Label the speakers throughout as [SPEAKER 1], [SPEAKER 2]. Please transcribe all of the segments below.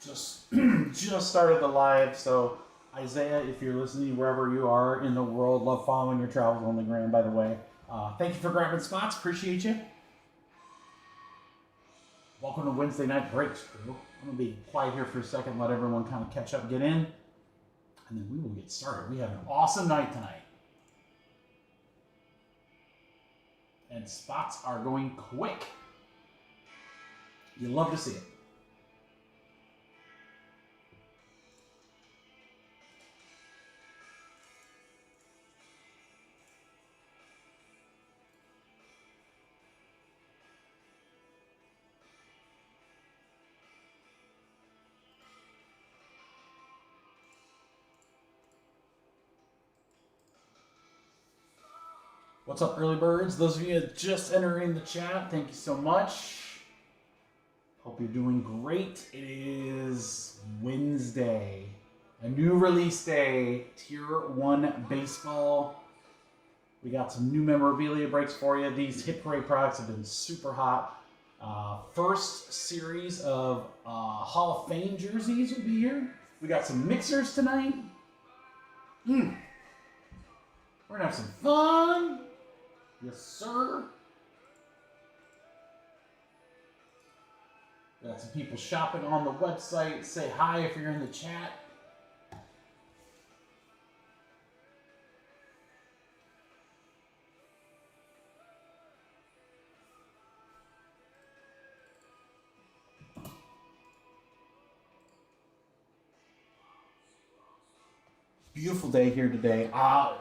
[SPEAKER 1] Just just started the live, so Isaiah, if you're listening wherever you are in the world, love following your travels on the gram, by the way. Thank you for grabbing spots. Appreciate you. Welcome to Wednesday Night Breaks, crew. I'm going to be quiet here for a second, let everyone kind of catch up, get in, and then we will get started. We have an awesome night tonight. And spots are going quick. You love to see it. What's up, early birds? Those of you just entering the chat, thank you so much. Hope you're doing great. It is Wednesday, a new release day, Tier 1 baseball. We got some new memorabilia breaks for you. These Hit Parade products have been super hot. First series of Hall of Fame jerseys will be here. We got some mixers tonight. We're gonna have some fun. Yes, sir. Got some people shopping on the website. Say hi if you're in the chat. Beautiful day here today.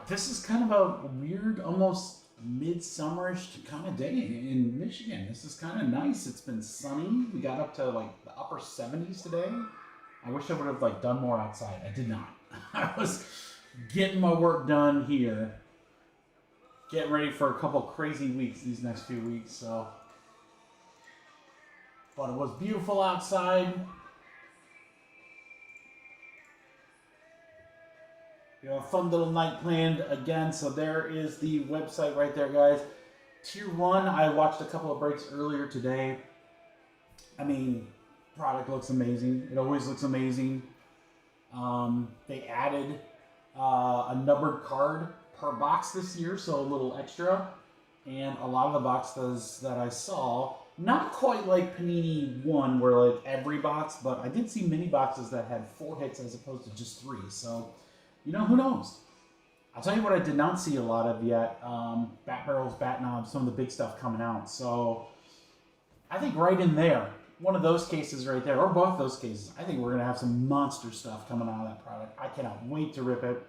[SPEAKER 1] This is kind of a weird, almost mid-summerish kind of day in Michigan. This is kind of nice. It's been sunny. We got up to like the upper 70s today. I wish I would have like done more outside. I did not. I was getting my work done here, getting ready for a couple crazy weeks these next few weeks. So, but it was beautiful outside. We have a fun little night planned again, so there is the website right there, guys. Tier 1, I watched a couple of breaks earlier today. I mean, product looks amazing. It always looks amazing. They added a numbered card per box this year, so a little extra. And a lot of the boxes that I saw, not quite like Panini 1, where like every box, but I did see mini boxes that had 4 hits as opposed to just 3. So, you know, who knows? I'll tell you what I did not see a lot of yet. Bat barrels, bat knobs, some of the big stuff coming out. So I think right in there, one of those cases right there, or both those cases, I think we're going to have some monster stuff coming out of that product. I cannot wait to rip it.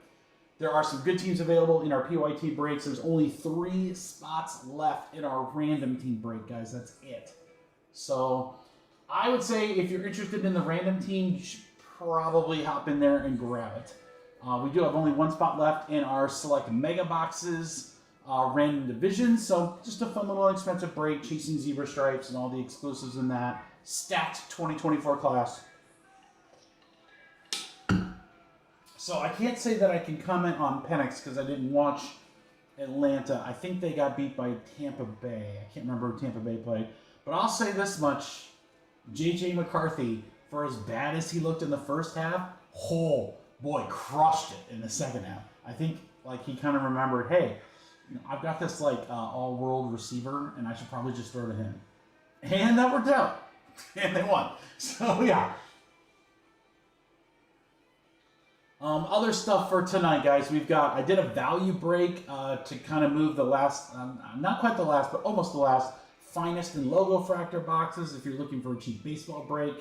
[SPEAKER 1] There are some good teams available in our PYT breaks. There's only 3 spots left in our random team break, guys. That's it. So I would say if you're interested in the random team, you should probably hop in there and grab it. We do have only 1 spot left in our select mega boxes, random divisions. So just a fun little inexpensive break, chasing zebra stripes and all the exclusives in that stacked 2024 class. So I can't say that I can comment on Penix because I didn't watch Atlanta. I think they got beat by Tampa Bay. I can't remember who Tampa Bay played. But I'll say this much. J.J. McCarthy, for as bad as he looked in the first half, boy, crushed it in the second half. I think like he kind of remembered, hey, you know, I've got this like all-world receiver, and I should probably just throw to him. And that worked out, and they won. So yeah. Other stuff for tonight, guys. We've got. I did a value break to kind of move the last, not quite the last, but almost the last finest and logo fractor boxes. If you're looking for a cheap baseball break.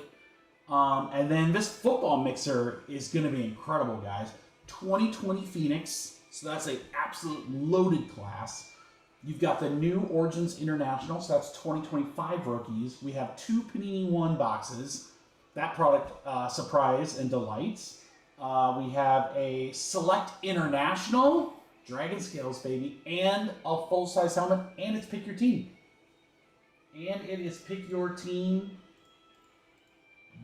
[SPEAKER 1] And then this football mixer is going to be incredible, guys. 2020 Phoenix, so that's an absolute loaded class. You've got the new Origins International, so that's 2025 rookies. We have 2 Panini 1 boxes. That product, surprise and delights. We have a Select International, Dragon Scales, baby, and a full-size helmet, and it's Pick Your Team. And it is Pick Your Team.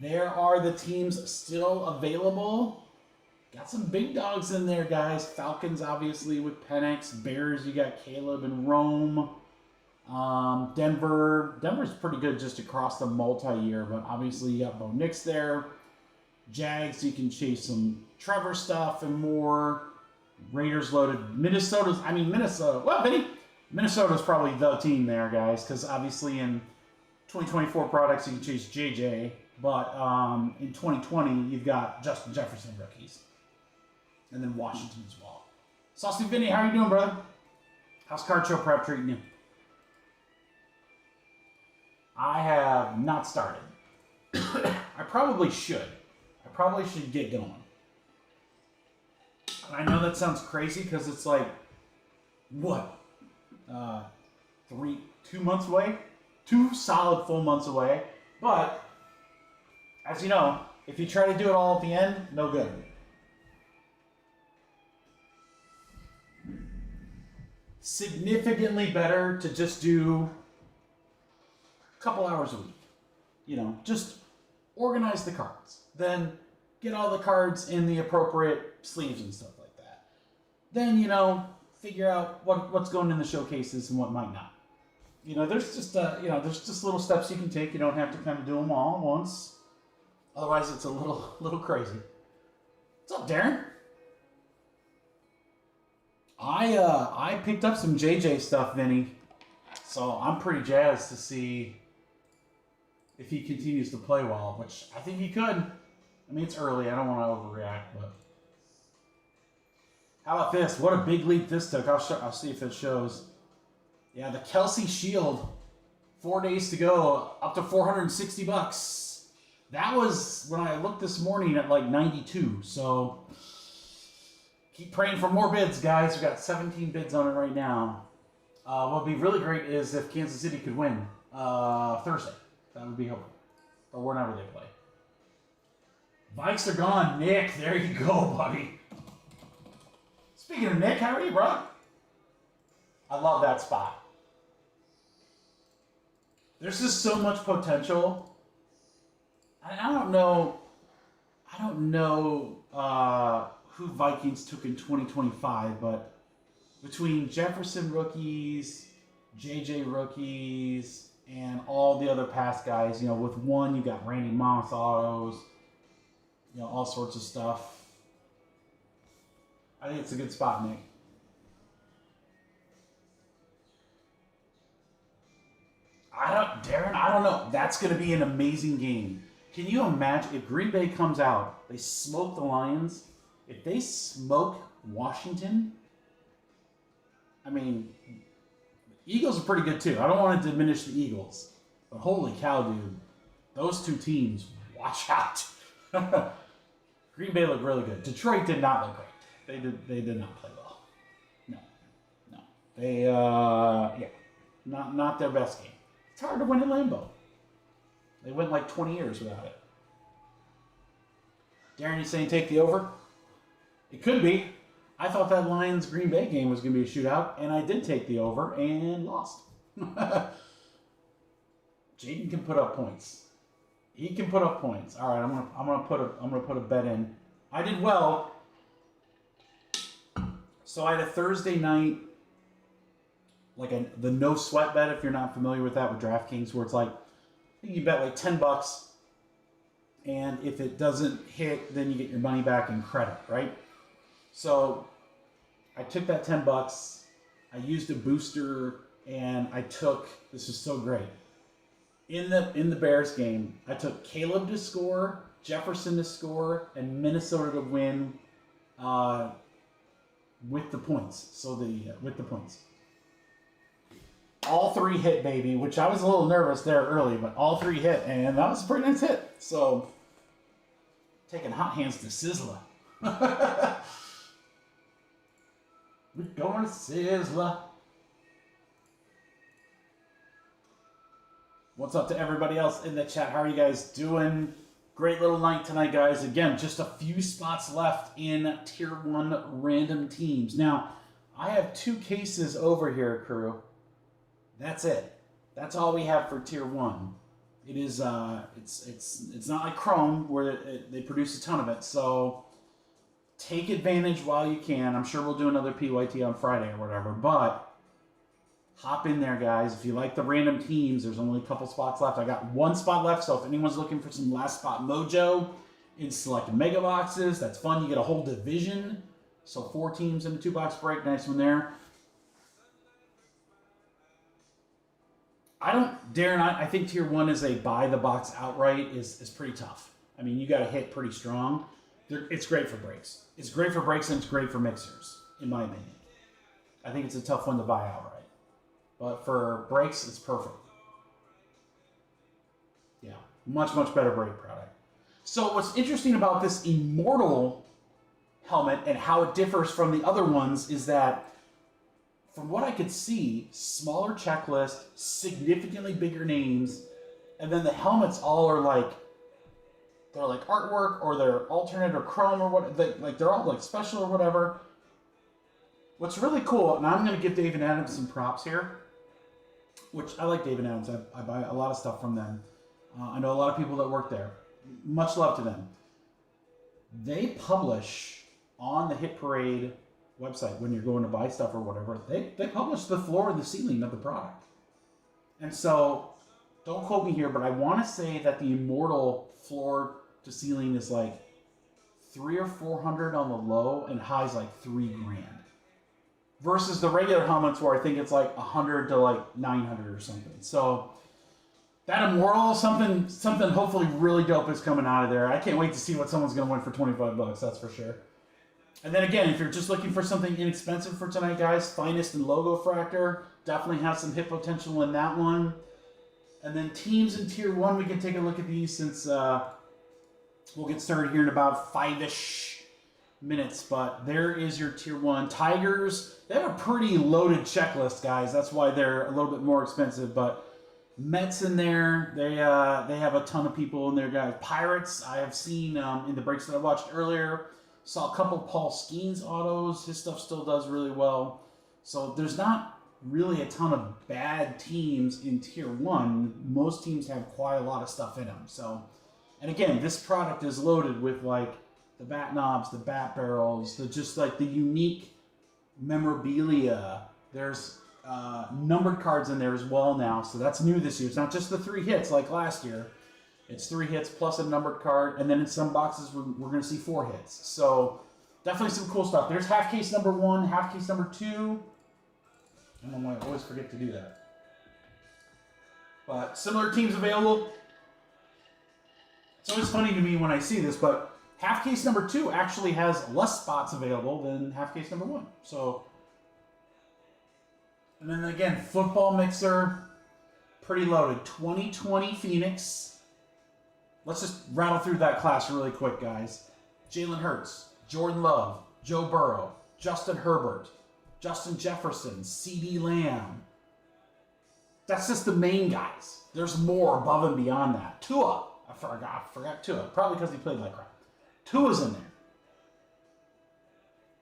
[SPEAKER 1] There are the teams still available. Got some big dogs in there, guys. Falcons, obviously, with Penix. Bears, you got Caleb and Rome. Denver's pretty good just across the multi-year, but obviously you got Bo Nix there. Jags, you can chase some Trevor stuff and more. Raiders loaded. Minnesota. Well, Vinny, Minnesota's probably the team there, guys, because obviously in 2024 products you can chase JJ, but in 2020 you've got Justin Jefferson rookies, and then Washington as well. Saucy Vinny, how are you doing, brother? How's Card Show Prep treating you? I have not started. I probably should. I probably should get going. I know that sounds crazy because it's like, what? 2 months away? 2 solid full months away. But, as you know, if you try to do it all at the end, no good. Significantly better to just do a couple hours a week. You know, just organize the cards. Then get all the cards in the appropriate sleeves and stuff like that. Then, you know, figure out what's going in the showcases and what might not. You know, there's just there's just little steps you can take. You don't have to kind of do them all at once. Otherwise, it's a little crazy. What's up, Darren? I picked up some JJ stuff, Vinny. So I'm pretty jazzed to see if he continues to play well, which I think he could. I mean, it's early. I don't want to overreact, but how about this? What a big leap this took. I'll see if it shows. Yeah, the Kelsey Shield, 4 days to go, up to $460. That was when I looked this morning at like 92. So keep praying for more bids, guys. We got 17 bids on it right now. What would be really great is if Kansas City could win Thursday. That would be helpful, or whenever they play. Vikes are gone, Nick. There you go, buddy. Speaking of Nick, how are you, bro? I love that spot. There's just so much potential. I don't know who Vikings took in 2025, but between Jefferson rookies, JJ rookies, and all the other past guys, you know, with one you got Randy Moss autos, you know, all sorts of stuff. I think it's a good spot, Nick. Darren, I don't know. That's going to be an amazing game. Can you imagine if Green Bay comes out, they smoke the Lions? If they smoke Washington, I mean, the Eagles are pretty good too. I don't want to diminish the Eagles, but holy cow, dude. Those two teams, watch out. Green Bay looked really good. Detroit did not look great. They did not play well. No. They, not their best game. It's hard to win in Lambeau. They went like 20 years without it. Darren, you saying take the over? It could be. I thought that Lions-Green Bay game was going to be a shootout, and I did take the over and lost. Jaden can put up points. He can put up points. All right, I'm gonna put a bet in. I did well. So I had a Thursday night, like the no sweat bet. If you're not familiar with that with DraftKings, where it's like I think you bet like $10, and if it doesn't hit, then you get your money back in credit, right? So I took that $10. I used a booster, and this is so great. In the Bears game, I took Caleb to score, Jefferson to score, and Minnesota to win with the points. With the points. All 3 hit, baby, which I was a little nervous there early, but all 3 hit, and that was a pretty nice hit. So, taking hot hands to Sizzler. We're going to Sizzler. What's up to everybody else in the chat? How are you guys doing? Great little night tonight, guys. Again, just a few spots left in Tier 1 random teams. Now, I have 2 cases over here, crew. That's it. That's all we have for Tier 1. It is, it's not like Chrome where they produce a ton of it. So, take advantage while you can. I'm sure we'll do another PYT on Friday or whatever, but hop in there, guys. If you like the random teams, there's only a couple spots left. I got 1 spot left, so if anyone's looking for some last spot mojo, in select mega boxes. That's fun. You get a whole division. So 4 teams in a 2-box break. Nice one there. Darren, I think tier 1 is a buy the box outright is pretty tough. I mean, you got to hit pretty strong. It's great for breaks. It's great for breaks and it's great for mixers, in my opinion. I think it's a tough one to buy outright. But for breaks, it's perfect. Yeah, much, much better break product. So what's interesting about this Immortal helmet and how it differs from the other ones is that, from what I could see, smaller checklist, significantly bigger names, and then the helmets all are like, they're like artwork or they're alternate or chrome or what, they're all like special or whatever. What's really cool, and I'm going to give Dave and Adams some props here, which I like Dave and Adams. I buy a lot of stuff from them. I know a lot of people that work there. Much love to them. They publish on the Hit Parade website when you're going to buy stuff or whatever. They publish the floor and the ceiling of the product. And so, don't quote me here, but I want to say that the Immortal floor to ceiling is like $300 or $400 on the low and highs like $3,000. Versus the regular helmets where I think it's like $100 to like $900 or something. So that Immortal, something hopefully really dope is coming out of there. I can't wait to see what someone's going to win for $25, that's for sure. And then again, if you're just looking for something inexpensive for tonight, guys, Finest and Logo Fractor definitely have some hit potential in that one. And then teams in Tier 1, we can take a look at these since we'll get started here in about 5-ish minutes. But there is your Tier 1. Tigers, they have a pretty loaded checklist, guys. That's why they're a little bit more expensive. But Mets in there, they have a ton of people in there, guys. Pirates, I have seen in the breaks that I watched earlier. Saw a couple Paul Skeens autos. His stuff still does really well. So there's not really a ton of bad teams in Tier 1. Most teams have quite a lot of stuff in them. So, and again, this product is loaded with like the bat knobs, the bat barrels, just like the unique memorabilia. There's numbered cards in there as well now. So that's new this year. It's not just the 3 hits like last year. It's 3 hits plus a numbered card, and then in some boxes we're going to see 4 hits. So definitely some cool stuff. There's half case number 1, half case number 2. I don't know why I always forget to do that. But similar teams available. It's always funny to me when I see this, but half case number 2 actually has less spots available than half case number 1. So, and then again, football mixer, pretty loaded. 2020 Phoenix. Let's just rattle through that class really quick, guys. Jalen Hurts, Jordan Love, Joe Burrow, Justin Herbert, Justin Jefferson, CD Lamb. That's just the main guys. There's more above and beyond that. Tua, I forgot Tua, probably because he played like crap. Tua's in there.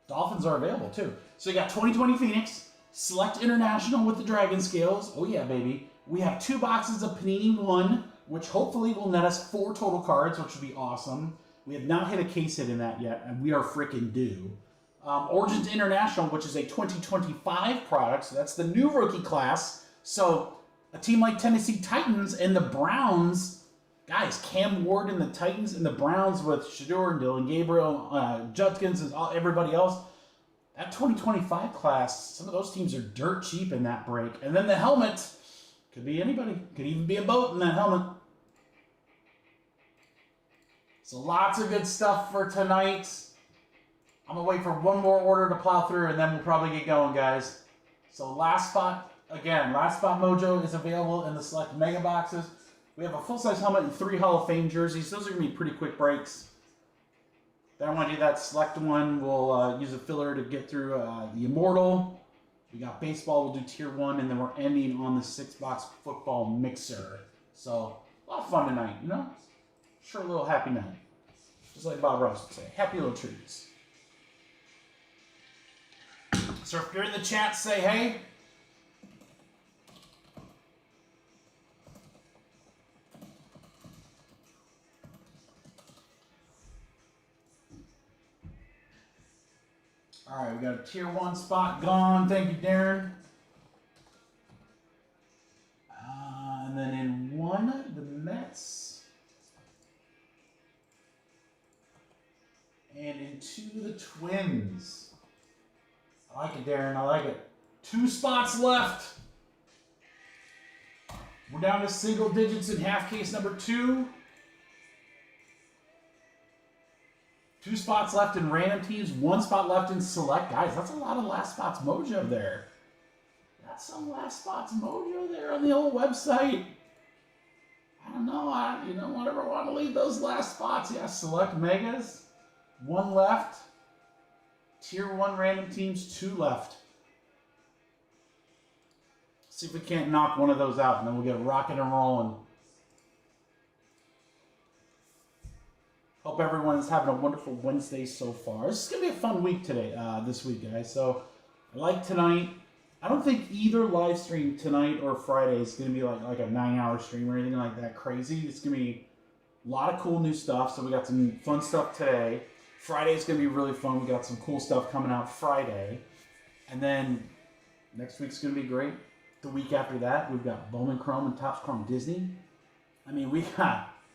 [SPEAKER 1] Dolphins are available too. So you got 2020 Phoenix, Select International with the Dragon Scales. Oh yeah, baby. We have 2 boxes of Panini 1, which hopefully will net us 4 total cards, which would be awesome. We have not hit a case hit in that yet, and we are freaking due. Origins International, which is a 2025 product, so that's the new rookie class. So a team like Tennessee Titans and the Browns, guys, Cam Ward and the Titans and the Browns with Shador and Dylan Gabriel, Judkins and everybody else, that 2025 class, some of those teams are dirt cheap in that break. And then the helmet, could be anybody. Could even be a boat in that helmet. So lots of good stuff for tonight. I'm going to wait for one more order to plow through, and then we'll probably get going, guys. So last spot mojo is available in the select mega boxes. We have a full-size helmet and 3 Hall of Fame jerseys. Those are going to be pretty quick breaks. Then I want to do that select one. We'll use a filler to get through the Immortal. We got baseball, we'll do Tier 1, and then we're ending on the 6-box football mixer. So, a lot of fun tonight, you know? Sure, a little happy night. Just like Bob Ross would say, happy little treats. So if you're in the chat, say hey. All right, we got a Tier 1 spot gone. Thank you, Darren. And then in 1, the Mets. And into the Twins. I like it, Darren. I like it. 2 spots left. We're down to single digits in half case number 2. 2 spots left in random teams. 1 spot left in select. Guys, that's a lot of last spots mojo there. That's some last spots mojo there on the old website. I don't know. You don't ever want to leave those last spots. Yeah, select megas. 1 left. Tier 1 random teams, 2 left. See if we can't knock one of those out, and then we'll get rocking and rolling. Hope everyone's having a wonderful Wednesday so far. This is going to be a fun week today, this week, guys. So, I like tonight. I don't think either live stream tonight or Friday is going to be like a 9-hour stream or anything like that crazy. It's going to be a lot of cool new stuff. So, we got some fun stuff today. Friday is going to be really fun. We got some cool stuff coming out Friday. And then next week's going to be great. The week after that, we've got Bowman Chrome and Topps Chrome Disney. I mean,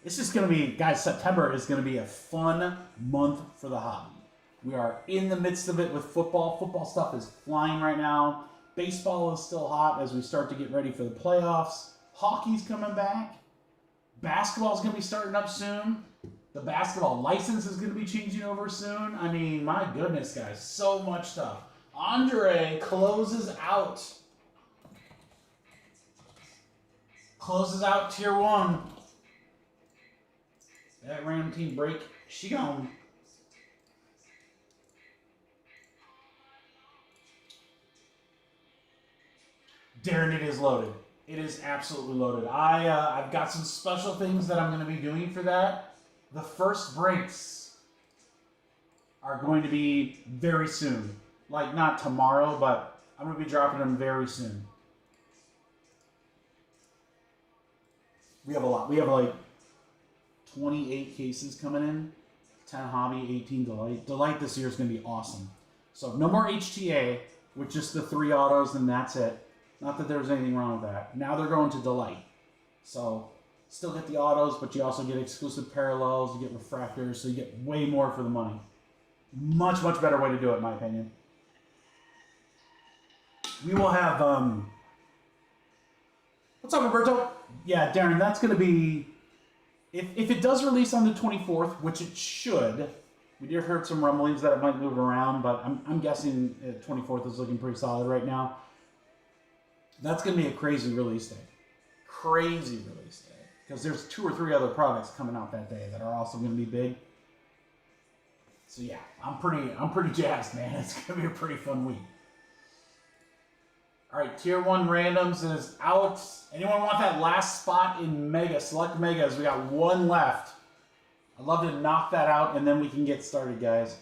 [SPEAKER 1] it's just going to be, guys, September is going to be a fun month for the hobby. We are in the midst of it with football. Football stuff is flying right now. Baseball is still hot as we start to get ready for the playoffs. Hockey's coming back. Basketball's going to be starting up soon. The basketball license is going to be changing over soon. I mean, my goodness, guys, so much stuff. Andre closes out. Closes out Tier 1. That random team break, she gone. Darren, it is loaded. It is absolutely loaded. I've got some special things that I'm going to be doing for that. The first breaks are going to be very soon. Like, not tomorrow, but I'm going to be dropping them very soon. We have a lot. We have like 28 cases coming in. 10 hobby, 18 delight. Delight this year is going to be awesome. So no more HTA with just the 3 autos and that's it. Not that there's anything wrong with that. Now they're going to delight. So still get the autos, but you also get exclusive parallels. You get refractors, so you get way more for the money. Much, much better way to do it, in my opinion. We will have, what's up, Roberto? Yeah, Darren, that's going to be, if it does release on the 24th, which it should, we did heard some rumblings that it might move around, but I'm guessing 24th is looking pretty solid right now. That's going to be a crazy release day. Crazy release day. Because there's 2 or 3 other products coming out that day that are also going to be big. So yeah, I'm pretty jazzed, man. It's going to be a pretty fun week. All right, Tier 1 randoms is out. Anyone want that last spot in Mega? Select Megas. We got 1 left. I'd love to knock that out, and then we can get started, guys.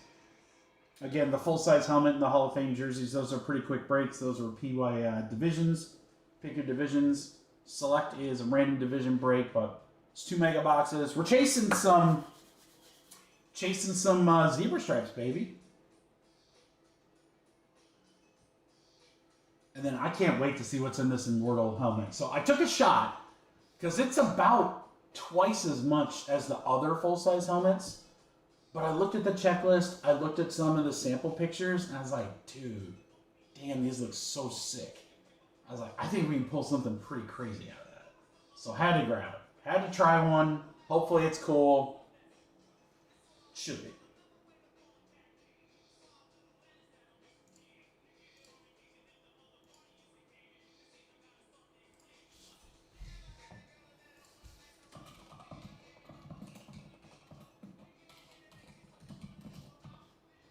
[SPEAKER 1] Again, the full-size helmet and the Hall of Fame jerseys, those are pretty quick breaks. Those are PY divisions. Pick your divisions. Select is a random division break, but it's 2 mega boxes. We're chasing some zebra stripes, baby. And then I can't wait to see what's in this Immortal helmet. So I took a shot, because it's about twice as much as the other full-size helmets. But I looked at the checklist, I looked at some of the sample pictures, and I was like, dude, damn, these look so sick. I was like, I think we can pull something pretty crazy out of that. So had to grab it. Had to try one. Hopefully it's cool. Should be.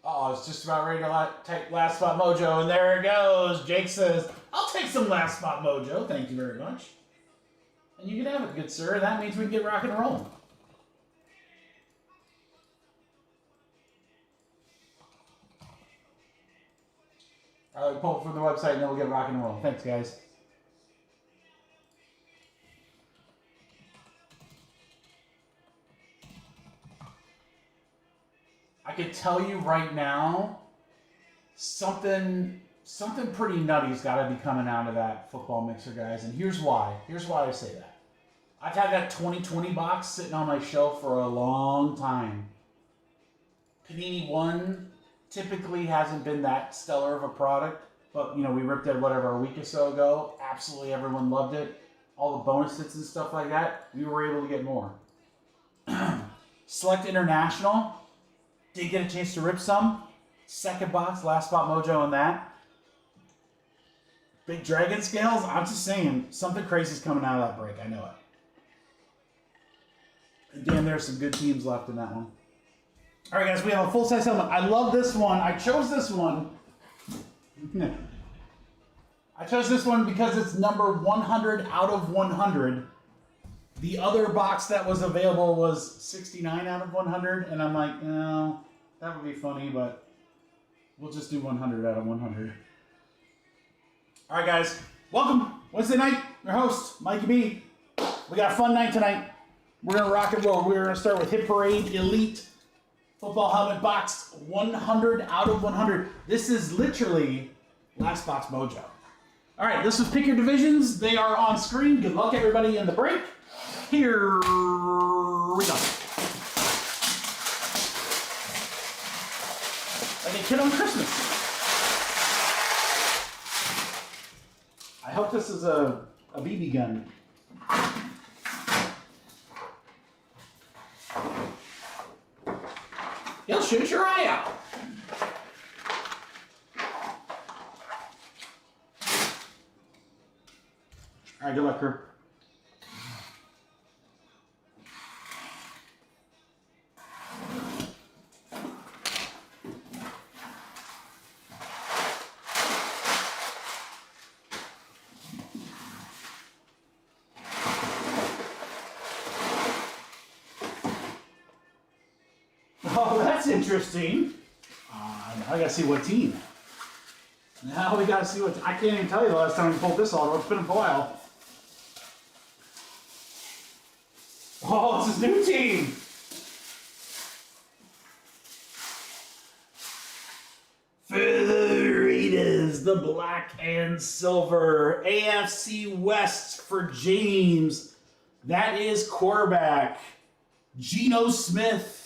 [SPEAKER 1] Oh, I was just about ready to take last spot mojo, and there it goes. Jake says, I'll take some last spot mojo. Thank you very much. And you can have it, good sir. That means we can get rock and roll. All right, pull it from the website, and then we'll get rock and roll. Thanks, guys. I could tell you right now, something pretty nutty's got to be coming out of that football mixer, guys. And here's why. Here's why I say that. I've had that 2020 box sitting on my shelf for a long time. Panini 1 typically hasn't been that stellar of a product, but you know, we ripped it whatever a week or so ago. Absolutely everyone loved it. All the bonus hits and stuff like that, we were able to get more. Select International, did get a chance to rip some. Second box, last spot mojo on that. Big Dragon Scales, I'm just saying, something crazy is coming out of that break, I know it. And damn, there's some good teams left in that one. All right, guys, we have a full-size helmet. I love this one. I chose this one. I chose this one because it's number 100 out of 100. The other box that was available was 69 out of 100, and I'm like, no, that would be funny, but we'll just do 100 out of 100. All right, guys, welcome. Wednesday night, your host, Mikey B. We got a fun night tonight. We're going to rock and roll. We're going to start with Hit Parade Elite Football Helmet Box 100 out of 100. This is literally last box mojo. All right, this was Pick Your Divisions. They are on screen. Good luck, everybody, in the break. Here we go. Like a kid on Christmas. I hope this is a BB gun. He'll shoot your eye out. All right, good luck, Kurt. Oh, that's interesting. Now I gotta see what team. Now we gotta see what. I can't even tell you the last time we pulled this auto. It's been a while. Oh, it's his new team. For the Raiders, the black and silver. AFC West for James. That is quarterback Geno Smith.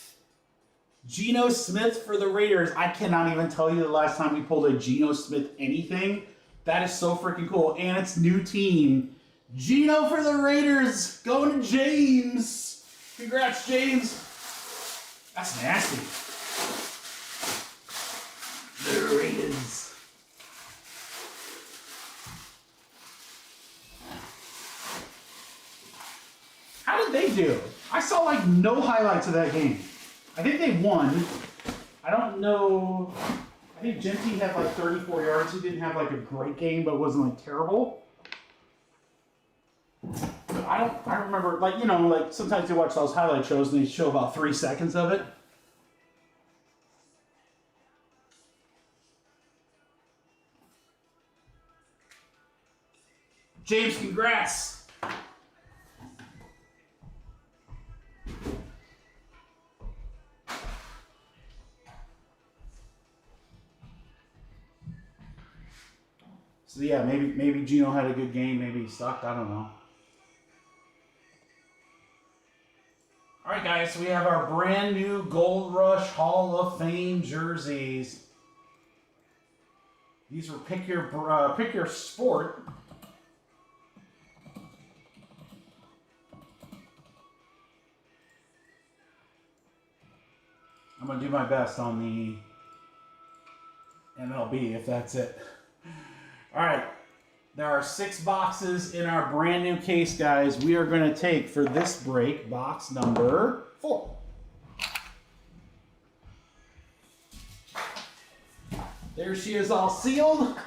[SPEAKER 1] Geno Smith for the Raiders. I cannot even tell you the last time we pulled a Geno Smith anything. That is so freaking cool. And it's new team. Geno for the Raiders. Going to James. Congrats, James. That's nasty. The Raiders. How did they do? I saw like no highlights of that game. I think they won. I don't know. I think Genty had like 34 yards. He didn't have like a great game, but it wasn't like terrible. But I don't remember, like, you know, like sometimes you watch those highlight shows and they show about 3 seconds of it. James, congrats. So yeah, maybe Geno had a good game, maybe he sucked, I don't know. All right, guys, so we have our brand new Gold Rush Hall of Fame jerseys. These are pick your sport. I'm gonna do my best on the MLB if that's it. All right, there are 6 boxes in our brand new case, guys. We are going to take, for this break, box number 4. There she is, all sealed.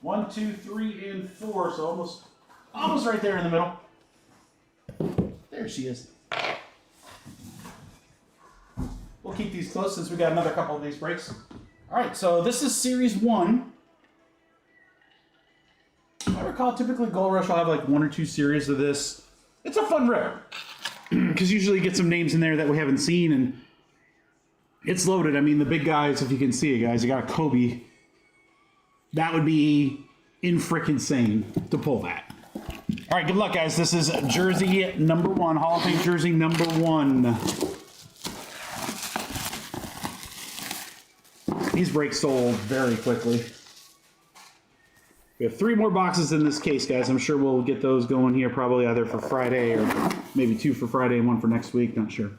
[SPEAKER 1] One, 2, 3, and 4, so almost right there in the middle. There she is. We'll keep these close since we got another couple of these breaks. All right, so this is Series 1. I recall typically Gold Rush will have like 1 or 2 series of this. It's a fun rip. Because usually you get some names in there that we haven't seen, and it's loaded. I mean, the big guys, if you can see it, guys, you got a Kobe. That would be freaking to pull that. All right, good luck, guys. This is jersey number 1, Hall of Fame jersey number 1. These breaks sold very quickly. We have 3 more boxes in this case, guys. I'm sure we'll get those going here probably either for Friday or maybe 2 for Friday and 1 for next week. Not sure.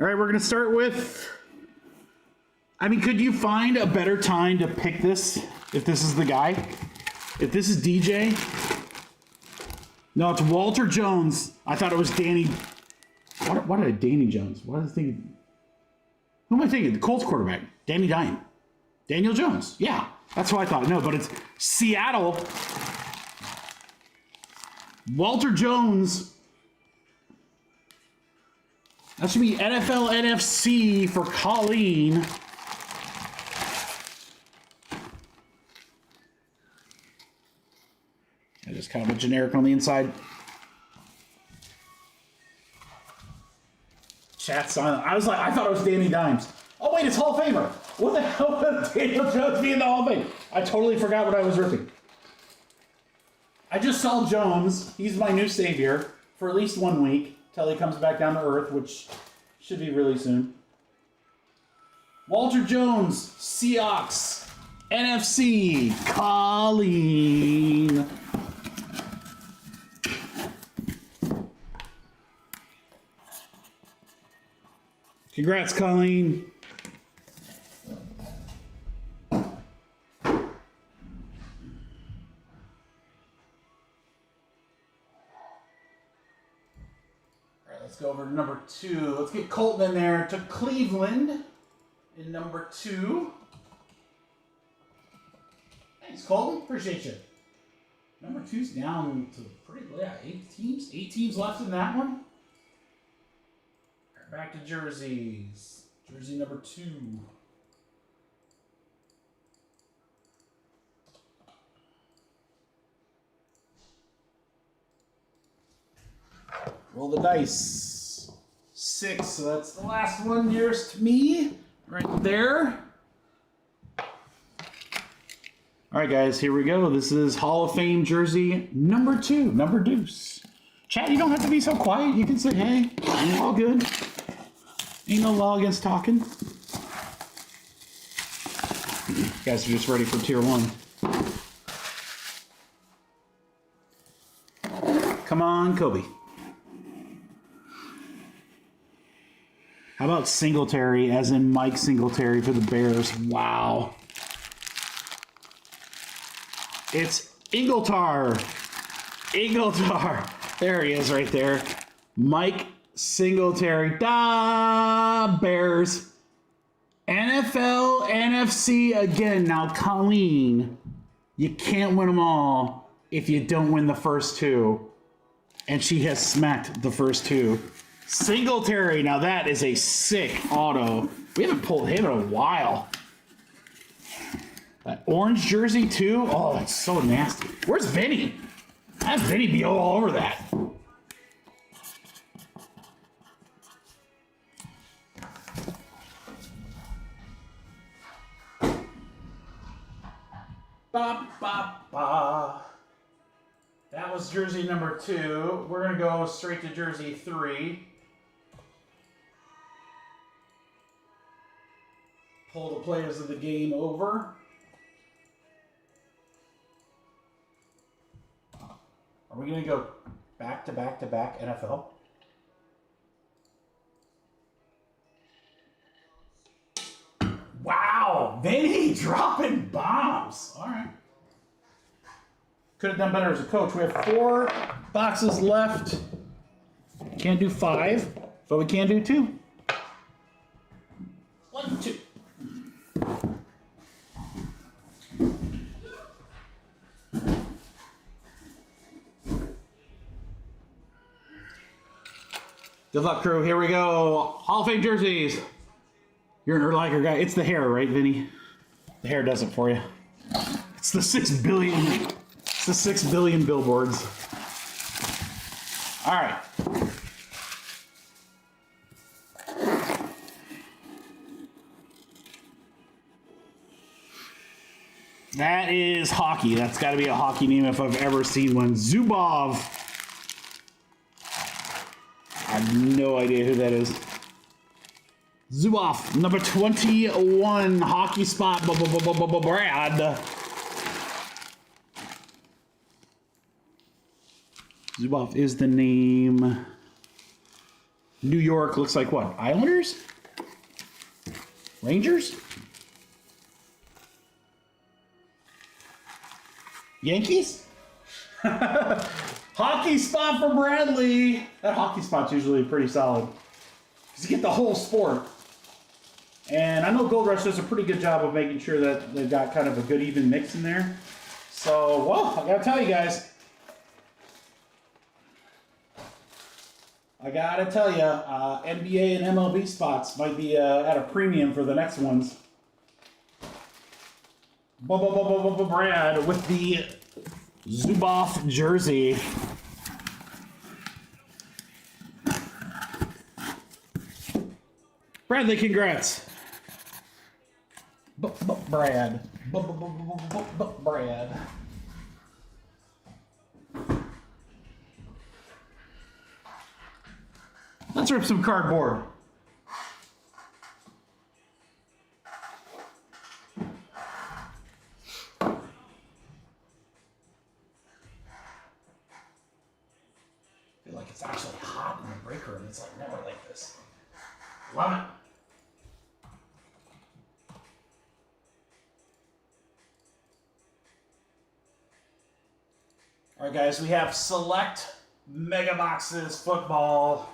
[SPEAKER 1] All right, we're going to start with... I mean, could you find a better time to pick this if this is the guy? If this is DJ? No, it's Walter Jones. I thought it was Danny... What did I... Danny Jones. What was I thinking? Who am I thinking? The Colts quarterback. Danny Dime. Daniel Jones. Yeah, that's what I thought. No, but it's Seattle. Walter Jones. That should be NFL NFC for Colleen. I just kind of a generic on the inside. Chat silent. I thought it was Danny Dimes. Oh wait, it's Hall of Famer. What the hell would Daniel Jones be in the Hall of Fame? I totally forgot what I was ripping. I just saw Jones. He's my new savior for at least 1 week till he comes back down to earth, which should be really soon. Walter Jones, Seahawks, NFC, Colleen. Congrats, Colleen. Let's go over to number 2. Let's get Colton in there to Cleveland in number 2. Thanks, Colton. Appreciate you. Number 2's down to pretty, 8 teams. 8 teams left in that one. Back to jerseys. Jersey number 2. Roll the dice. 6, so that's the last one nearest to me. Right there. Alright guys, here we go. This is Hall of Fame jersey number 2. Number deuce. Chat, you don't have to be so quiet. You can say, hey, all good. Ain't no law against talking. You guys are just ready for tier 1. Come on, Kobe. How about Singletary, as in Mike Singletary for the Bears? Wow. It's Ingletar. There he is right there. Mike Singletary. Da Bears. NFL, NFC again. Now, Colleen, you can't win them all if you don't win the first 2. And she has smacked the first 2. Singletary, now that is a sick auto. We haven't pulled him in a while. That orange jersey too? Oh, that's so nasty. Where's Vinny? Have Vinny be all over that. Ba, ba, ba. That was jersey number 2. We're going to go straight to jersey 3. Pull the players of the game over. Are we going to go back to back to back NFL? Wow, Vinny dropping bombs. All right. Could have done better as a coach. We have 4 boxes left. Can't do 5, but we can do 2. 1, 2. Good luck, crew. Here we go. Hall of Fame jerseys. You're an Urlacher guy. It's the hair, right, Vinny? The hair does it for you. It's the 6 billion. It's the 6 billion billboards. All right. That is hockey. That's got to be a hockey name if I've ever seen one. Zubov. I have no idea who that is. Zubov, number 21, hockey spot, Brad. Zubov is the name. New York looks like what? Islanders? Rangers? Yankees? Hockey spot for Bradley. That hockey spot's usually pretty solid. Because you get the whole sport. And I know Gold Rush does a pretty good job of making sure that they've got kind of a good even mix in there. So, well, I gotta tell you guys. NBA and MLB spots might be at a premium for the next ones. Brad with the Zubov jersey. Bradley, congrats. Brad. Brad. Let's rip some cardboard. I feel like it's actually hot in the break room. It's like never like this. Love it. All right, guys, we have select mega boxes football.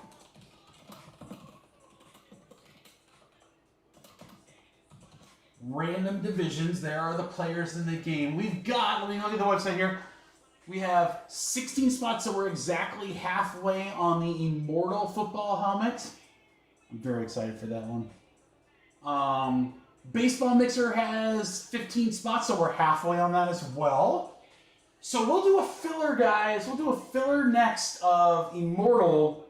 [SPEAKER 1] Random divisions. There are the players in the game. We've got, let me look at the website here. We have 16 spots, so we're exactly halfway on the Immortal football helmet. I'm very excited for that one. Baseball Mixer has 15 spots, so we're halfway on that as well. So we'll do a filler, guys. We'll do a filler next of Immortal.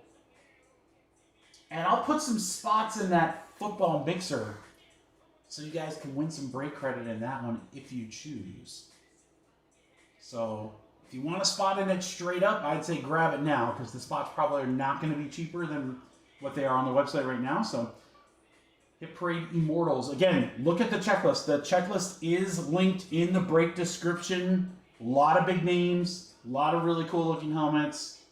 [SPEAKER 1] And I'll put some spots in that football mixer so you guys can win some break credit in that one if you choose. So if you want a spot in it straight up, I'd say grab it now because the spots probably are not going to be cheaper than what they are on the website right now. So Hit Parade Immortals. Again, look at the checklist. The checklist is linked in the break description. A lot of big names, a lot of really cool looking helmets.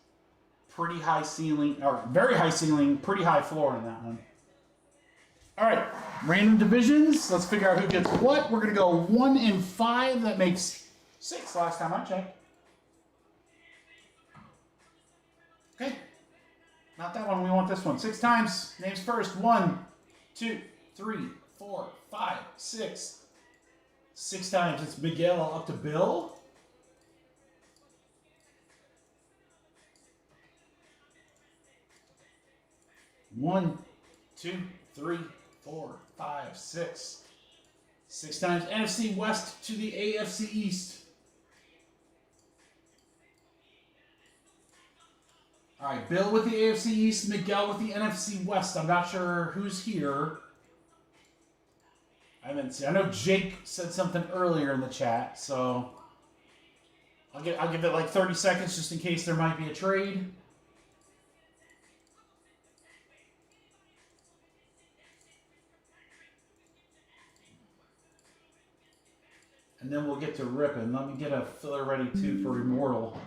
[SPEAKER 1] Pretty high ceiling, or very high ceiling, pretty high floor in that one. All right, random divisions. Let's figure out who gets what. We're going to go 1 and 5. That makes 6 last time I checked. Okay, not that one. We want this one. 6 times. Names first. 1, 2, 3, 4, 5, 6. 6 times. It's Miguel up to Bill. One, 2, 3, 4, 5, 6. 6 times. NFC West to the AFC East. All right, Bill with the AFC East, Miguel with the NFC West. I'm not sure who's here. I haven't seen. I know Jake said something earlier in the chat, so I'll give it like 30 seconds just in case there might be a trade. And then we'll get to ripping. Let me get a filler ready too for Immortal.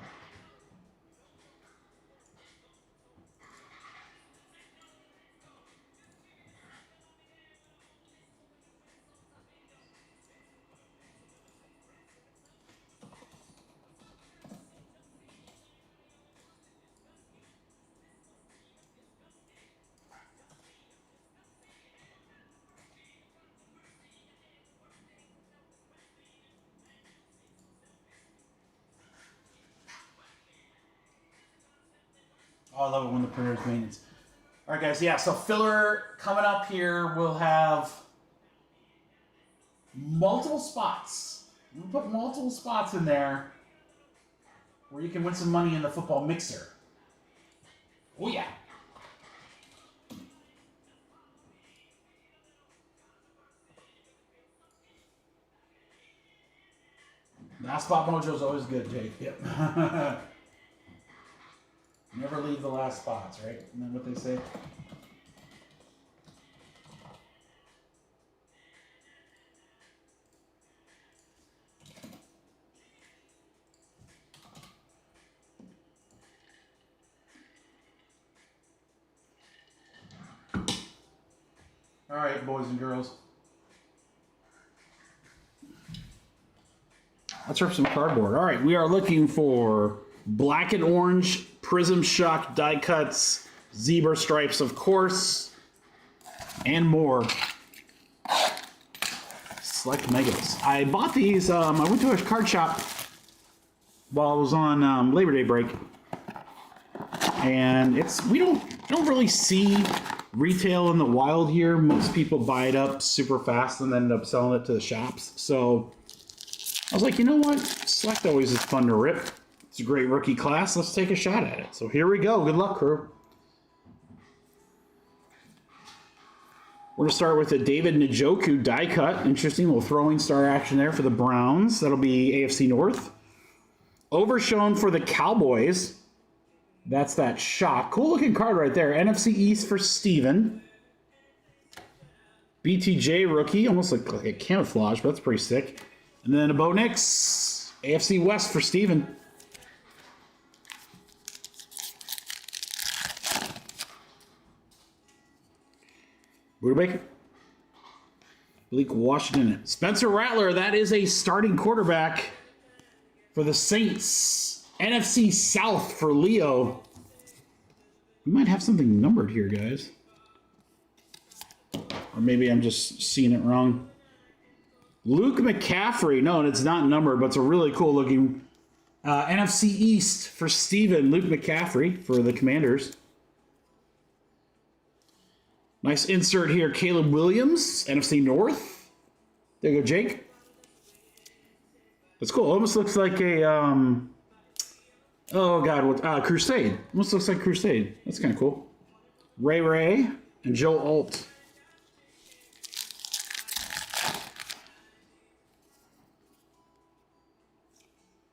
[SPEAKER 1] Oh, I love it when the printer's maintenance. All right, guys. Yeah, so filler coming up here. We'll have multiple spots. We'll put multiple spots in there where you can win some money in the football mixer. Oh, yeah. Last spot mojo is always good, Jake. Yep. Never leave the last spots, right? Isn't that what they say? All right, boys and girls. Let's rip some cardboard. All right, we are looking for black and orange Prism Shock die cuts, zebra stripes, of course, and more. Select megas. I bought these. I went to a card shop while I was on Labor Day break, and we don't really see retail in the wild here. Most people buy it up super fast and then end up selling it to the shops. So I was like, you know what? Select always is fun to rip. It's a great rookie class. Let's take a shot at it. So here we go. Good luck, crew. We're going to start with a David Njoku die cut. Interesting little throwing star action there for the Browns. That'll be AFC North. Overshown for the Cowboys. That's that shot. Cool looking card right there. NFC East for Steven. BTJ rookie. Almost like a camouflage, but that's pretty sick. And then a Bo Nix. AFC West for Steven. Buda Baker. Malik Washington. Spencer Rattler. That is a starting quarterback for the Saints. NFC South for Leo. We might have something numbered here, guys. Or maybe I'm just seeing it wrong. Luke McCaffrey. No, it's not numbered, but it's a really cool looking NFC East for Steven. Luke McCaffrey for the Commanders. Nice insert here. Caleb Williams, NFC North. There you go, Jake. That's cool. Almost looks like a... oh, God. Crusade. Almost looks like Crusade. That's kind of cool. Ray and Joe Alt.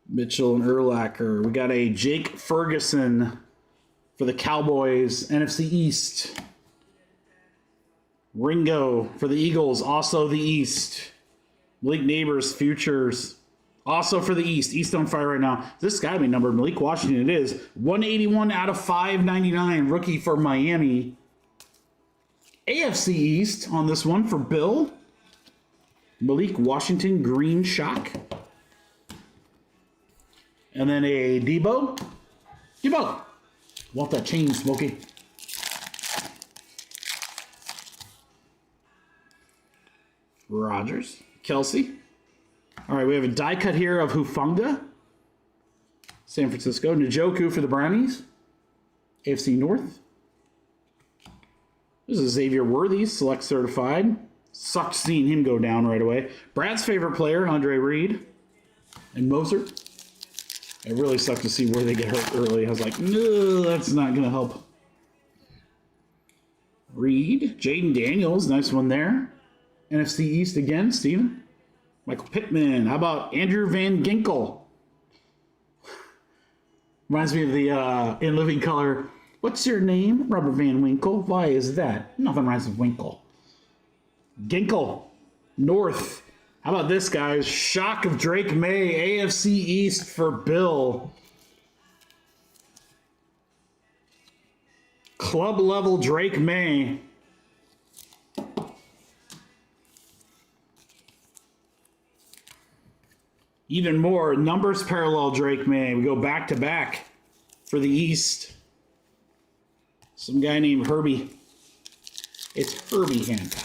[SPEAKER 1] Mitchell and Urlacher. We got a Jake Ferguson for the Cowboys. NFC East. Ringo for the Eagles. Also the East. Malik Neighbors Futures. Also for the East. East on fire right now. This got to be numbered. Malik Washington, it is. 181 out of 599. Rookie for Miami. AFC East on this one for Bill. Malik Washington, green shock. And then a Debo. Debo. Want that chain, Smokey. Rogers. Kelsey. All right, we have a die cut here of Hufanga. San Francisco. Njoku for the Brownies. AFC North. This is Xavier Worthy, select certified. Sucked seeing him go down right away. Brad's favorite player, Andre Reed. And Moser. It really sucked to see where they get hurt early. I was like, no, that's not going to help. Reed. Jaden Daniels, nice one there. NFC East again, Steven. Michael Pittman. How about Andrew Van Ginkel? Reminds me of the In Living Color. What's your name? Robert Van Winkle. Why is that? Nothing rhymes with Winkle. Ginkel. North. How about this, guys? Shock of Drake May. AFC East for Bill. Club level Drake May. Even more, numbers parallel Drake May. We go back to back for the East. Some guy named Herbie. It's Herbie Hancock.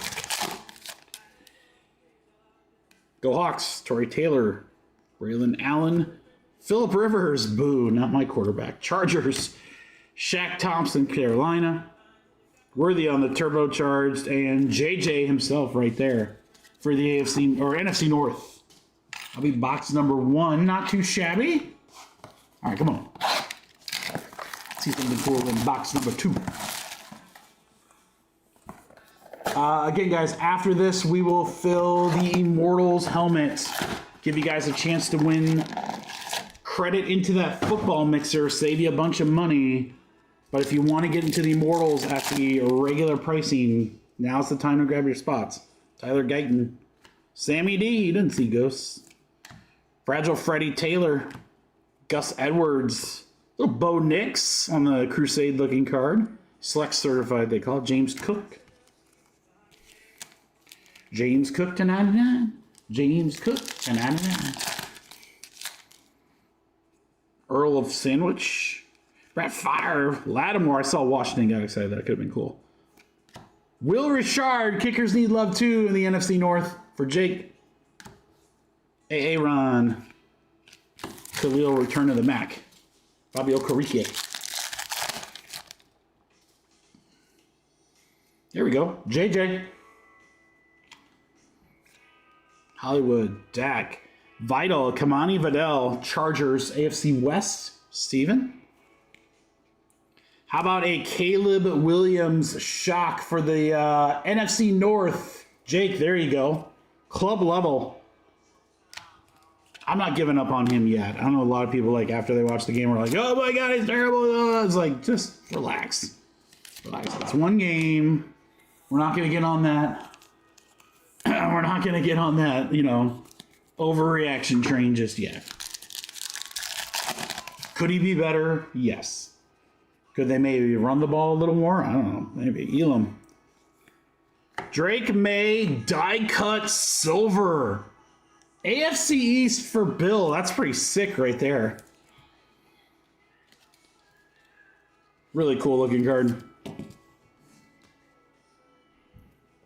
[SPEAKER 1] Go Hawks. Torrey Taylor. Braylon Allen. Phillip Rivers. Boo, not my quarterback. Chargers. Shaq Thompson, Carolina. Worthy on the turbocharged. And JJ himself right there for the AFC or NFC North. I'll be box number 1. Not too shabby. All right, come on. Let's see something cool in box number 2. Again, guys, after this, we will fill the Immortals helmet. Give you guys a chance to win credit into that football mixer, save you a bunch of money. But if you want to get into the Immortals at the regular pricing, now's the time to grab your spots. Tyler Guyton. Sammy D, he didn't see ghosts. Fragile Freddie Taylor. Gus Edwards. Little Bo Nix on the Crusade-looking card. Select certified, they call it. James Cook. James Cook to 99. James Cook to 99. Earl of Sandwich. Brett Fire. Lattimore. I saw Washington, got excited. That could have been cool. Will Richard. Kickers need love too in the NFC North for Jake. Aaron. Khalil return to the MAC. Bobby Okereke. There we go. JJ. Hollywood. Dak. Vital. Kamani Vidal. Chargers. AFC West. Steven. How about a Caleb Williams shock for the NFC North? Jake, there you go. Club level. I'm not giving up on him yet. I don't know, a lot of people, like, after they watch the game, are like, oh my God, he's terrible. It's like, just relax. Relax. It's one game. We're not going to get on that. We're not going to get on that, you know, overreaction train just yet. Could he be better? Yes. Could they maybe run the ball a little more? I don't know. Maybe. Elam. Drake May, die cut silver. AFC East for Bill. That's pretty sick right there. Really cool looking card.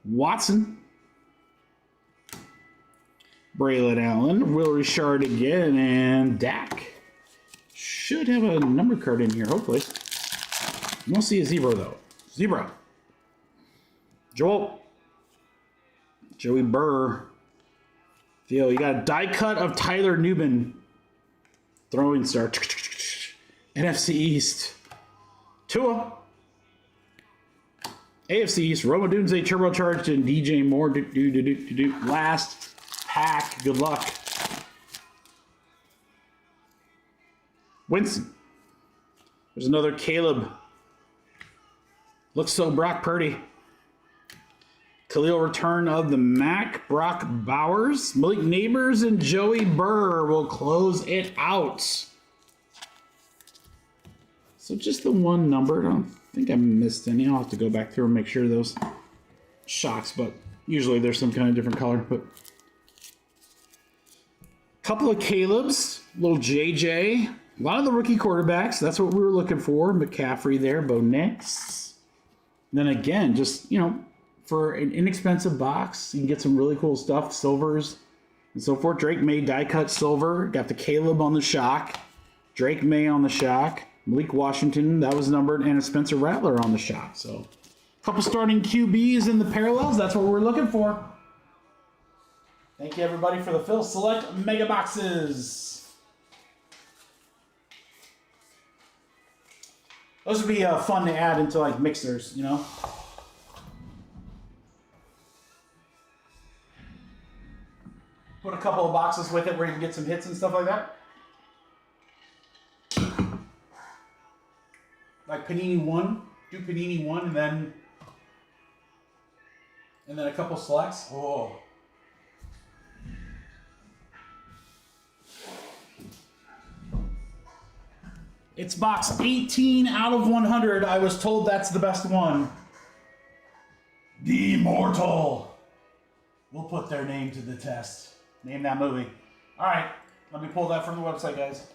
[SPEAKER 1] Watson. Braylon Allen. Will Richard again. And Dak. Should have a number card in here, hopefully. You won't see a zebra, though. Zebra. Joel. Joey Burr. Theo, you got a die cut of Tyler Newman. Throwing star. NFC East. Tua. AFC East. Roma Dunze, turbocharged, and DJ Moore. Last pack. Good luck. Winston. There's another Caleb. Looks so Brock Purdy. Khalil return of the MAC. Brock Bowers. Malik Neighbors and Joey Burr will close it out. So just the one number. I don't think I missed any. I'll have to go back through and make sure those shocks, but usually there's some kind of different color. But couple of Caleb's. Little JJ. A lot of the rookie quarterbacks. That's what we were looking for. McCaffrey there. Bo Nix. Then again, just, you know, for an inexpensive box, you can get some really cool stuff, silvers and so forth. Drake May die cut silver. Got the Caleb on the shock. Drake May on the shock. Malik Washington, that was numbered, and a Spencer Rattler on the shock. So a couple starting QBs in the parallels. That's what we're looking for. Thank you, everybody, for the Phil Select Mega Boxes. Those would be fun to add into, like, mixers, you know? Put a couple of boxes with it where you can get some hits and stuff like that. Like Panini 1. Do Panini 1 and then a couple selects. Oh. It's box 18 out of 100. I was told that's the best one. The Immortal. We'll put their name to the test. Name that movie. All right, let me pull that from the website, guys.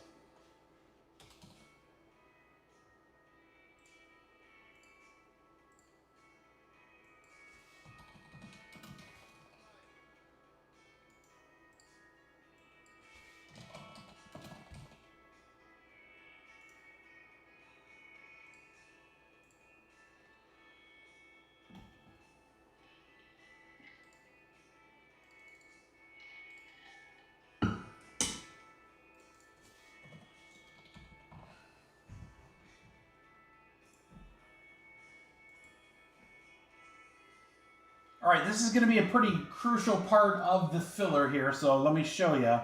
[SPEAKER 1] All right, this is going to be a pretty crucial part of the filler here, so let me show you.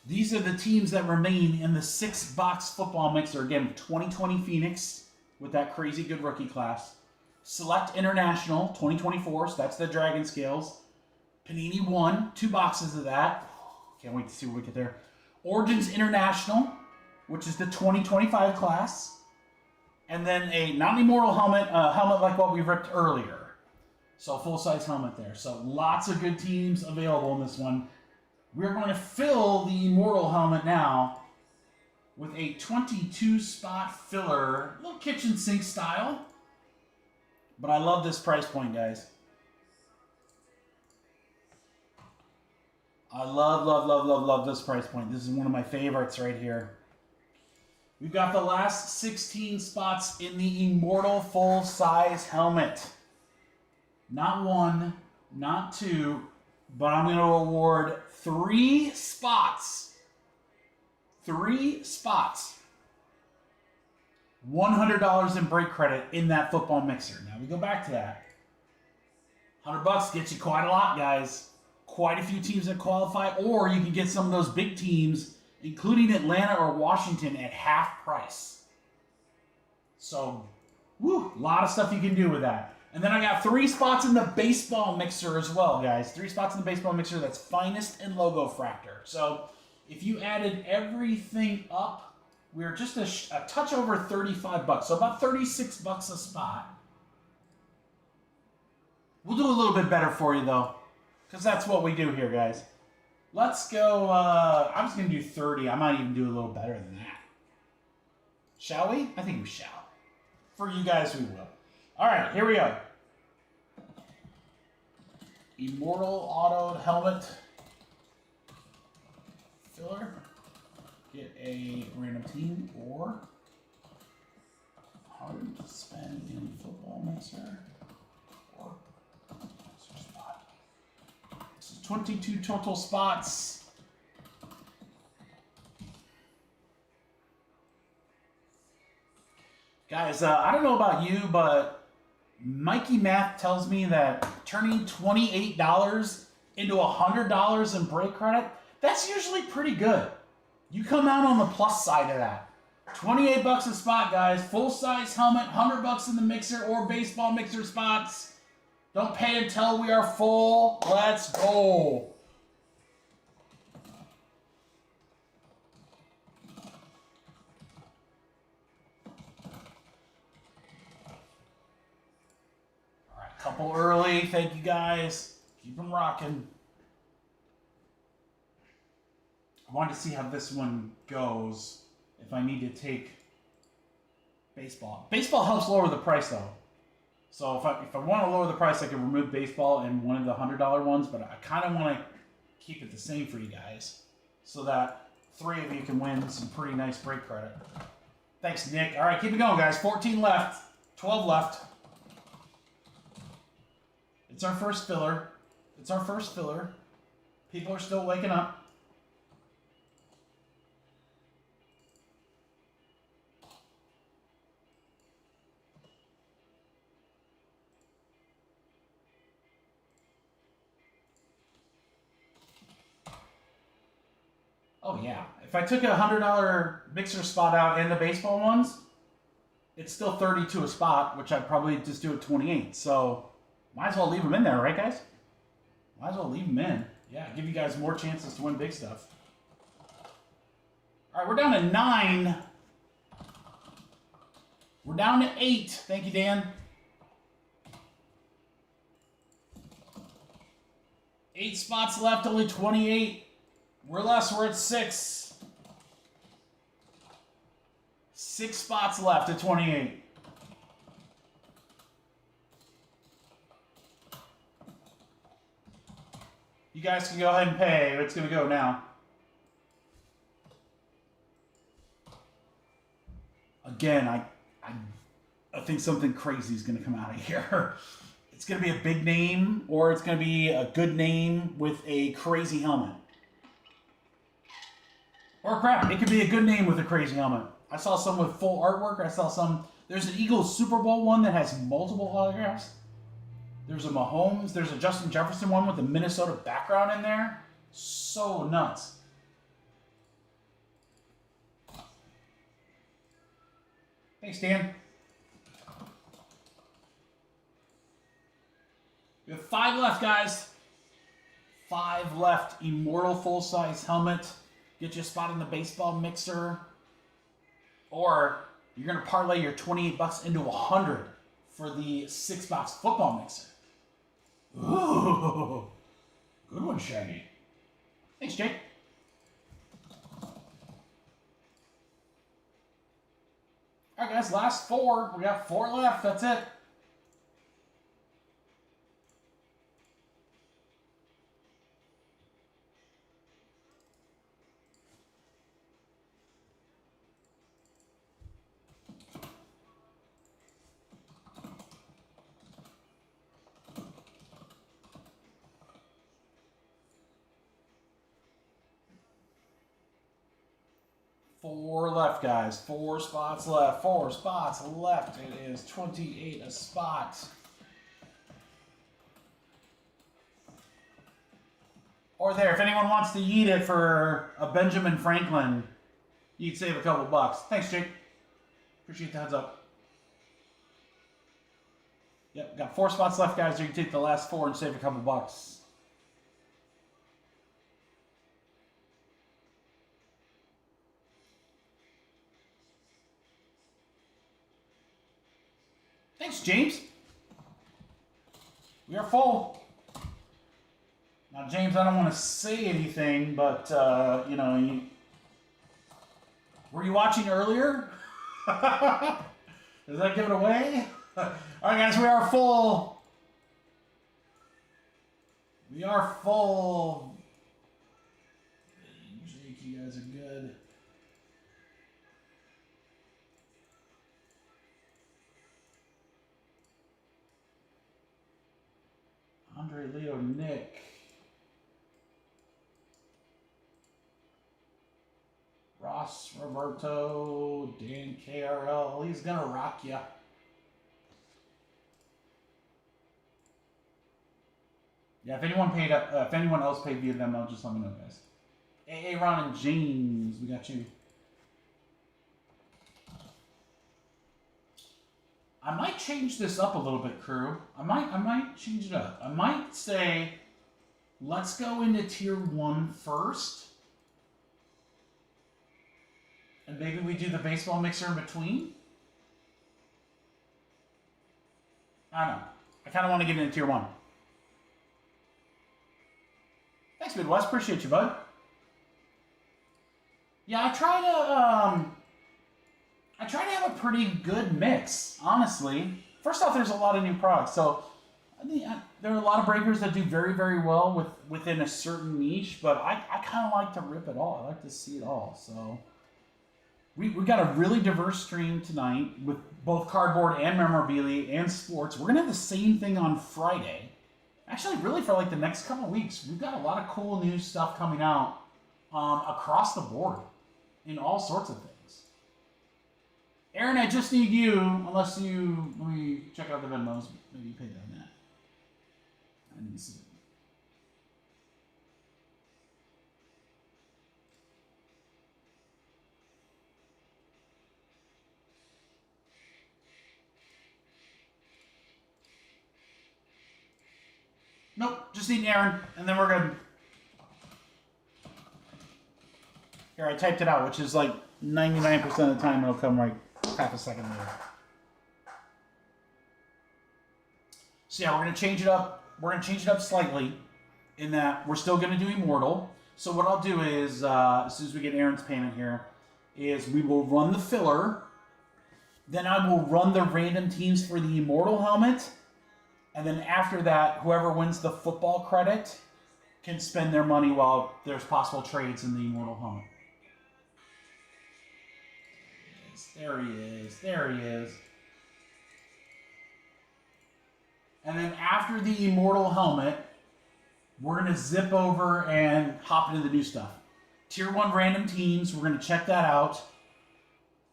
[SPEAKER 1] These are the teams that remain in the 6-box football mixer. Again, 2020 Phoenix with that crazy good rookie class. Select International 2024, so that's the Dragon Scales. Panini 1, 2 boxes of that. Can't wait to see what we get there. Origins International, which is the 2025 class. And then a non-immortal helmet, helmet like what we ripped earlier. So full-size helmet there. So lots of good teams available in this one. We're going to fill the Immortal helmet now with a 22-spot filler, a little kitchen sink style. But I love this price point, guys. I love this price point. This is one of my favorites right here. We've got the last 16 spots in the Immortal full-size helmet. Not 1, not 2, but I'm going to award 3 spots. 3 spots. $100 in break credit in that football mixer. Now we go back to that. $100 gets you quite a lot, guys. Quite a few teams that qualify, or you can get some of those big teams, including Atlanta or Washington, at half price. So, woo, a lot of stuff you can do with that. And then I got 3 spots in the baseball mixer as well, guys. 3 spots in the baseball mixer. That's Finest and Logo Fractor. So, if you added everything up, we're just a touch over $35. So about $36 a spot. We'll do a little bit better for you, though, because that's what we do here, guys. Let's go, I'm just going to do 30. I might even do a little better than that. Shall we? I think we shall. For you guys, we will. All right, here we go. Immortal Auto Helmet Filler. Get a random team or hard to spend in football mixer or mixer spot. This is 22 total spots. Guys, I don't know about you, but Mikey Math tells me that turning $28 into $100 in break credit, that's usually pretty good. You come out on the plus side of that. $28 a spot, guys. Full-size helmet, $100 in the mixer or baseball mixer spots. Don't pay until we are full. Let's go. All right, couple early. Thank you, guys. Keep them rocking. I wanted to see how this one goes if I need to take baseball. Baseball helps lower the price, though. So if I want to lower the price, I can remove baseball and one of the $100 ones, but I kind of want to keep it the same for you guys so that 3 of you can win some pretty nice break credit. Thanks, Nick. All right, keep it going, guys. 14 left. 12 left. It's our first filler. It's our first filler. People are still waking up. Oh, yeah. If I took a $100 mixer spot out and the baseball ones, it's still 32 a spot, which I'd probably just do at 28. So, might as well leave them in there, right, guys? Might as well leave them in. Yeah, give you guys more chances to win big stuff. All right, we're down to 9. We're down to 8. Thank you, Dan. 8 spots left, only 28. We're less, we're at 6. 6 spots left at 28. You guys can go ahead and pay. It's going to go now. Again, I think something crazy is going to come out of here. It's going to be a big name, or it's going to be a good name with a crazy helmet. Or crap, it could be a good name with a crazy helmet. I saw some with full artwork. I saw some. There's an Eagles Super Bowl one that has multiple autographs. There's a Mahomes. There's a Justin Jefferson one with a Minnesota background in there. So nuts. Thanks, Dan. We have 5 left, guys. 5 left. Immortal full-size helmet. Get you a spot in the baseball mixer. Or you're going to parlay your 28 bucks into 100 for the 6-box football mixer. Ooh. Good one, Shaggy. Thanks, Jake. All right, guys, last 4. We got 4 left. That's it. Four left, guys. 4 spots left. 4 spots left. It is 28 a spot. Or there, if anyone wants to eat it for a Benjamin Franklin, you'd save a couple bucks. Thanks, Jake. Appreciate the heads up. Yep, got 4 spots left, guys. You can take the last 4 and save a couple bucks. Thanks, James. We are full. Now, James, I don't want to say anything, but, you know, were you watching earlier? Does that give it away? All right, guys, we are full. We are full. Jake, you guys are good. Andre, Leo, Nick. Ross, Roberto, Dan, KRL. He's gonna rock ya. Yeah, if anyone else paid via them, just let me know, guys. Hey, Ron and James, we got you. I might change this up a little bit, crew. I might change it up. I might say, let's go into tier 1 first. And maybe we do the baseball mixer in between. I don't know. I kind of want to get into tier 1. Thanks, Midwest. Appreciate you, bud. Yeah, I try to have a pretty good mix, honestly. First off, there's a lot of new products. So I think there are a lot of breakers that do very, very well within a certain niche, but I kind of like to rip it all. I like to see it all. So we got a really diverse stream tonight with both cardboard and memorabilia and sports. We're going to have the same thing on Friday. Actually, really for like the next couple of weeks. We've got a lot of cool new stuff coming out across the board in all sorts of things. Aaron, I just need you, unless you, let me check out the Venmos. Maybe you paid on that. I need to see it. Nope, just need Aaron, and then we're good. Here, I typed it out, which is like 99% of the time it'll come right half a second later. So yeah, we're gonna change it up. We're gonna change it up slightly in that we're still gonna do Immortal. So what I'll do is, as soon as we get Aaron's payment here, is we will run the filler. Then I will run the random teams for the Immortal helmet. And then after that, whoever wins the football credit can spend their money while there's possible trades in the Immortal helmet. There he is. There he is. And then after the Immortal helmet, we're going to zip over and hop into the new stuff. Tier 1 random teams, we're going to check that out.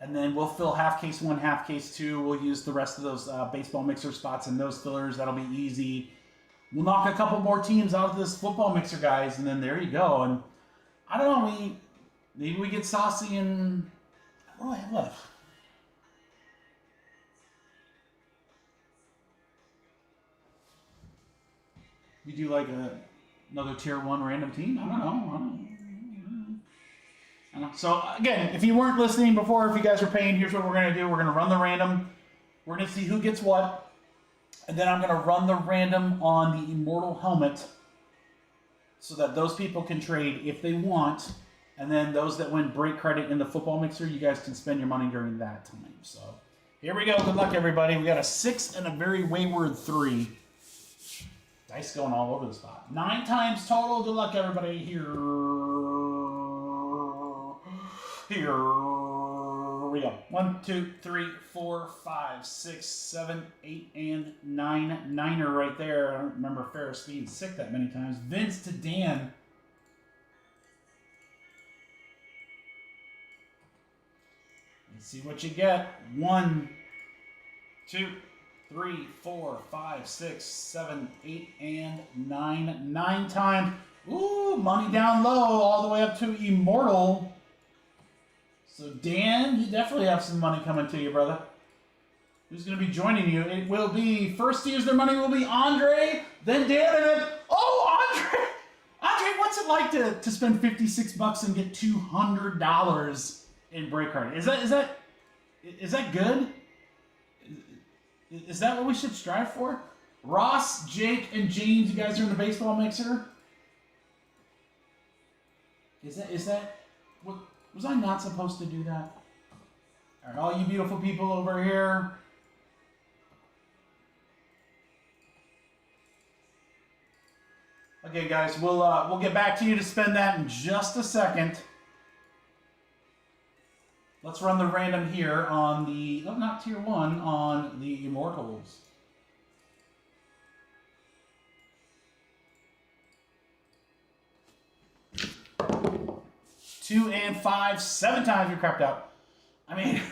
[SPEAKER 1] And then we'll fill half case 1, half case 2. We'll use the rest of those baseball mixer spots and those fillers. That'll be easy. We'll knock a couple more teams out of this football mixer, guys, and then there you go. And I don't know, maybe we get saucy and what do I have left? We do like another tier 1 random team? I don't know. So again, if you weren't listening before, if you guys are paying, here's what we're going to do. We're going to run the random. We're going to see who gets what. And then I'm going to run the random on the Immortal helmet so that those people can trade if they want. And then those that win break credit in the football mixer, you guys can spend your money during that time. So here we go. Good luck, everybody. We got a 6 and a very wayward 3. Dice going all over the spot. 9 times total. Good luck, everybody. Here we go. 1, 2, 3, 4, 5, 6, 7, 8, and 9. Niner right there. I don't remember Ferris being sick that many times. Vince to Dan. Let's see what you get. 1, 2, 3, 4, 5, 6, 7, 8, and 9. 9 times. Ooh, money down low all the way up to Immortal. So Dan, you definitely have some money coming to you, brother. Who's going to be joining you? It will be, first to use their money will be Andre, then Dan, and then, oh, Andre! Andre, what's it like to spend $56 and get $200 in break credit? Is that good? Is that what we should strive for? Ross, Jake, and James, you guys are in the baseball mixer? Is that what? Was I not supposed to do that? All right, all you beautiful people over here. Okay, guys, we'll get back to you to spend that in just a second. Let's run the random here on the, oh, not tier 1, on the Immortals. Two and 5, 7 times you're crapped out. I mean,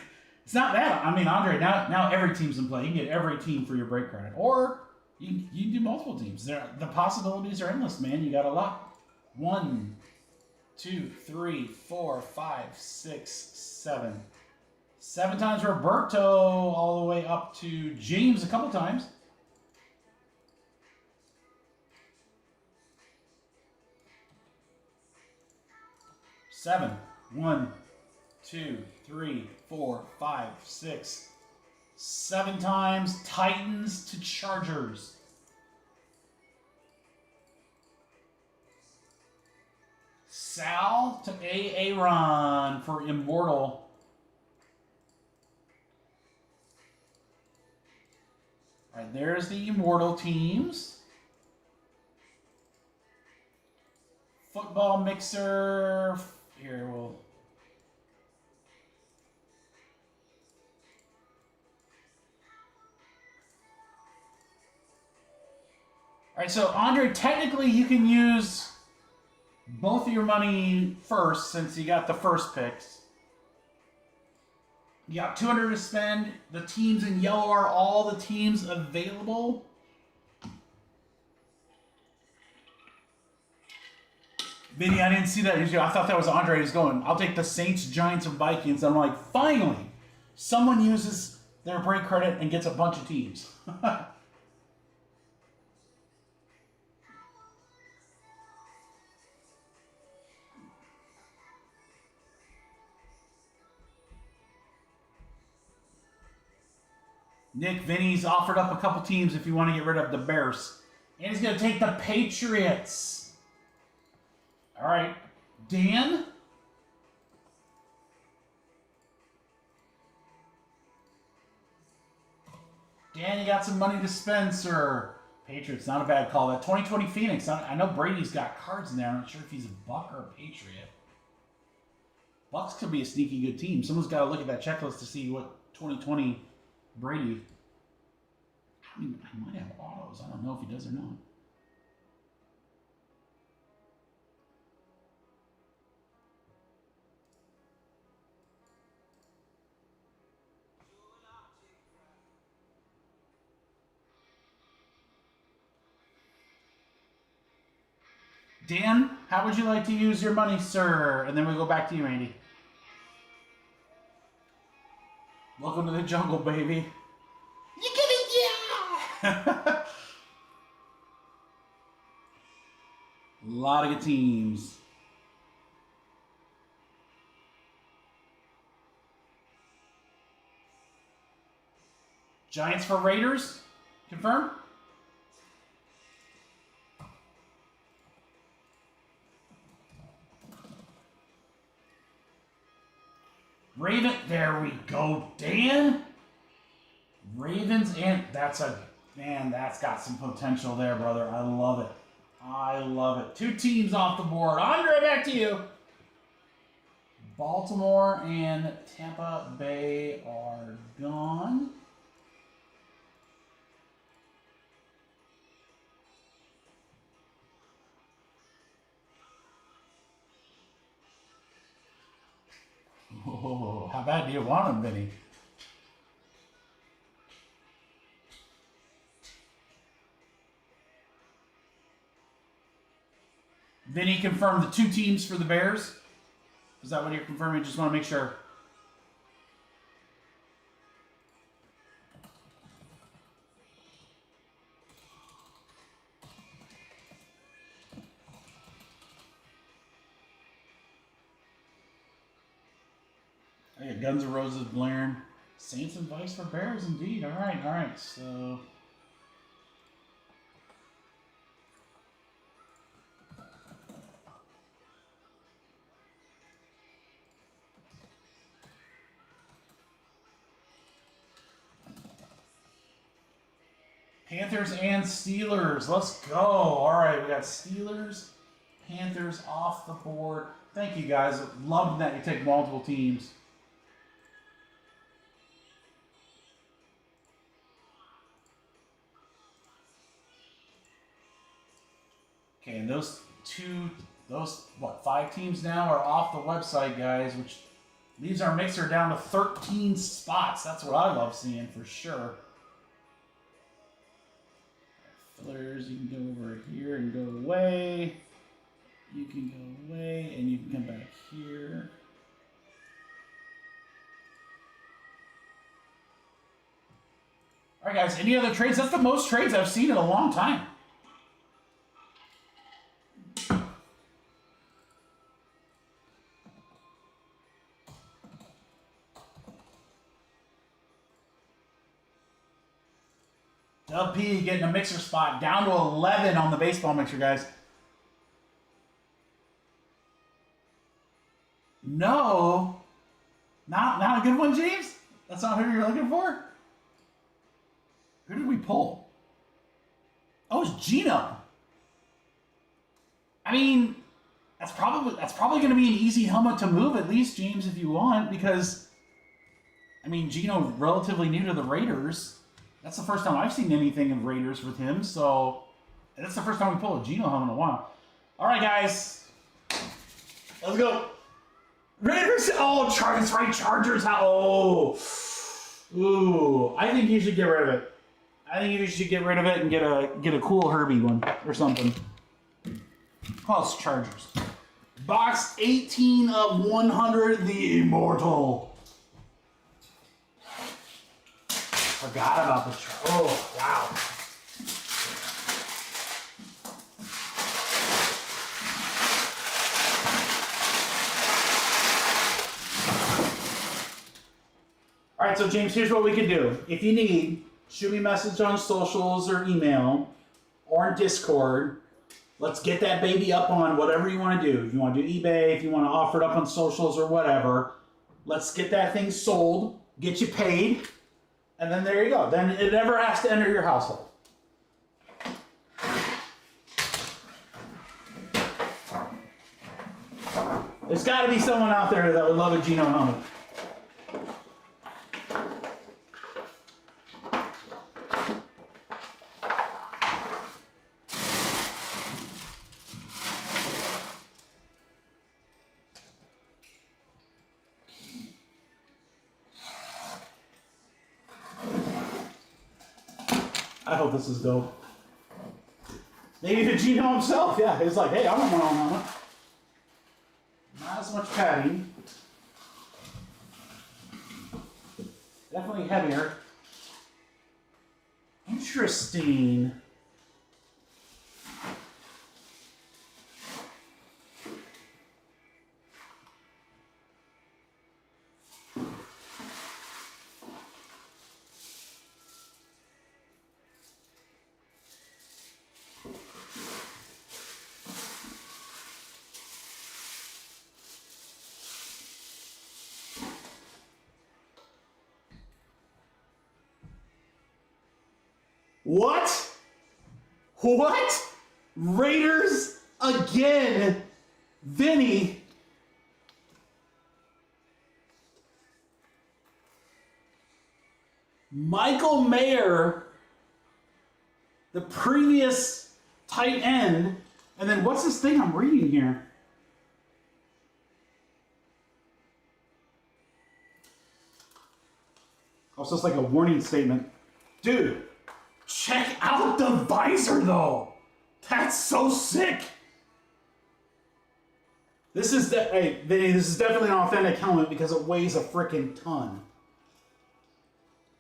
[SPEAKER 1] it's not bad. I mean, Andre, now every team's in play. You can get every team for your break credit. Or you can do multiple teams. The possibilities are endless, man. You got a lot. 1, 2, 3, 4, 5, 6, 7. 7 times Roberto, all the way up to James a couple times. Seven. 1, 2, 3, 4, 5, 6, 7 times. Titans to Chargers. Sal to Aaron for Immortal. All right, there's the Immortal teams. Football mixer. Here, we'll... All right, so Andre, technically you can use both of your money first since you got the first picks. You got 200 to spend. The teams in yellow are all the teams available. Vinny, I didn't see that. I thought that was Andre. He's going, I'll take the Saints, Giants, and Vikings. And I'm like, finally, someone uses their break credit and gets a bunch of teams. Nick, Vinny's offered up a couple teams if you want to get rid of the Bears. And he's going to take the Patriots. All right, Dan. Dan, you got some money to spend, sir. Patriots, not a bad call. That 2020 Phoenix, I know Brady's got cards in there. I'm not sure if he's a Buck or a Patriot. Bucks could be a sneaky good team. Someone's got to look at that checklist to see what 2020 Brady. I mean, I might have autos. I don't know if he does or not. Dan, how would you like to use your money, sir? And then we go back to you, Andy. Welcome to the jungle, baby. You get it, yeah! A lot of good teams. Giants for Raiders. Confirm. Raven, there we go, Dan. Ravens, and that's a, man, that's got some potential there, brother. I love it. I love it. 2 teams off the board. Andre, back to you. Baltimore and Tampa Bay are gone. Oh, how bad do you want him, Vinny? Vinny confirmed the 2 teams for the Bears. Is that what you're confirming? Just want to make sure. I got Guns N' Roses blaring. Saints and Vice for Bears, indeed. All right. So, Panthers and Steelers. Let's go. All right, we got Steelers, Panthers off the board. Thank you, guys. Love that you take multiple teams. Okay, and those 5 teams now are off the website, guys, which leaves our mixer down to 13 spots. That's what I love seeing for sure. Fillers, you can go over here and go away. You can go away, and you can come back here. All right, guys, any other trades? That's the most trades I've seen in a long time. LP getting a mixer spot down to 11 on the baseball mixer, guys. No. Not a good one, James? That's not who you're looking for? Who did we pull? Oh, it's Gino. I mean, that's probably going to be an easy helmet to move, at least, James, if you want, because, I mean, Gino relatively new to the Raiders. That's the first time I've seen anything of Raiders with him, so that's the first time we pulled a Geno helmet in a while. All right, guys. Let's go. Raiders. Oh, that's right. Chargers. Oh. Ooh. I think you should get rid of it. I think you should get rid of it and get a cool Herbie one or something. Oh, it's Chargers. Box 18 of 100, the Immortal. Forgot about the oh, wow. All right, so James, here's what we can do. If you need, shoot me a message on socials or email or in Discord. Let's get that baby up on whatever you want to do. If you want to do eBay, if you want to offer it up on socials or whatever, let's get that thing sold, get you paid. And then there you go. Then it never has to enter your household. There's got to be someone out there that would love a Geno helmet. I hope this is dope. Maybe the Geno himself, yeah. He's like, hey, I want my own helmet. Not as much padding. Definitely heavier. Interesting. What? What? Raiders again. Vinny. Michael Mayer, the previous tight end. And then what's this thing I'm reading here? Oh, so it's like a warning statement. Dude, check out the visor though. That's so sick. This is hey, Vinny, this is definitely an authentic helmet because it weighs a freaking ton.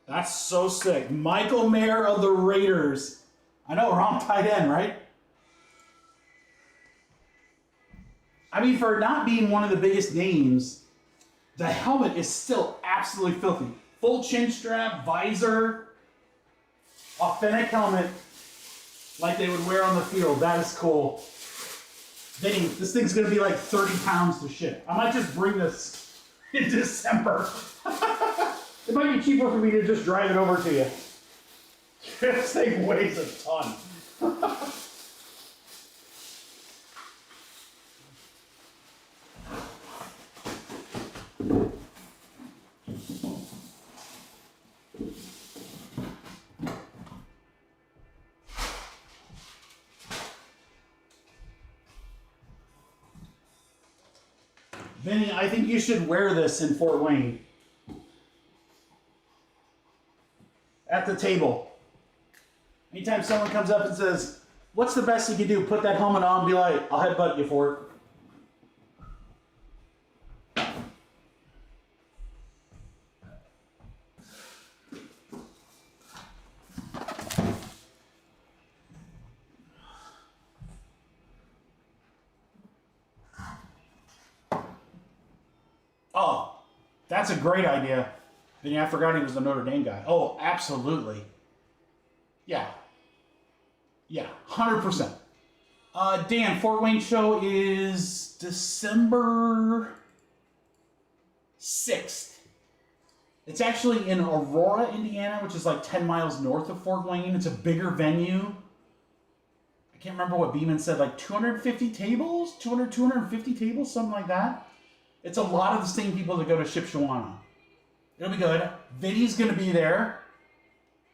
[SPEAKER 1] That's so sick. Michael Mayer of the Raiders. I know, wrong tight end, right? I mean, for not being one of the biggest names, the helmet is still absolutely filthy. Full chin strap, visor, authentic helmet like they would wear on the field. That is cool. Vinny, this thing's going to be like 30 pounds to ship. I might just bring this in December. It might be cheaper for me to just drive it over to you. This thing weighs a ton. Vinny, I think you should wear this in Fort Wayne. At the table. Anytime someone comes up and says, what's the best you can do? Put that helmet on and be like, I'll headbutt you for it. Oh, that's a great idea. Vinny, I forgot he was the Notre Dame guy. Oh, absolutely. Yeah. Yeah, 100%. Dan, Fort Wayne show is December 6th. It's actually in Aurora, Indiana, which is like 10 miles north of Fort Wayne. It's a bigger venue. I can't remember what Beeman said, like 250 tables? 250 tables, something like that. It's a lot of the same people that go to Shipshewana. It'll be good. Vinny's going to be there.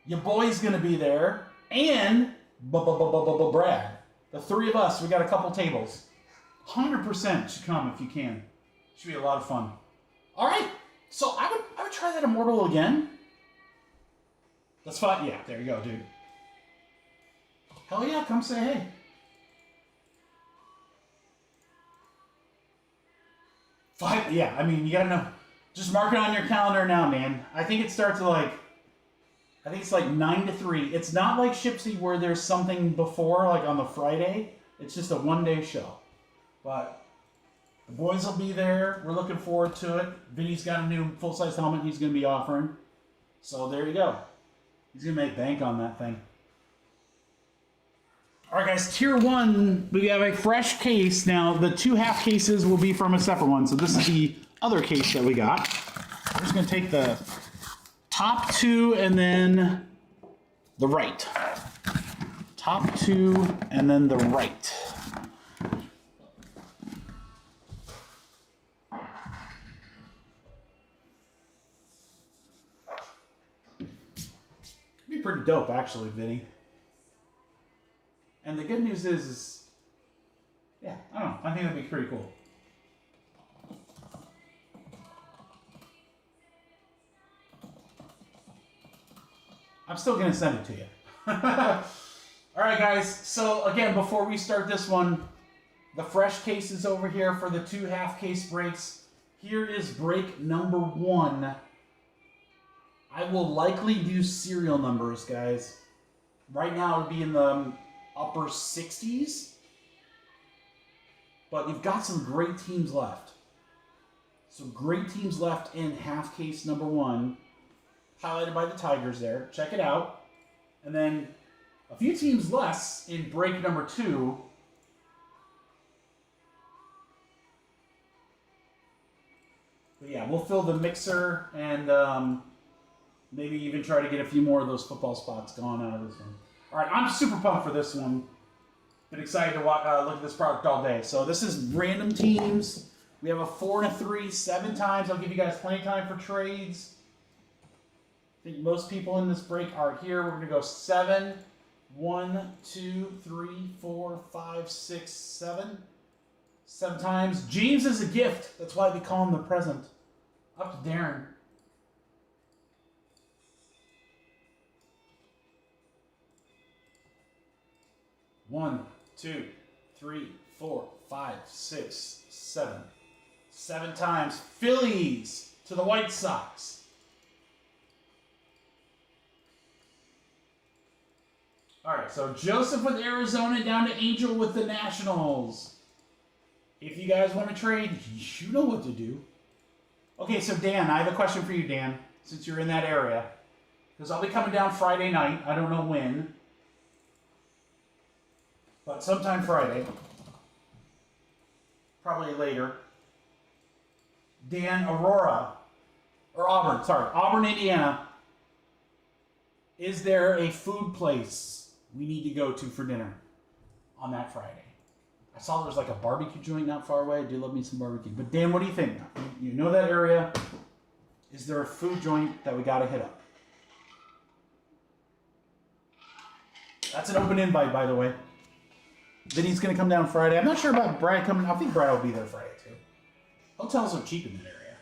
[SPEAKER 1] Your boy's going to be there. And Brad. The three of us, we got a couple tables. 100% should come if you can. Should be a lot of fun. All right. So I would try that Immortal again. That's fine. Yeah, there you go, dude. Hell yeah, come say hey. Yeah, I mean, you gotta know. Just mark it on your calendar now, man. I think it starts at like, I think it's like 9 to 3. It's not like Shipsy where there's something before, like on the Friday. It's just a one-day show. But the boys will be there. We're looking forward to it. Vinny's got a new full-size helmet he's going to be offering. So there you go. He's going to make bank on that thing. All right, guys, Tier 1, we have a fresh case. Now, the 2 half cases will be from a separate one. So this is the other case that we got. I'm just going to take the top 2 and then the right. Top 2 and then the right. Be pretty dope, actually, Vinny. And the good news is, yeah, I don't know. I think that'd be pretty cool. I'm still going to send it to you. All right, guys. So, again, before we start this one, the fresh case is over here for the 2 half case breaks. Here is break number 1. I will likely do serial numbers, guys. Right now, it would be in the upper 60s. But you've got some great teams left. So, great teams left in half case number 1. Highlighted by the Tigers there. Check it out. And then a few teams less in break number 2. But yeah, we'll fill the mixer and Maybe even try to get a few more of those football spots gone out of this one. All right, I'm super pumped for this one. Been excited to look at this product all day. So this is random teams. We have a 4 and a 3, 7 times. I'll give you guys plenty of time for trades. I think most people in this break are here. We're going to go 7. 1, 2, 3, 4, 5, 6, 7. 7 times. James is a gift. That's why we call him the present. Up to Darren. One, 2, 3, 4, 5, 6, 7. 7 times. Phillies to the White Sox. All right, so Joseph with Arizona down to Angel with the Nationals. If you guys want to trade, you know what to do. Okay, so Dan, I have a question for you, Dan, since you're in that area. Because I'll be coming down Friday night. I don't know when. But sometime Friday. Probably later. Dan, Aurora. Or Auburn, sorry. Auburn, Indiana. Is there a food place we need to go to for dinner on that Friday? I saw there was like a barbecue joint not far away. I do love me some barbecue. But Dan, what do you think? You know that area. Is there a food joint that we got to hit up? That's an open invite, by the way. Vinny's going to come down Friday. I'm not sure about Brad coming. I think Brad will be there Friday, too. Hotels are cheap in that area.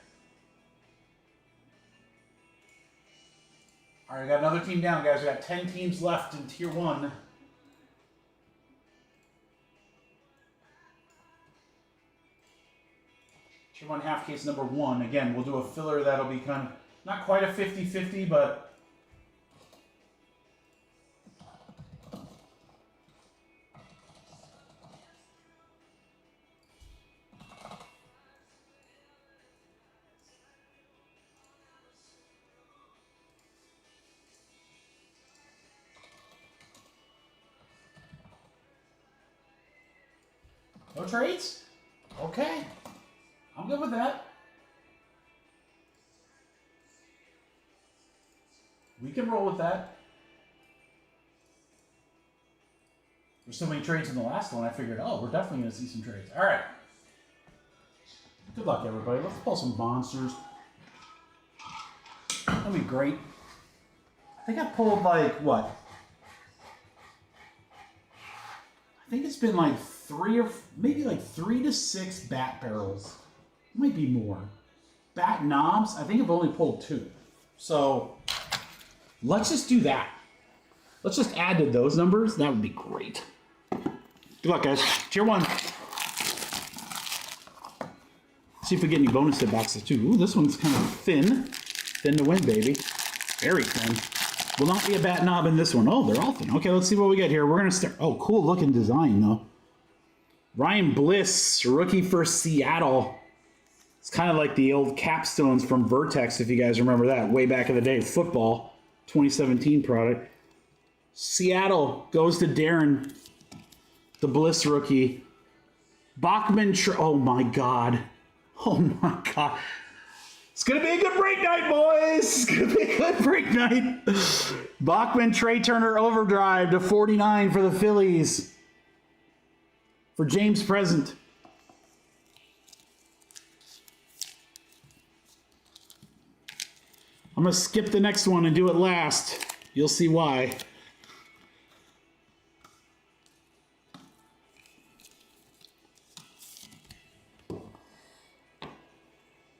[SPEAKER 1] All right, we got another team down, guys. We got 10 teams left in Tier 1. Tier 1 half case number 1. Again, we'll do a filler that'll be kind of, not quite a 50-50, but... No trades? Okay. I'm good with that. We can roll with that. There's so many trades in the last one, I figured, oh, we're definitely going to see some trades. All right. Good luck, everybody. Let's pull some monsters. That'll be great. I think I pulled, like, what? I think it's been like 3 or maybe like 3 to 6 bat barrels. Might be more. Bat knobs, I think I've only pulled 2. So let's just do that. Let's just add to those numbers. That would be great. Good luck, guys. Tier 1. See if we get any bonus hit boxes too. Ooh, this one's kind of thin. Thin to win, baby. Very thin. Will not be a bat knob in this one. Oh, they're all thin. Okay, let's see what we get here. We're going to start. Oh, cool looking design, though. Ryan Bliss, rookie for Seattle. It's kind of like the old capstones from Vertex, if you guys remember that, way back in the day. Football, 2017 product. Seattle goes to Darren, the Bliss rookie. Bachman, oh my God. Oh my God. It's going to be a good break night, boys. It's going to be a good break night. Bachman, Trey Turner overdrive to 49 for the Phillies. For James Present. I'm going to skip the next one and do it last. You'll see why.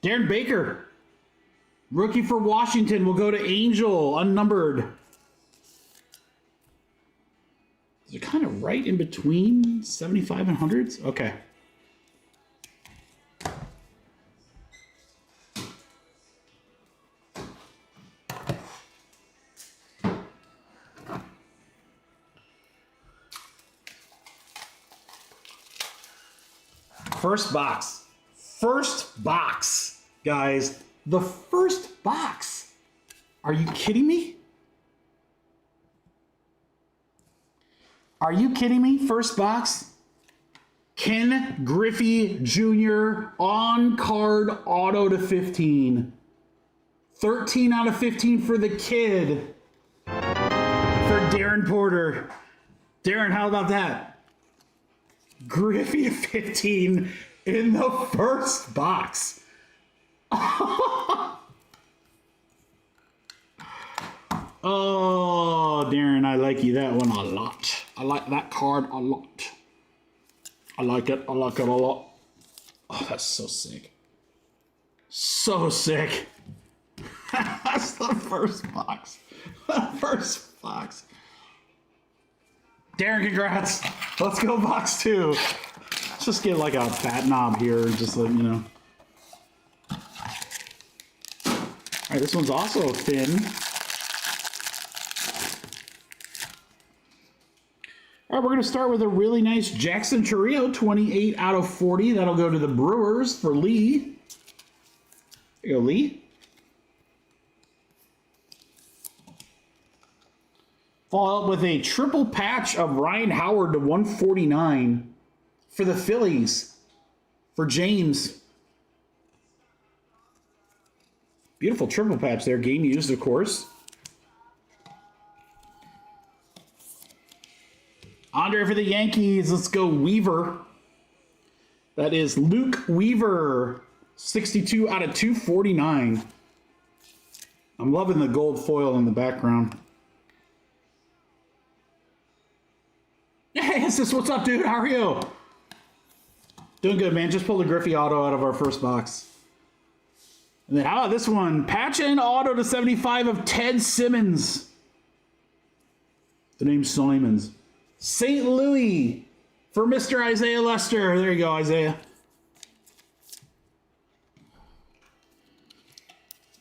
[SPEAKER 1] Darren Baker, rookie for Washington, will go to Angel, unnumbered. Is it kind of right in between 75 and 100s? Okay. First box. First box, guys. The first box. Are you kidding me? Are you kidding me? First box. Ken Griffey Jr. on card auto to 15. 13 out of 15 for the kid. For Darren Porter. Darren, how about that? Griffey 15 in the first box. Oh, Darren, I like you that one a lot. I like that card a lot. I like it a lot. Oh, that's so sick. So sick. That's the first box. First box. Darren, congrats. Let's go box 2. Let's just get like a fat knob here and just let you know. All right, this one's also thin. All right, we're going to start with a really nice Jackson Chourio, 28 out of 40. That'll go to the Brewers for Lee. There you go, Lee. Follow up with a triple patch of Ryan Howard to 149 for the Phillies for James. Beautiful triple patch there, game used, of course. Andre for the Yankees, let's go Weaver. That is Luke Weaver, 62 out of 249. I'm loving the gold foil in the background. Hey, Sis, what's up, dude? How are you? Doing good, man. Just pulled a Griffey auto out of our first box. And then how about this one? Patch and auto to 75 of Ted Simmons. The name's Simons. St. Louis for Mr. Isaiah Lester. There you go, Isaiah.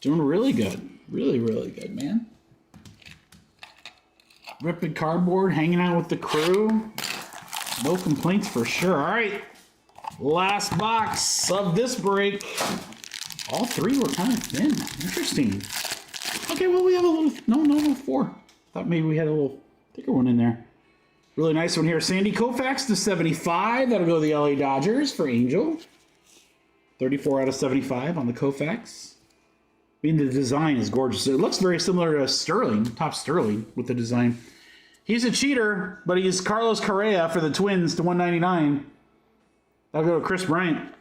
[SPEAKER 1] Doing really good. Really, really good, man. Ripping cardboard, hanging out with the crew. No complaints for sure. All right. Last box of this break. All three were kind of thin. Interesting. Okay, well, we have a little... No, 4. Thought maybe we had a little thicker one in there. Really nice one here. Sandy Koufax to 75. That'll go to the LA Dodgers for Angel. 34 out of 75 on the Koufax. I mean, the design is gorgeous. It looks very similar to Sterling, top Sterling with the design. He's a cheater, but he's Carlos Correa for the Twins to 199. That'll go to Chris Bryant.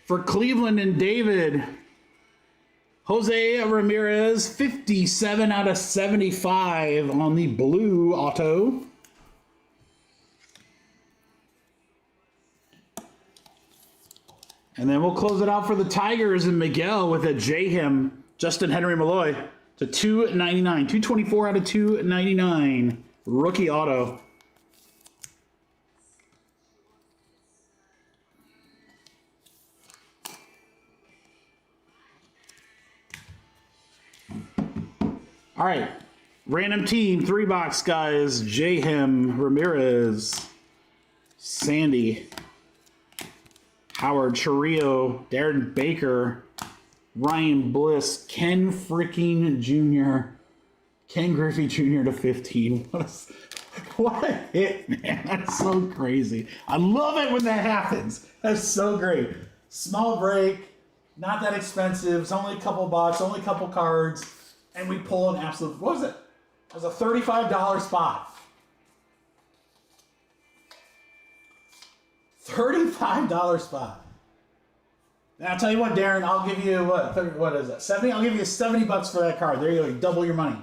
[SPEAKER 1] For Cleveland and David, Jose Ramirez, 57 out of 75 on the blue auto. And then we'll close it out for the Tigers and Miguel with a J-Him, Justin Henry Malloy, to 299. 224 out of 299. Rookie auto. All right, random team, 3-box guys. J-Him, Ramirez, Sandy, Howard, Chourio, Darren Baker, Ryan Bliss, Ken freaking Jr., Ken Griffey Jr. to 15. What a hit, man. That's so crazy. I love it when that happens. That's so great. Small break, not that expensive. It's only a couple bucks, only a couple cards. And we pull an absolute, what was it? It was a $35 spot. $35 spot. And I'll tell you what, Darren, I'll give you, what is that, 70? I'll give you 70 bucks for that card. There you go, double your money.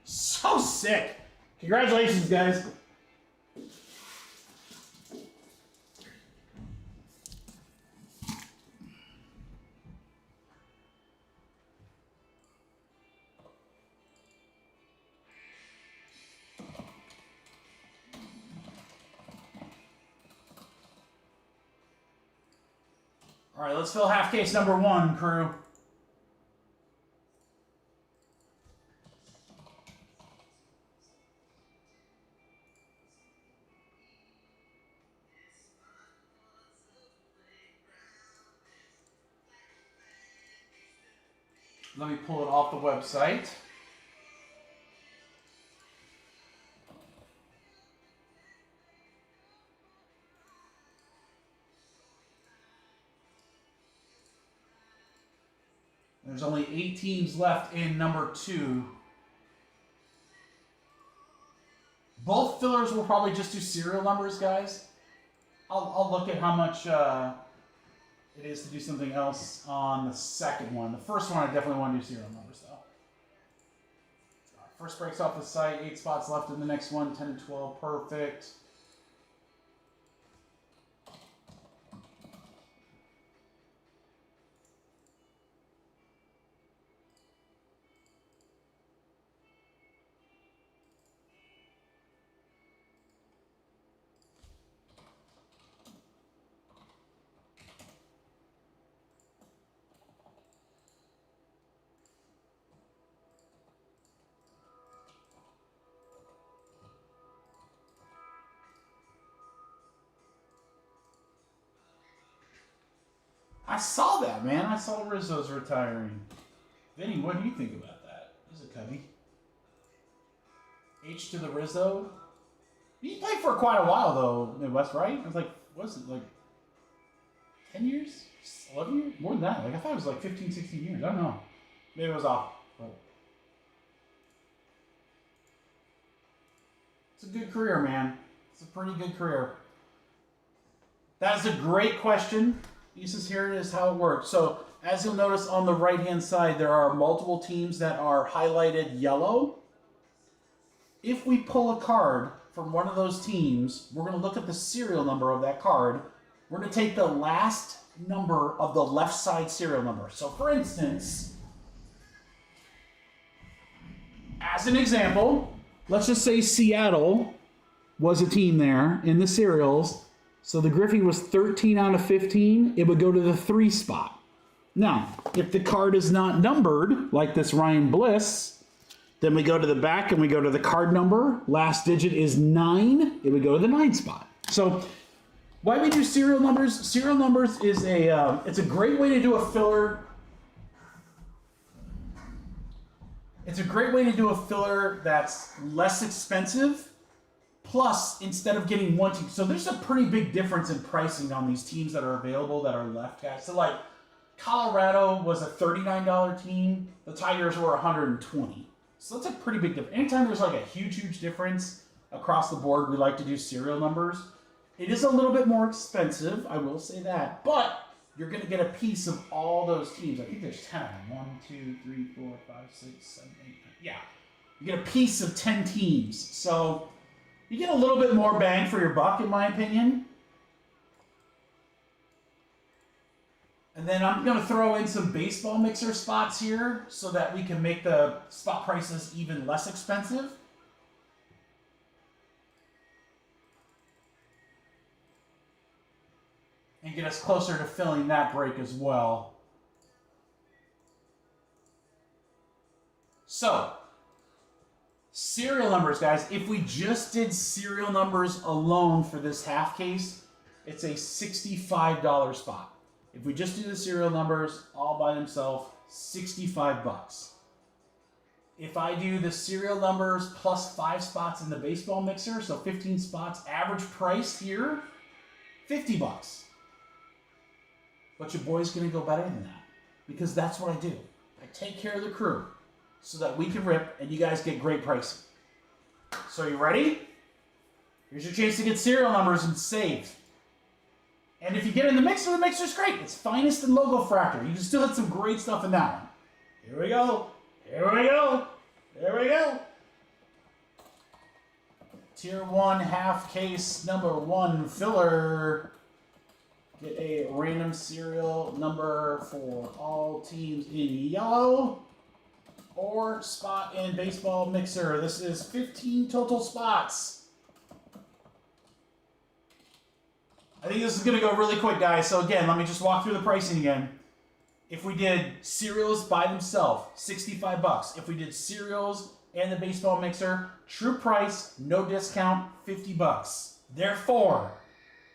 [SPEAKER 1] So sick. Congratulations, guys. All right, let's fill half case number 1, crew. Let me pull it off the website. There's only 8 teams left in number 2. Both fillers will probably just do serial numbers, guys. I'll look at how much it is to do something else on the second one. The first one, I definitely want to do serial numbers, though. First breaks off the site. 8 spots left in the next one. 10 and 12. Perfect. I saw that, man. I saw Rizzo's retiring. Vinny, what do you think about that? He's a cubby. H to the Rizzo. He played for quite a while, though, Midwest, right? It was like, what was it, like 10 years? 11 years? More than that. Like, I thought it was like 15, 16 years. I don't know. Maybe it was off. But it's a good career, man. It's a pretty good career. That's a great question. He says here it is how it works. So as you'll notice on the right-hand side, there are multiple teams that are highlighted yellow. If we pull a card from one of those teams, we're going to look at the serial number of that card. We're going to take the last number of the left side serial number. So for instance, as an example, let's just say Seattle was a team there in the serials. So the Griffey was 13 out of 15. It would go to the 3 spot. Now, if the card is not numbered, like this Ryan Bliss, then we go to the back and we go to the card number. Last digit is 9. It would go to the 9 spot. So why we do serial numbers? Serial numbers is it's a great way to do a filler. It's a great way to do a filler that's less expensive. Plus, instead of getting one team, so there's a pretty big difference in pricing on these teams that are available that are left, guys. So like Colorado was a $39 team. The Tigers were $120. So that's a pretty big difference. Anytime there's like a huge difference across the board, we like to do serial numbers. It is a little bit more expensive, I will say that, but you're going to get a piece of all those teams. I think there's 10 of them. 1, 2, 3, 4, 5, 6, 7, 8, 9. Yeah. You get a piece of 10 teams. So you get a little bit more bang for your buck, in my opinion. And then I'm going to throw in some baseball mixer spots here so that we can make the spot prices even less expensive. And get us closer to filling that break as well. So, serial numbers, guys. If we just did serial numbers alone for this half case, it's a $65 spot. If we just do the serial numbers all by themselves, $65. If I do the serial numbers plus 5 spots in the baseball mixer, so 15 spots, average price here, $50. But your boy's going to go better than that because that's what I do. I take care of the crew so that we can rip and you guys get great pricing. So you ready? Here's your chance to get serial numbers and save. And if you get in the mixer's great. It's finest in logo fractor. You can still have some great stuff in that one. Here we go. Here we go. Here we go. Tier 1 half case number 1 filler. Get a random serial number for all teams in yellow or spot in baseball mixer. This is 15 total spots. I think this is going to go really quick, guys. So again, let me just walk through the pricing again. If we did cereals by themselves, $65. If we did cereals and the baseball mixer, true price, no discount, $50. Therefore,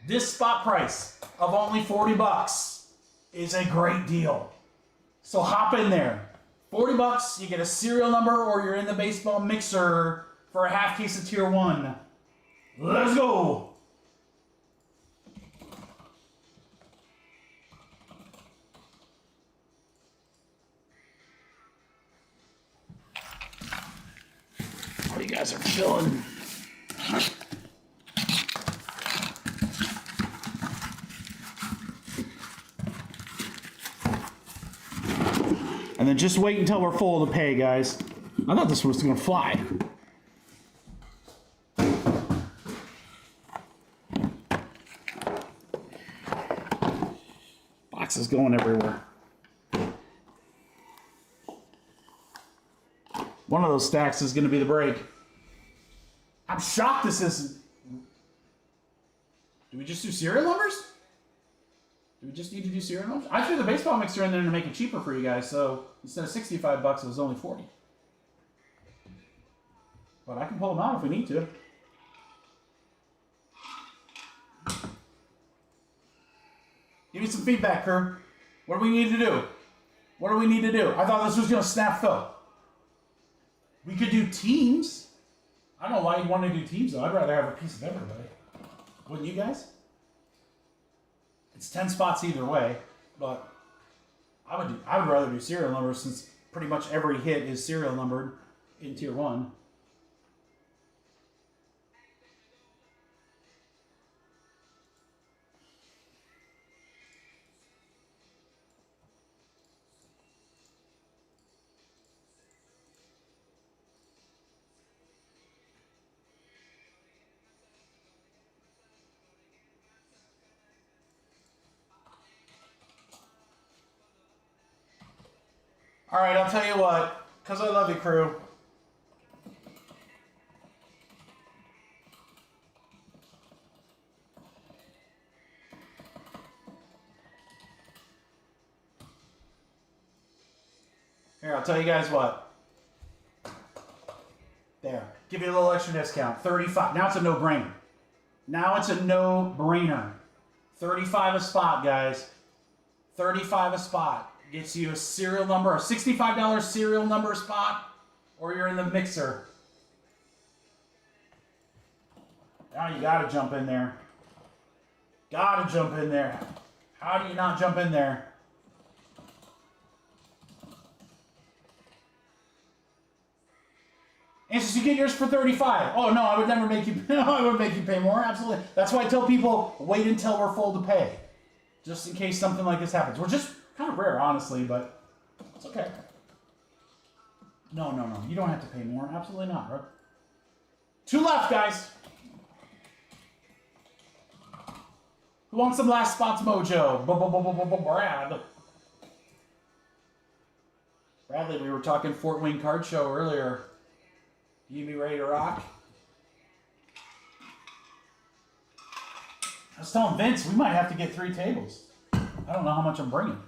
[SPEAKER 1] this spot price of only $40 is a great deal. So hop in there. $40, you get a serial number or you're in the baseball mixer for a half case of tier 1. Let's go. guys are filling. And then just wait until we're full to pay, guys. I thought this was gonna fly. Boxes going everywhere. One of those stacks is gonna be the break. I'm shocked this isn't. Do we just do serial numbers? Do we just need to do serial numbers? I threw the baseball mixer in there to make it cheaper for you guys, so instead of 65 bucks, it was only 40. But I can pull them out if we need to. Give me some feedback, crew. What do we need to do? What do we need to do? I thought this was going to snap fill. We could do teams. I don't know why you'd want to do teams, though. I'd rather have a piece of everybody. Wouldn't you guys? It's 10 spots either way, but I would rather do serial numbers since pretty much every hit is serial numbered in Tier 1. All right, I'll tell you what, because I love you, crew. Here, I'll tell you guys what. There, give you a little extra discount, 35. Now it's a no-brainer. Now it's a no-brainer. 35 a spot, guys. 35 a spot. Gets you a serial number, a $65 serial number spot, or you're in the mixer. Now you gotta jump in there. Gotta jump in there. How do you not jump in there? And so you get yours for 35. Oh no, I would never make you. No, I would make you pay more. Absolutely. That's why I tell people wait until we're full to pay, just in case something like this happens. We're just kind of rare, honestly, but it's okay. No. You don't have to pay more. Absolutely not, bro. 2 left, guys. Who wants some last spots mojo? Brad. Bradley, we were talking Fort Wayne Card Show earlier. You be ready to rock? I was telling Vince we might have to get 3 tables. I don't know how much I'm bringing.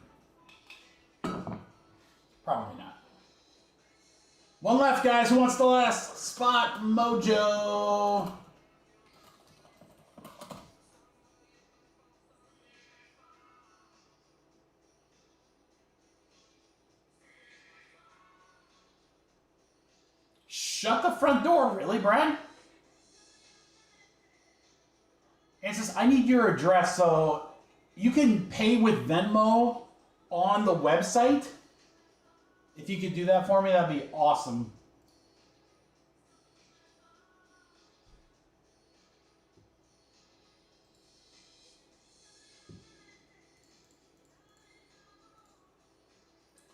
[SPEAKER 1] Probably not. 1 left, guys. Who wants the last spot mojo? Shut the front door, really, Brad? And it says, I need your address so you can pay with Venmo on the website. If you could do that for me, that'd be awesome.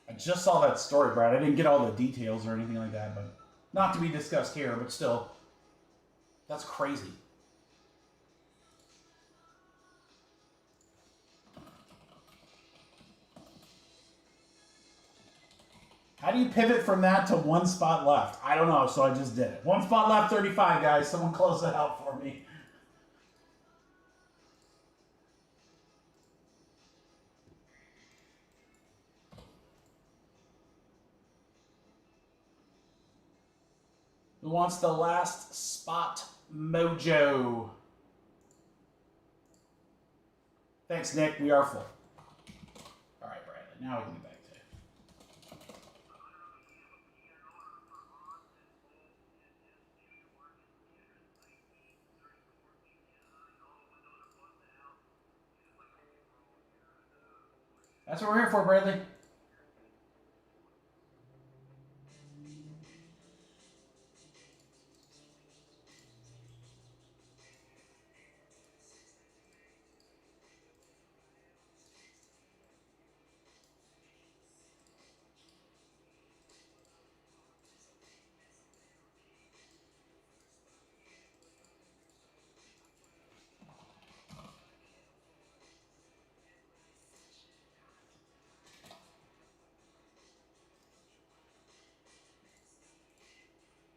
[SPEAKER 1] I just saw that story, Brad. I didn't get all the details or anything like that, but not to be discussed here, but still, that's crazy. How do you pivot from that to 1 spot left? I don't know, so I just did it. 1 spot left, 35, guys. Someone close that out for me. Who wants the last spot mojo? Thanks, Nick. We are full. All right, Bradley. Now we can get back to it. That's what we're here for, Bradley.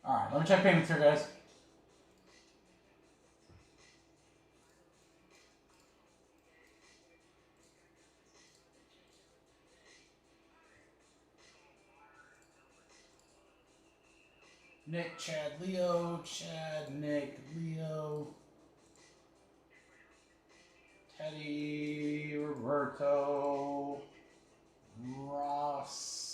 [SPEAKER 1] All right, let me check payments here, guys. Nick, Chad, Leo, Chad, Nick, Leo, Teddy, Roberto, Ross.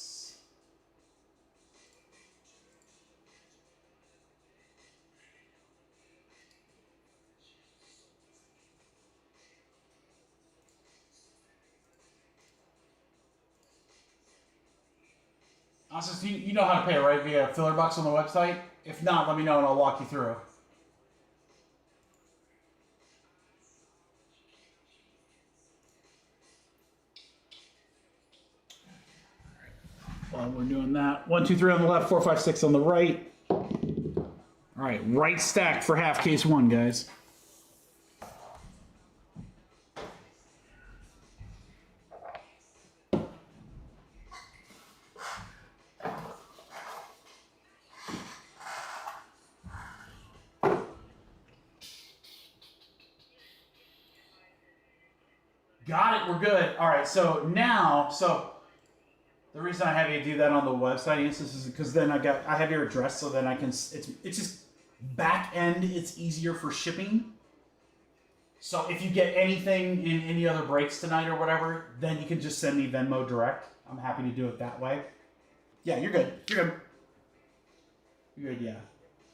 [SPEAKER 1] Honestly, you know how to pay, right? Via filler box on the website? If not, let me know and I'll walk you through. While we're doing that, 1, 2, 3 on the left, 4, 5, 6 on the right. All right, right stack for half case 1, guys. Got it, we're good. All right, so now, the reason I have you do that on the website is because then I have your address, so then I can, it's just back end, it's easier for shipping. So if you get anything in any other breaks tonight or whatever, then you can just send me Venmo direct. I'm happy to do it that way. Yeah, you're good. You're good. You're good, yeah.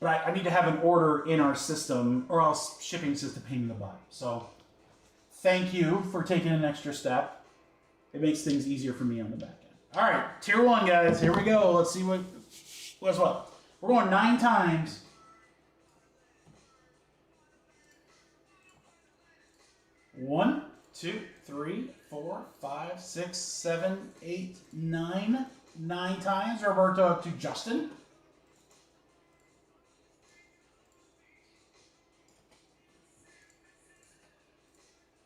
[SPEAKER 1] But I need to have an order in our system, or else shipping's just a pain in the butt. So thank you for taking an extra step. It makes things easier for me on the back end. All right, tier 1, guys. Here we go. Let's see what's what. We're going 9 times. 1, 2, 3, 4, 5, 6, 7, 8, 9. 9 times. Roberto to Justin.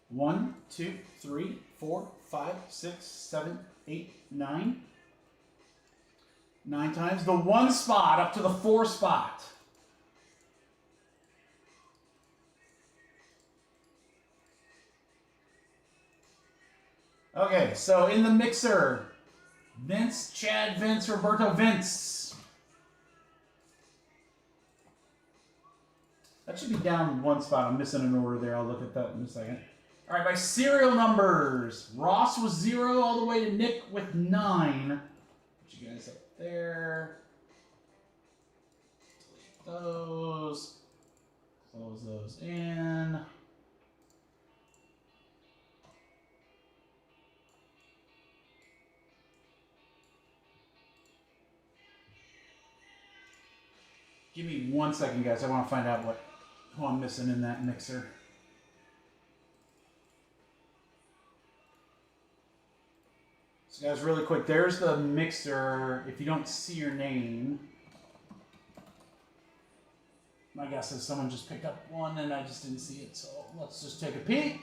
[SPEAKER 1] One, 2, 3, 4, 5, 6, 7, 8, 9. 9 times. The 1 spot up to the 4 spot. Okay, so in the mixer, Vince, Chad, Vince, Roberto, Vince. That should be down 1 spot. I'm missing an order there. I'll look at that in a second. All right, by serial numbers, Ross was 0 all the way to Nick with 9. Put you guys up there. Delete those. Close those in. Give me 1 second, guys. I want to find out who I'm missing in that mixer. So guys, really quick, there's the mixer. If you don't see your name, my guess is someone just picked up one and I just didn't see it. So let's just take a peek.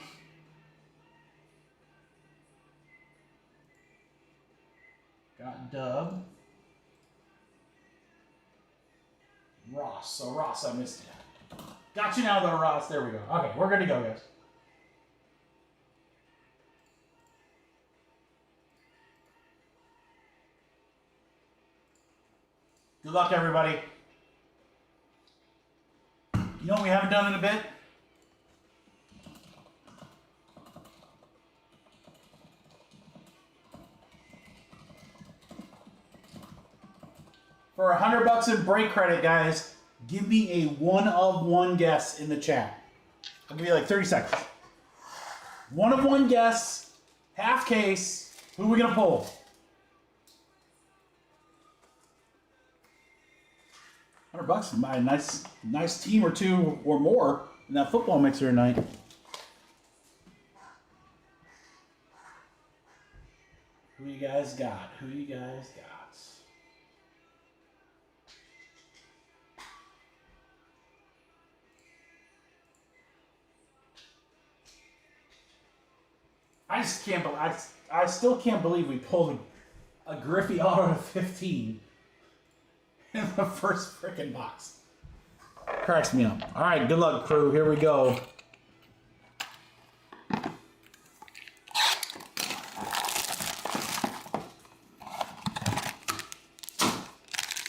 [SPEAKER 1] Got Dub. Ross. So Ross, I missed you. Got you now though, Ross. There we go. Okay, we're good to go, guys. Good luck, everybody. You know what we haven't done in a bit? For $100 in break credit, guys, give me a 1 of 1 guess in the chat. I'll give you like 30 seconds. 1 of 1 guess, half case. Who are we gonna pull? $100, buy a nice team or 2 or more in that football mixer tonight. Who you guys got? Who you guys got? I just can't. I still can't believe we pulled a Griffey auto to 15. in the first freaking box. Cracks me up. All right, good luck, crew. Here we go.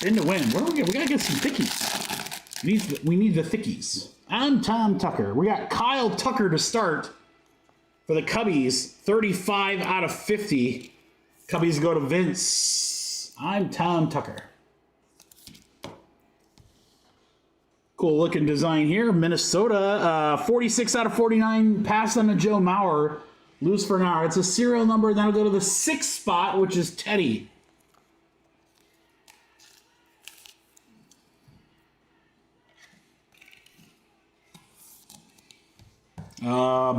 [SPEAKER 1] In to win. What do we get? We gotta get some thickies. We need the thickies. I'm Tom Tucker. We got Kyle Tucker to start for the Cubbies. 35 out of 50. Cubbies go to Vince. I'm Tom Tucker. Cool looking design here. Minnesota. 46 out of 49. Pass on to Joe Mauer. Lose for an hour. It's a serial number. That'll go to the 6th spot, which is Teddy.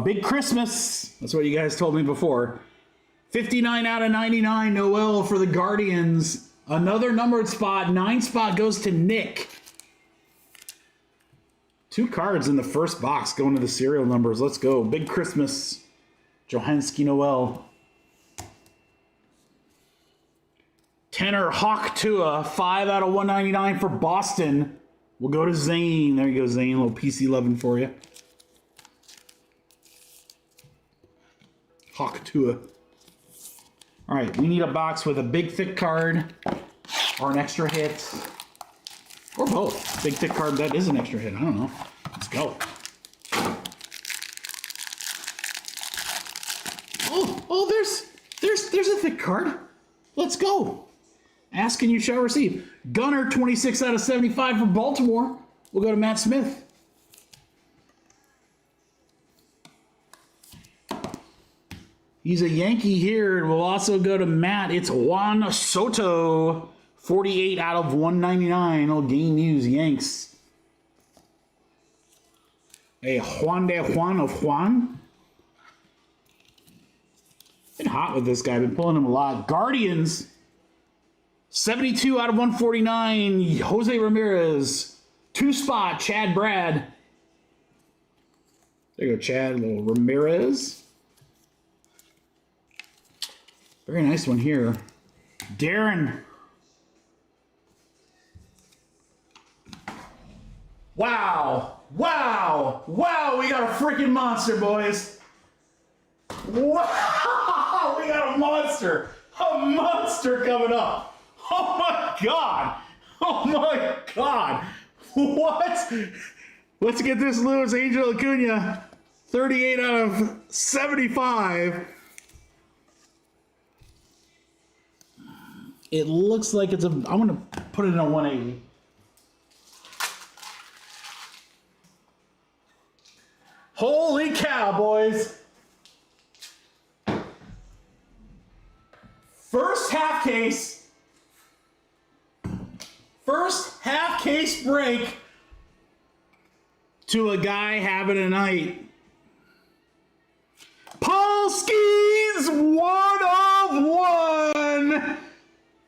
[SPEAKER 1] Big Christmas. That's what you guys told me before. 59 out of 99. Noel for the Guardians. Another numbered spot. 9 spot goes to Nick. 2 cards in the first box going to the serial numbers. Let's go. Big Christmas. Johanski Noel. Tanner Hawk Tua. 5 out of 199 for Boston. We'll go to Zane. There you go, Zane. A little PC loving for you. Hawk Tua. All right, we need a box with a big thick card or an extra hit. Or both. Big thick card that is an extra hit. I don't know. Let's go. Oh, there's a thick card. Let's go. Ask and you shall receive. Gunner, 26 out of 75 for Baltimore. We'll go to Matt Smith. He's a Yankee here, and we'll also go to Matt. It's Juan Soto, 48 out of 199. Old Game News Yanks. A Juan de Juan of Juan. Been hot with this guy. Been pulling him a lot. Guardians, 72 out of 149. Jose Ramirez. 2 spot, Chad Brad. There you go, Chad. Little Ramirez. Very nice one here. Darren. Wow. Wow. Wow. We got a freaking monster, boys. Wow. We got a monster. A monster coming up. Oh, my God. Oh, my God. What? Let's get this Luis Angel Acuna. 38 out of 75. It looks like it's a... I'm going to put it in a 180. Holy cow, boys. First half case. First half case break to a guy having a night. Paul Skeens, 1/1.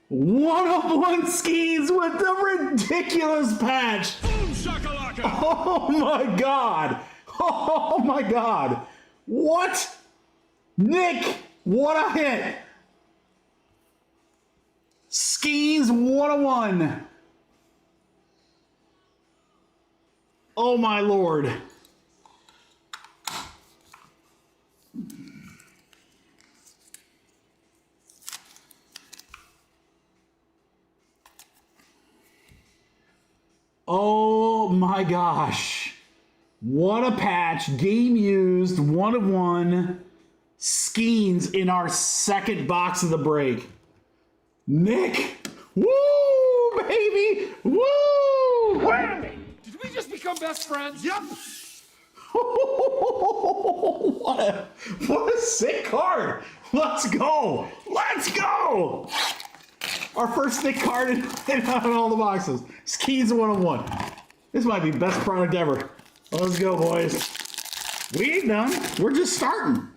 [SPEAKER 1] 1/1 Skeens with the ridiculous patch. Boom shakalaka. Oh my God. Oh my God. What? Nick, what a hit. Skeens 1/1. Oh my Lord. Oh my gosh. What a patch. Game used. 1/1. Skeens in our second box of the break. Nick. Woo, baby. Woo. Whammy.
[SPEAKER 2] Did we just become best friends?
[SPEAKER 1] Yep. what a sick card. Let's go. Let's go. Our first thick card in all the boxes. Skeens 1/1. This might be best product ever. Let's go, boys. We ain't done. We're just starting.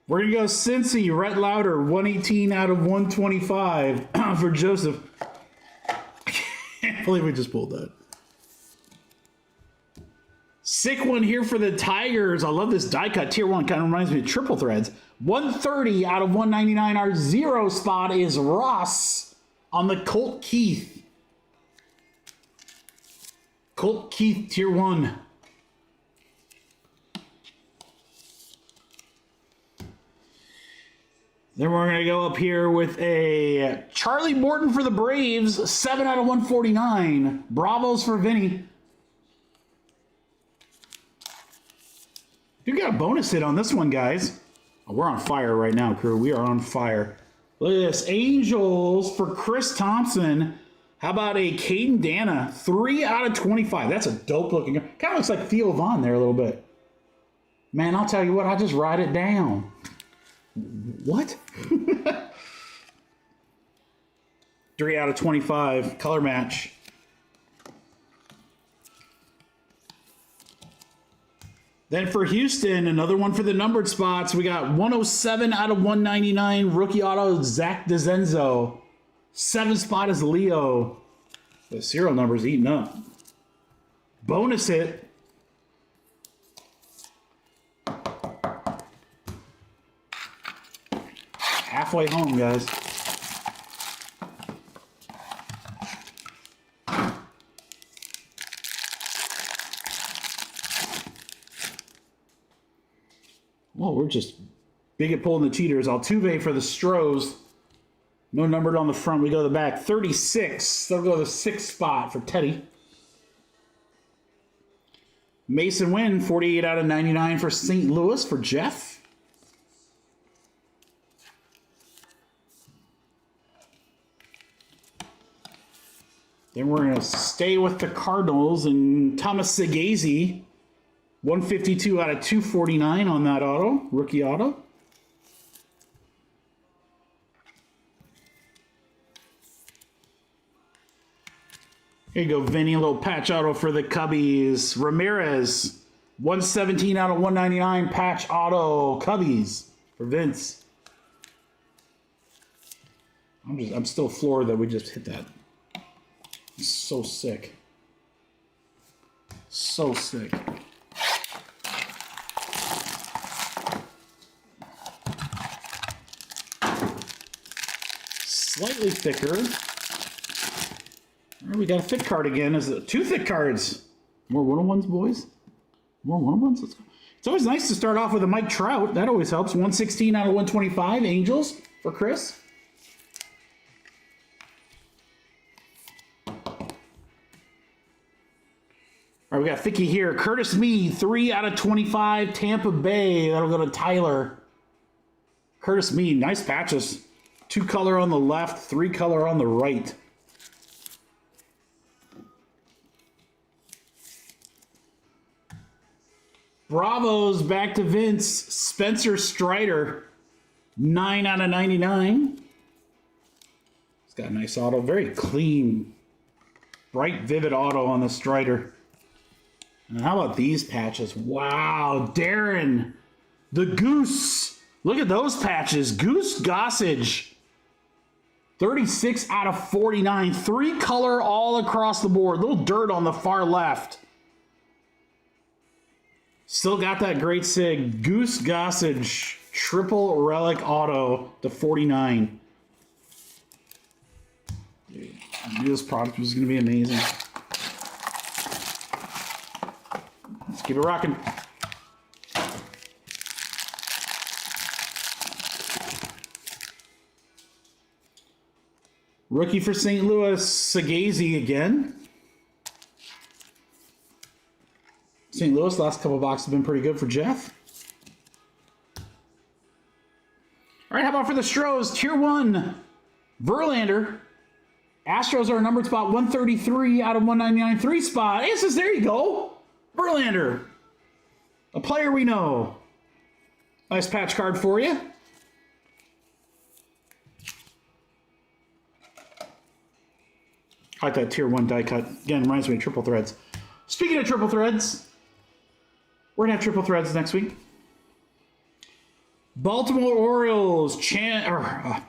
[SPEAKER 1] We're going to go Cincy, Rhett Lauder, 118 out of 125 for Joseph. I can't believe we just pulled that. Sick one here for the Tigers. I love this die cut. Tier 1 kind of reminds me of triple threads. 130 out of 199. Our 0 spot is Ross. on the Colt Keith. Colt Keith, Tier 1. Then we're going to go up here with a Charlie Morton for the Braves, 7 out of 149. Bravos for Vinny. You got a bonus hit on this one, guys. Oh, we're on fire right now, crew. We are on fire. Look at this. Angels for Chris Thompson. How about a Caden Dana? 3 out of 25. That's a dope looking. Kind of looks like Theo Vaughn there a little bit. Man, I'll tell you what. I'll just write it down. What? 3 out of 25. Color match. Then for Houston, another one for the numbered spots. We got 107 out of 199. Rookie auto, Zach DeZenzo. 7th spot is Leo. The serial number's eating up. Bonus hit. Halfway home, guys. Well, we're just big at pulling the cheaters. Altuve for the Stros. No numbered on the front. We go to the back. 36. They'll go to the 6th spot for Teddy. Mason Wynn, 48 out of 99 for St. Louis for Jeff. Then we're going to stay with the Cardinals and Thomas Segazy. 152 out of 249 on that auto. Rookie auto. Here you go, Vinny. A little patch auto for the Cubbies. Ramirez. 117 out of 199 patch auto. Cubbies for Vince. I'm still floored that we just hit that. It's so sick. So sick. Slightly thicker. All right, we got a thick card again. Is it 2 thick cards? More 101s, boys? More 101s? Let's go. It's always nice to start off with a Mike Trout. That always helps. 116 out of 125. Angels for Chris. All right, we got Thicky here. Curtis Mead, 3 out of 25. Tampa Bay. That'll go to Tyler. Curtis Mead, nice patches. 2 color on the left, 3 color on the right. Bravos back to Vince. Spencer Strider, 9 out of 99. He's got a nice auto. Very clean, bright, vivid auto on the Strider. And how about these patches? Wow, Darren, the Goose. Look at those patches. Goose Gossage. 36 out of 49. 3 color all across the board. Little dirt on the far left. Still got that great sig. Goose Gossage. Triple relic auto to 49. Dude, I knew this product was going to be amazing. Let's keep it rocking. Rookie for St. Louis, Segazy again. St. Louis, last couple boxes have been pretty good for Jeff. All right, how about for the Stros? Tier 1, Verlander. Astros are numbered spot 133 out of 199. 3 spot. Aces, there you go. Verlander. A player we know. Nice patch card for you. I like that tier 1 die cut. Again, reminds me of triple threads. Speaking of triple threads, we're going to have triple threads next week. Baltimore Orioles, I'm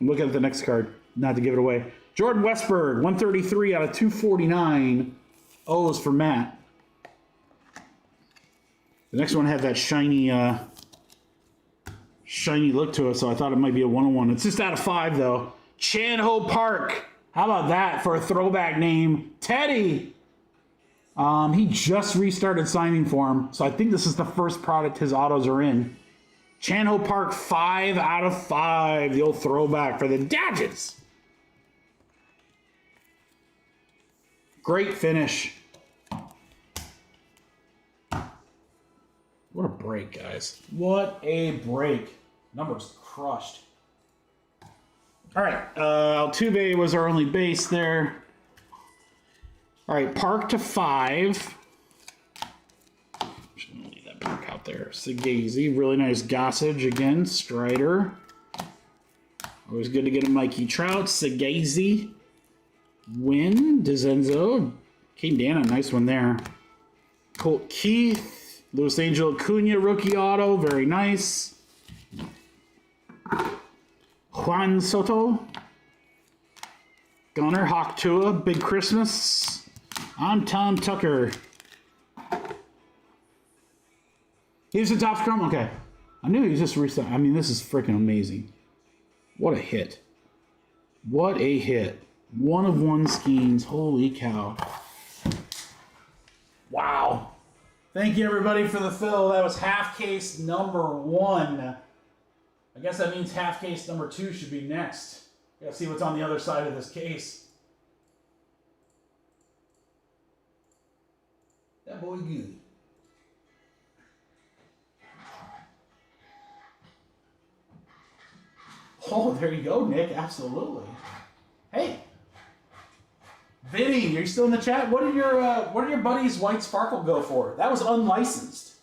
[SPEAKER 1] looking at the next card, not to give it away. Jordan Westburg, 133 out of 249. O's for Matt. The next one had that shiny look to it, so I thought it might be a 101. It's just out of 5, though. Chan-Ho Park. How about that for a throwback name? Teddy. He just restarted signing for him, so I think this is the first product his autos are in. Chan-Ho Park, 5 out of 5. The old throwback for the Dodgers. Great finish. What a break, guys. What a break. Numbers crushed. All right, Altuve was our only base there. All right, Park to 5. Just gonna leave that Park out there. Segazy, really nice Gossage again. Strider. Always good to get a Mikey Trout. Segazy. Win. DeZenzo. Kane Dana, nice one there. Colt Keith. Luis Angel Acuna, rookie auto. Very nice. Juan Soto. Gunner, Hawk Tua, Big Christmas. I'm Tom Tucker. Here's the top scrum. Okay. I knew he was just restarted. I mean, this is freaking amazing. What a hit. What a hit. One of one schemes. Holy cow. Wow. Thank you, everybody, for the fill. That was half case number 1. I guess that means half case number 2 should be next. Gotta see what's on the other side of this case. That boy good. Oh, there you go, Nick. Absolutely. Hey, Vinny, are you still in the chat? What did your buddy's White Sparkle go for? That was unlicensed.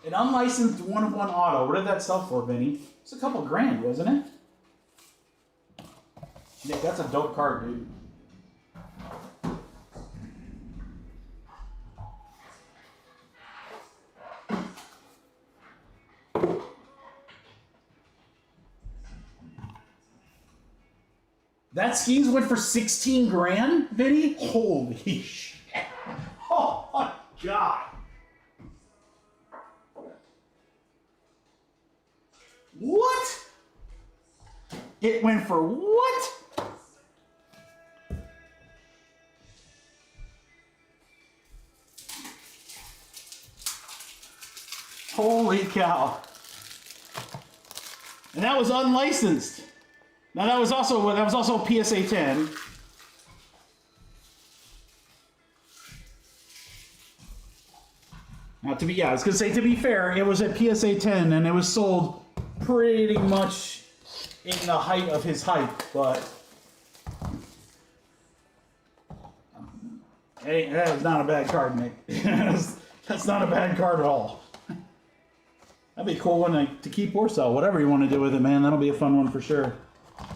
[SPEAKER 1] An unlicensed one-of-one auto. What did that sell for, Vinny? It's a couple grand, wasn't it? Nick, that's a dope card, dude. That skis went for 16 grand, Vinny? Holy shit. Oh my God. What? It went for what? Holy cow. And that was unlicensed. Now that was also a PSA 10. Now I was gonna say, to be fair, it was a PSA 10 and it was sold pretty much in the height of his hype, but hey, that is not a bad card, Nick. That's not a bad card at all. That'd be a cool one to keep or sell, whatever you want to do with it, man. That'll be a fun one for sure.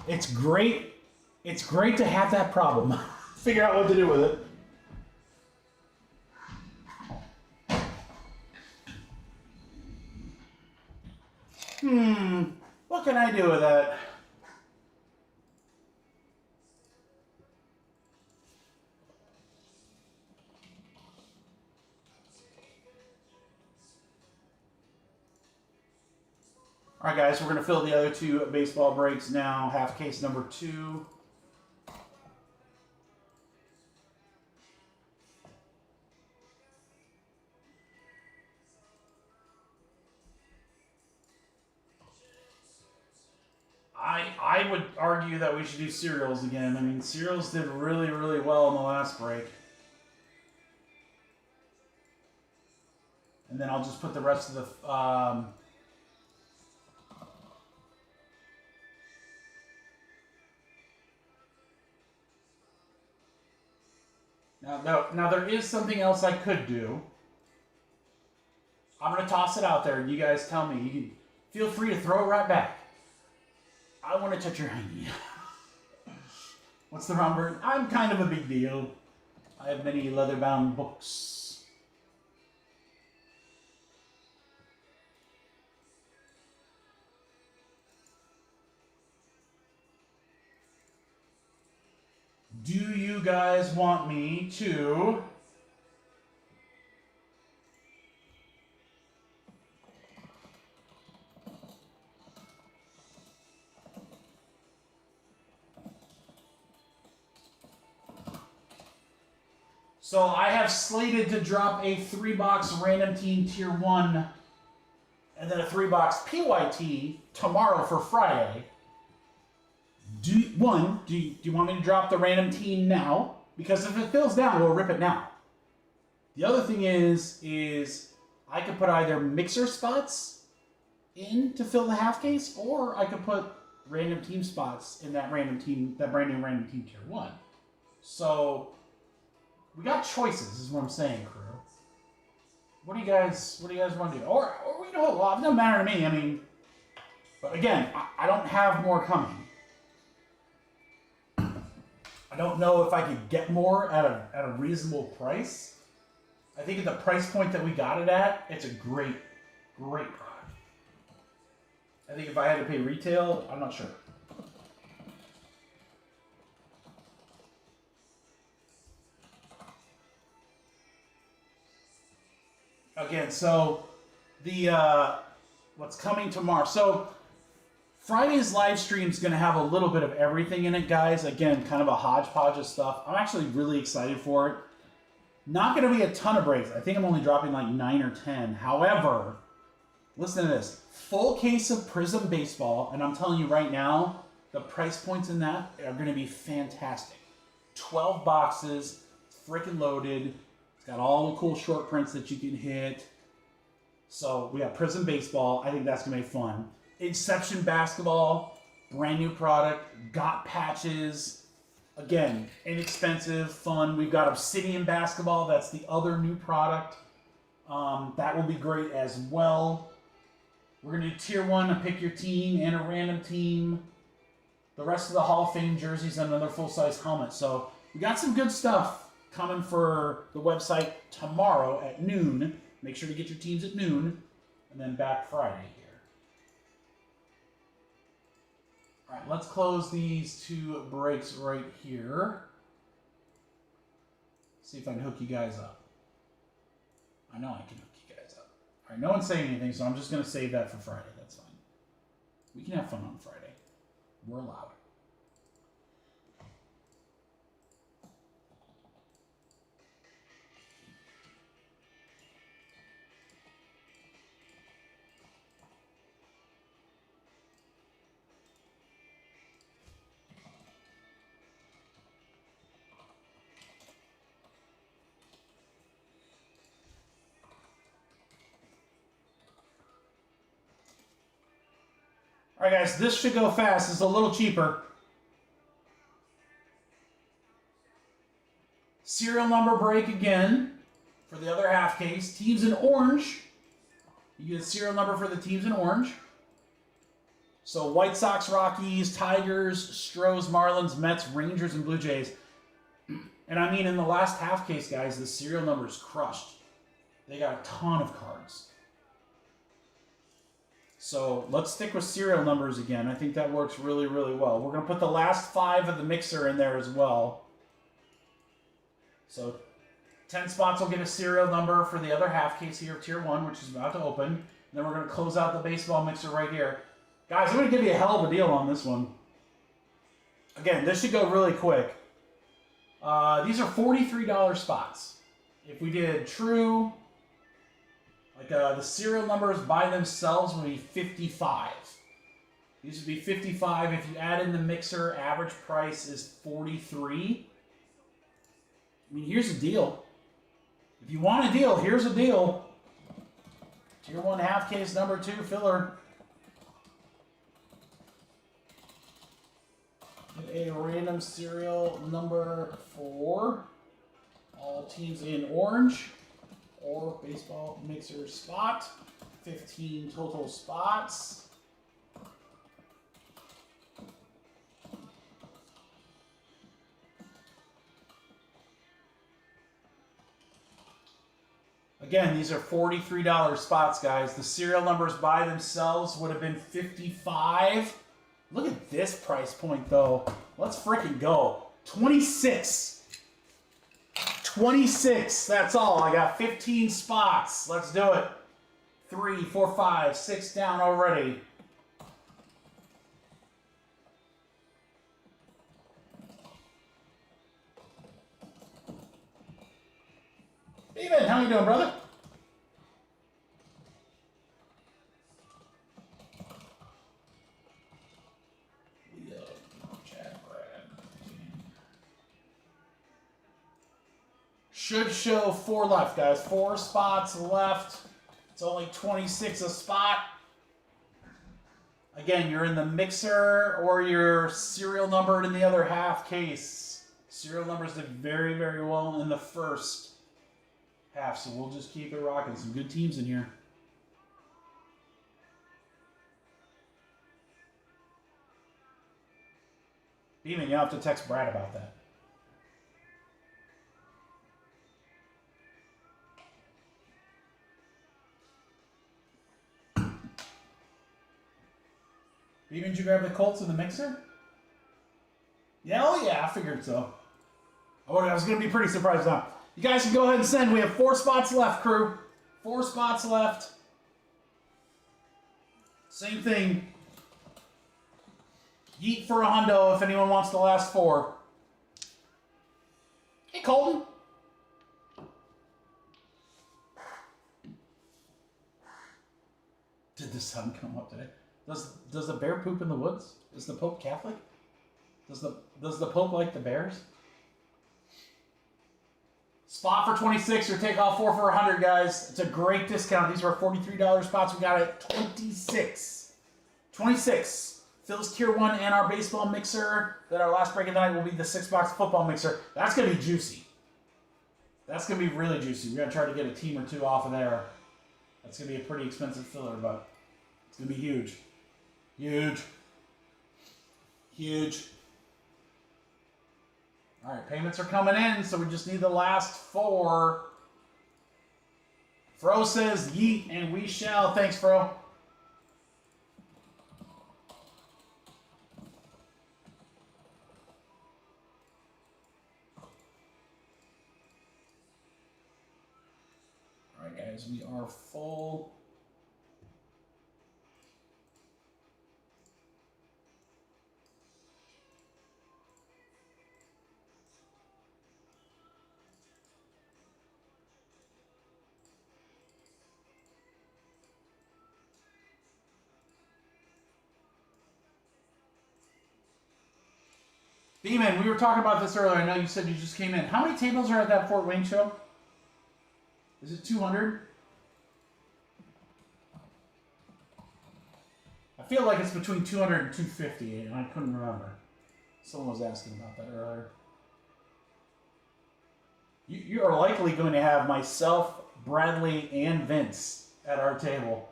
[SPEAKER 1] It's great. It's great to have that problem. Figure out what to do with it. What can I do with that? All right, guys, we're going to fill the other 2 baseball breaks now. Half case number 2. I would argue that we should do cereals again. I mean, cereals did really, really well in the last break. And then I'll just put the rest of the... Now there is something else I could do. I'm going to toss it out there, and you guys tell me. You can feel free to throw it right back. I want to touch your hiney. What's the wrong word? I'm kind of a big deal. I have many leather-bound books. Do you guys want me to... So I have slated to drop a 3-box random team tier 1 and then a 3-box PYT tomorrow for Friday. Do you want me to drop the random team now? Because if it fills down, we'll rip it now. The other thing is I could put either mixer spots in to fill the half case, or I could put random team spots in that brand new random team tier 1. So we got choices, is what I'm saying, crew. What do you guys want to do? Or we don't. Well, it doesn't matter to me. I mean, but again, I don't have more coming. I don't know if I could get more at a reasonable price. I think at the price point that we got it at, it's a great product. I think if I had to pay retail, I'm not sure. Again, so the what's coming tomorrow. So Friday's live stream is going to have a little bit of everything in it, guys. Again, kind of a hodgepodge of stuff. I'm actually really excited for it. Not going to be a ton of breaks. I think I'm only dropping like 9 or 10. However, listen to this. Full case of Prism Baseball, and I'm telling you right now, the price points in that are going to be fantastic. 12 boxes, freaking loaded. It's got all the cool short prints that you can hit. So we got Prism Baseball. I think that's going to be fun. Inception Basketball, brand new product. Got patches. Again, inexpensive, fun. We've got Obsidian Basketball. That's the other new product. That will be great as well. We're going to do Tier 1, a pick your team, and a random team. The rest of the Hall of Fame jerseys and another full-size helmet. So we got some good stuff coming for the website tomorrow at noon. Make sure to get your teams at noon. And then back Friday here. All right, let's close these 2 breaks right here. See if I can hook you guys up. I know I can hook you guys up. All right, no one's saying anything, so I'm just going to save that for Friday. That's fine. We can have fun on Friday. We're allowed. All right, guys, this should go fast. It's a little cheaper. Serial number break again for the other half case. Teams in orange. You get a serial number for the teams in orange. So White Sox, Rockies, Tigers, Stros, Marlins, Mets, Rangers, and Blue Jays. And I mean, in the last half case, guys, the serial number is crushed. They got a ton of cards. So let's stick with serial numbers again. I think that works really, really well. We're going to put the last 5 of the mixer in there as well. So 10 spots will get a serial number for the other half case here of Tier 1, which is about to open. And then we're going to close out the baseball mixer right here. Guys, I'm going to give you a hell of a deal on this one. Again, this should go really quick. These are $43 spots. If we did true... Like the serial numbers by themselves would be 55. These would be 55. If you add in the mixer, average price is 43. I mean, here's a deal. If you want a deal, here's a deal. Tier 1 half case number 2 filler. Get a random serial number 4. All teams in orange. Or baseball mixer spot. 15 total spots. Again, these are $43 spots, guys. The serial numbers by themselves would have been 55. Look at this price point, though. Let's freaking go. 26. 26, that's all. I got 15 spots. Let's do it. 3, 4, 5, 6 down already. David, how you doing, brother? Should show 4 left, guys. 4 spots left. It's only 26 a spot. Again, you're in the mixer or you're serial numbered in the other half case. Serial numbers did very, very well in the first half, so we'll just keep it rocking. Some good teams in here. Beeman, you'll have to text Brad about that. Beeman, did you grab the Colts in the mixer? Yeah, oh yeah, I figured so. Oh, I was going to be pretty surprised now. You guys can go ahead and send. We have 4 spots left, crew. 4 spots left. Same thing. Yeet for a hundo if anyone wants the last 4. Hey, Colton. Did the sun come up today? Does the bear poop in the woods? Is the Pope Catholic? Does the Pope like the bears? Spot for 26 or take all 4 for 100, guys. It's a great discount. These were $43 spots. We got it at 26. 26. Phil's Tier 1 and our baseball mixer. Then our last break of the night will be the 6-box football mixer. That's going to be juicy. That's going to be really juicy. We're going to try to get a team or 2 off of there. That's going to be a pretty expensive filler, but it's going to be huge. Huge. Huge. All right, payments are coming in, so we just need the last 4. Fro says yeet, and we shall. Thanks, Fro. All right, guys, we are full. Beeman, we were talking about this earlier. I know you said you just came in. How many tables are at that Fort Wayne show? Is it 200? I feel like it's between 200 and 250, and I couldn't remember. Someone was asking about that earlier. You are likely going to have myself, Bradley, and Vince at our table.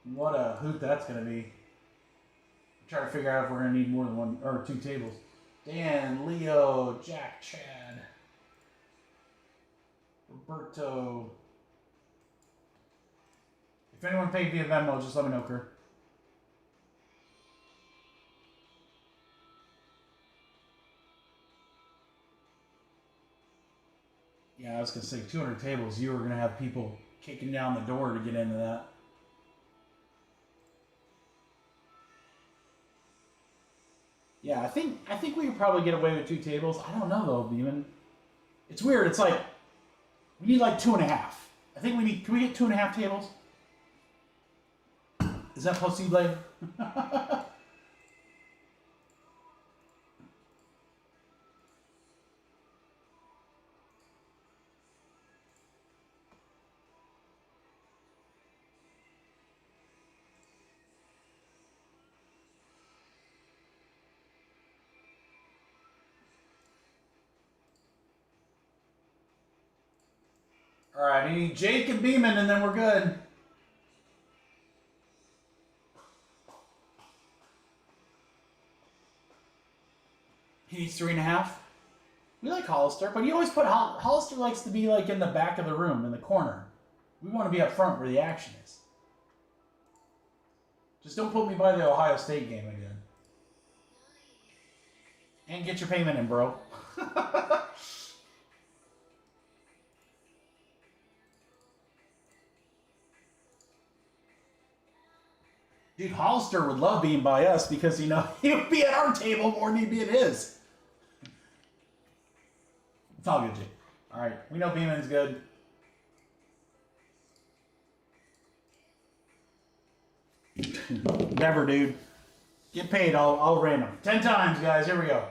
[SPEAKER 1] What a hoot that's going to be. I'm trying to figure out if we're going to need more than 1 or 2 tables. Dan, Leo, Jack, Chad, Roberto. If anyone paid via Venmo, just let me know, Kurt. Yeah, I was going to say 200 tables. You were going to have people kicking down the door to get into that. Yeah, I think we could probably get away with 2 tables. I don't know though, Beeman. It's weird. It's like we need like 2.5. I think we need. Can we get 2.5 tables? Is that possible? All right, I need Jake and Beeman, and then we're good. He needs 3.5. We like Hollister, but you always put Hollister likes to be like in the back of the room, in the corner. We want to be up front where the action is. Just don't put me by the Ohio State game again. And get your payment in, bro. Dude, Hollister would love being by us because, you know, he would be at our table more than he'd be at his. It's all good, Jake. All right, we know Beeman's good. Never, dude. Get paid, I'll random. 10 times, guys. Here we go.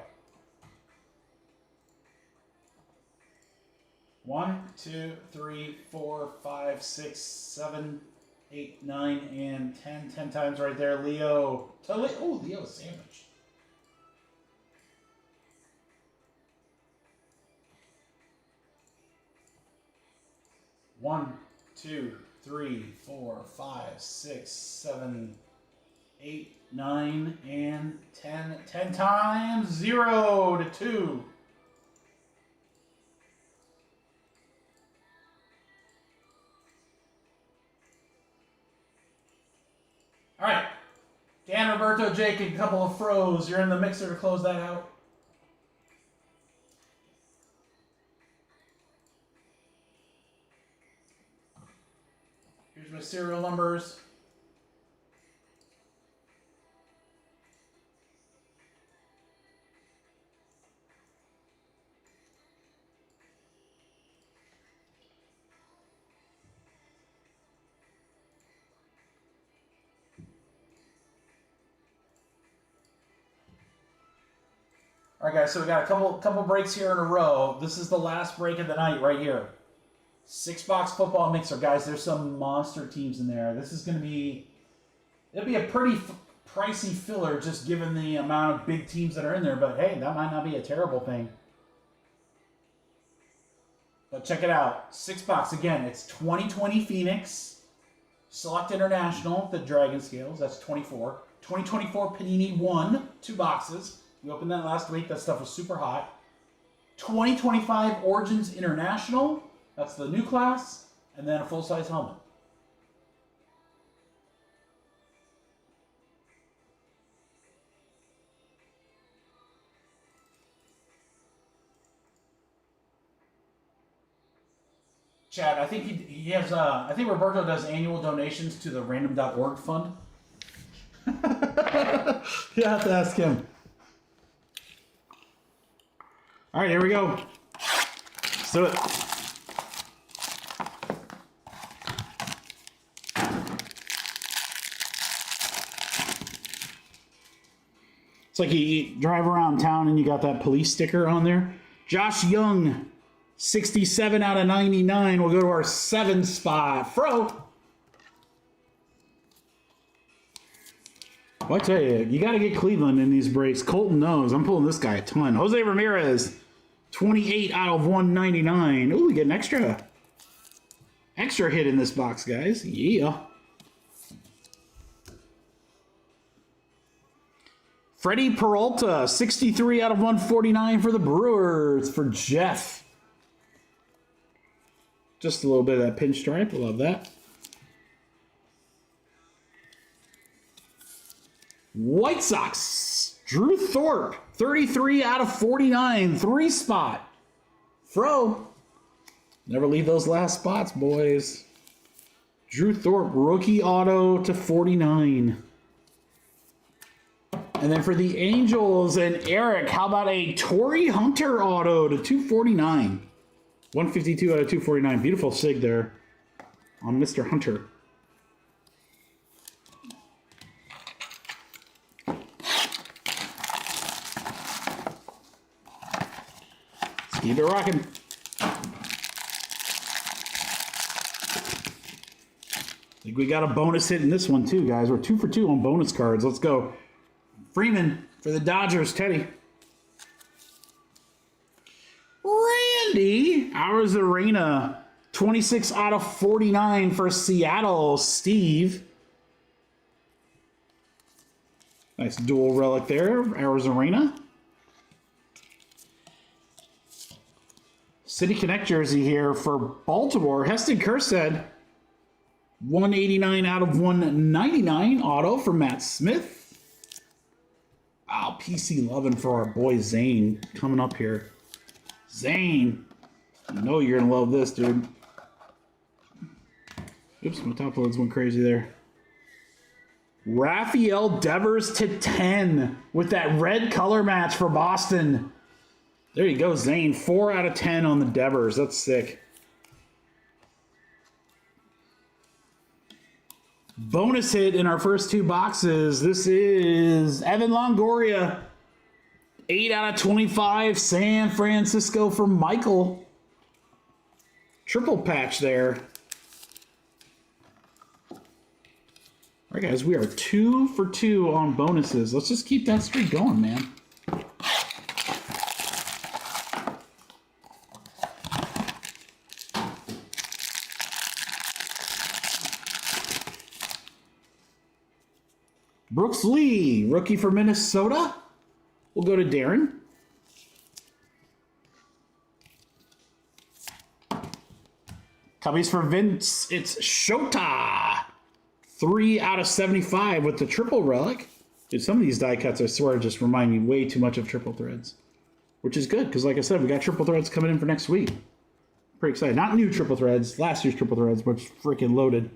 [SPEAKER 1] 1, 2, 3, 4, 5, 6, 7, 8, 9, and 10. 10 times right there, Leo. Oh, Leo sandwich. One, 2, 3, 4, 5, 6, 7, 8, 9, and 10. 10 times. 0 to 2. All right. Dan, Roberto, Jake, and a couple of froze. You're in the mixer to close that out. Here's my serial numbers. All right, guys, so we got a couple breaks here in a row. This is the last break of the night right here. 6-box football mixer, guys. There's some monster teams in there. This is going to be, it'll be a pretty pricey filler just given the amount of big teams that are in there. But hey, that might not be a terrible thing. But check it out. 6-box, again, it's 2020 Phoenix, Select International, the Dragon Scales, that's 24. 2024 Panini 1, 2 boxes. We opened that last week. That stuff was super hot. 2025 Origins International. That's the new class. And then a full-size helmet. Chad, I think he has, I think Roberto does annual donations to the random.org fund. You have to ask him. All right, here we go. Let's do it. It's like you drive around town and you got that police sticker on there. Josh Young, 67 out of 99. We'll go to our 7 spot. Fro. Well, I tell you, you got to get Cleveland in these breaks. Colton knows. I'm pulling this guy a ton. Jose Ramirez, 28 out of 199. Ooh, we get an extra hit in this box, guys. Yeah. Freddie Peralta, 63 out of 149 for the Brewers for Jeff. Just a little bit of that pinstripe. I love that. White Sox, Drew Thorpe, 33 out of 49, 3 spot. Fro, never leave those last spots, boys. Drew Thorpe, rookie auto to 49. And then for the Angels and Eric, how about a Torrey Hunter auto to 249? 152 out of 249. Beautiful sig there on Mr. Hunter. Keep it rocking. I think we got a bonus hit in this one too, guys. We're 2 for 2 on bonus cards. Let's go. Freeman for the Dodgers, Teddy. Randy Arozarena, 26 out of 49 for Seattle, Steve. Nice dual relic there, Arozarena. City Connect jersey here for Baltimore. Heston Kjerstad, 189 out of 199 auto for Matt Smith. Wow, PC loving for our boy Zane coming up here. Zane, I know you're going to love this, dude. Oops, my top loads went crazy there. Rafael Devers to 10 with that red color match for Boston. There you go, Zane. 4 out of 10 on the Devers. That's sick. Bonus hit in our first 2 boxes. This is Evan Longoria. 8 out of 25. San Francisco for Michael. Triple patch there. All right, guys, we are 2 for 2 on bonuses. Let's just keep that streak going, man. Brooks Lee, rookie for Minnesota. We'll go to Darren. Cubbies for Vince, it's Shota. 3 out of 75 with the triple relic. Dude, some of these die cuts, I swear, just remind me way too much of triple threads. Which is good, because like I said, we got triple threads coming in for next week. Pretty excited. Not new triple threads, last year's triple threads, but freaking loaded.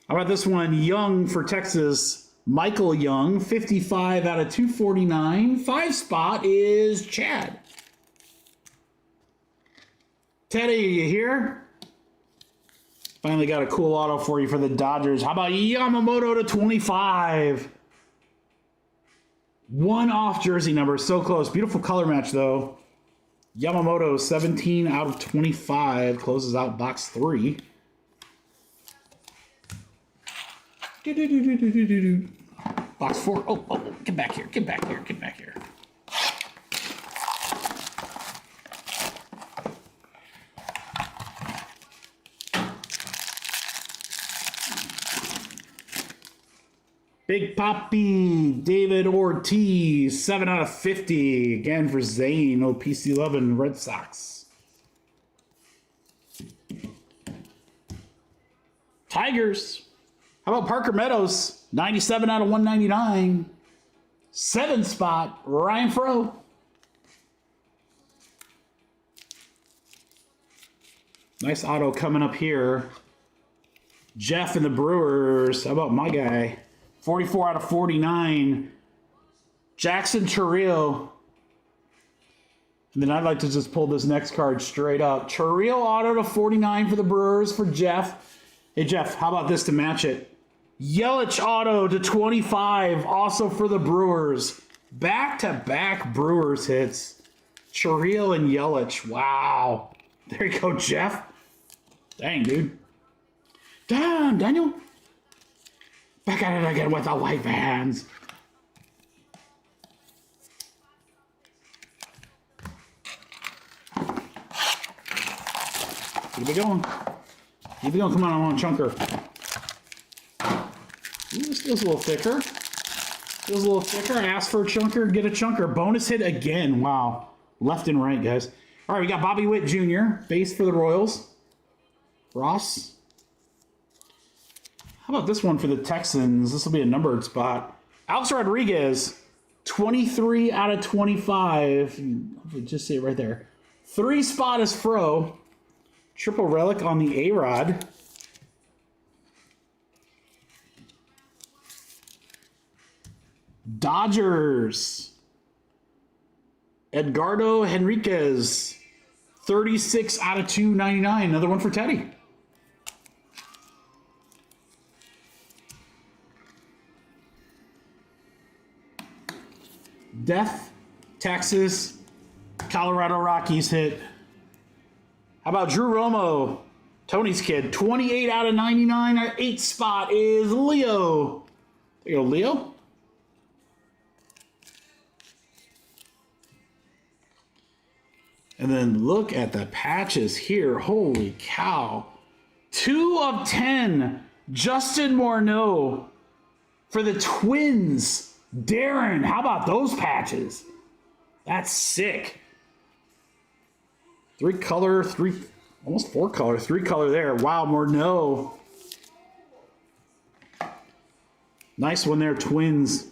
[SPEAKER 1] How about this one? Young for Texas. Michael Young, 55 out of 249. 5 spot is Chad. Teddy, you here? Finally got a cool auto for you for the Dodgers. How about Yamamoto to 25? 1 off jersey number, so close. Beautiful color match, though. Yamamoto, 17 out of 25. Closes out box 3. Box 4. Oh, get back here. Get back here. Get back here. Big Poppy, David Ortiz, 7 out of 50. Again for Zane, PC11 Red Sox. Tigers. How about Parker Meadows, 97 out of 199. 7 spot, Ryan Fro. Nice auto coming up here. Jeff and the Brewers. How about my guy? 44 out of 49. Jackson Churriel. And then I'd like to just pull this next card straight up. Churriel auto to 49 for the Brewers for Jeff. Hey, Jeff, how about this to match it? Yelich auto to 25, also for the Brewers. Back-to-back Brewers hits. Churriel and Yelich. Wow. There you go, Jeff. Dang, dude. Damn, Daniel. Back at it again with the white vans. Keep it going. Keep it going. Come on, I want a chunker. Ooh, this feels a little thicker. Feels a little thicker. Ask for a chunker, get a chunker. Bonus hit again. Wow. Left and right, guys. All right, we got Bobby Witt Jr., base for the Royals. Ross. How about this one for the Texans? This will be a numbered spot. Alex Rodriguez, 23 out of 25. Just see it right there. 3 spot is Fro. Triple relic on the A-Rod. Dodgers. Edgardo Henriquez. 36 out of 299. Another one for Teddy. Death, Texas, Colorado Rockies hit. How about Drew Romo, Tony's kid? 28 out of 99. Our 8th spot is Leo. There you go, Leo. And then look at the patches here. Holy cow. 2 of 10. Justin Morneau for the Twins. Darren, how about those patches? That's sick. 3 color, almost 4 color, 3 color there. Wow, Morneau. Nice one there, Twins.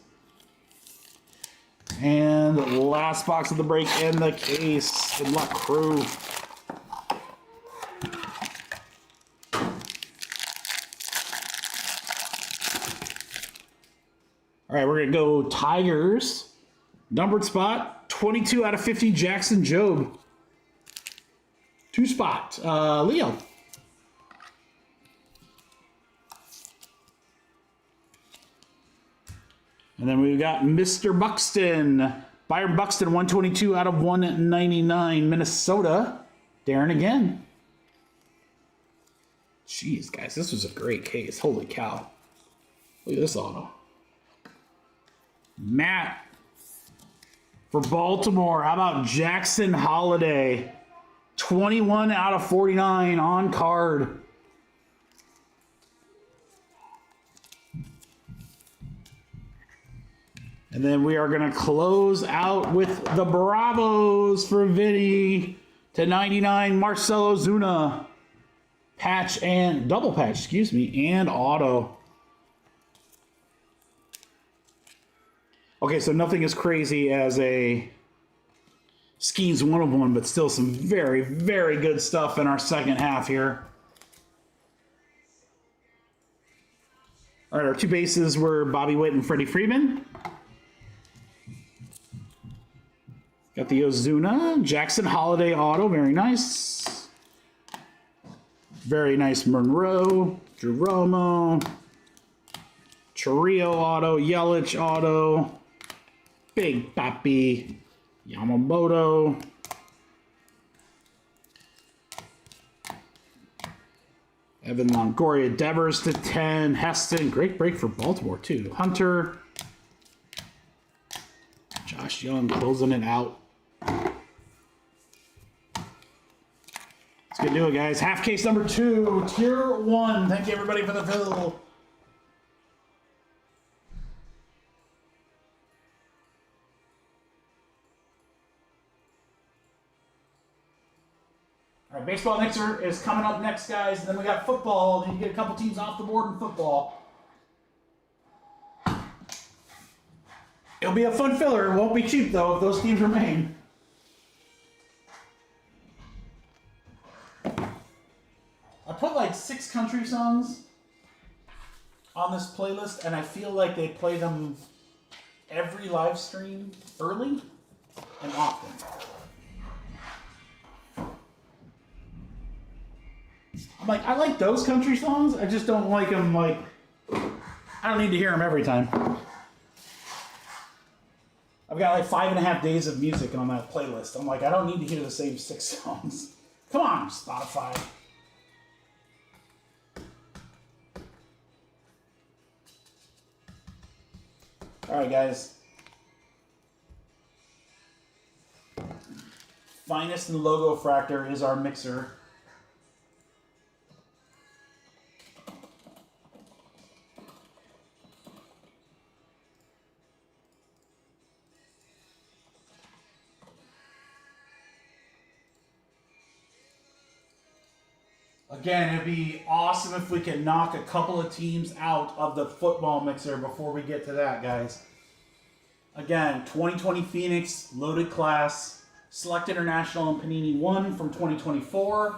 [SPEAKER 1] And the last box of the break in the case. Good luck, crew. All right, we're going to go Tigers. Numbered spot, 22 out of 50, Jackson Jobe. 2 spot, Leo. And then we've got Mr. Buxton. Byron Buxton, 122 out of 199. Minnesota. Darren again. Jeez, guys, this was a great case. Holy cow. Look at this auto. Matt. For Baltimore, how about Jackson Holiday? 21 out of 49 on card. And then we are going to close out with the Bravos for Vinny to 99. Marcelo Zuna. Patch and double patch, excuse me, and auto. Okay, so nothing as crazy as a Skeens 1-of-1, but still some very, very good stuff in our second half here. All right, our two bases were Bobby Witt and Freddie Freeman. Got the Ozuna, Jackson Holiday auto, very nice. Very nice Monroe, Jeromo, Chiriot auto, Yelich auto, Big Papi, Yamamoto. Evan Longoria, Devers to 10, Heston, great break for Baltimore too. Hunter, Josh Young closing it out. Let's get to it, guys. Half case number 2, tier 1. Thank you, everybody, for the fill. All right, baseball mixer is coming up next, guys. Then we got football. Then you get a couple teams off the board in football. It'll be a fun filler. It won't be cheap, though, if those teams remain. I put like 6 country songs on this playlist, and I feel like they play them every live stream early and often. I'm like, I like those country songs. I just don't like them, like, I don't need to hear them every time. I've got like 5.5 days of music on that playlist. I'm like, I don't need to hear the same 6 songs. Come on, Spotify. All right, guys. Finest in the Logo Fractor is our mixer. Again, it'd be awesome if we could knock a couple of teams out of the football mixer before we get to that, guys. Again, 2020 Phoenix, loaded class, Select International and Panini 1 from 2024,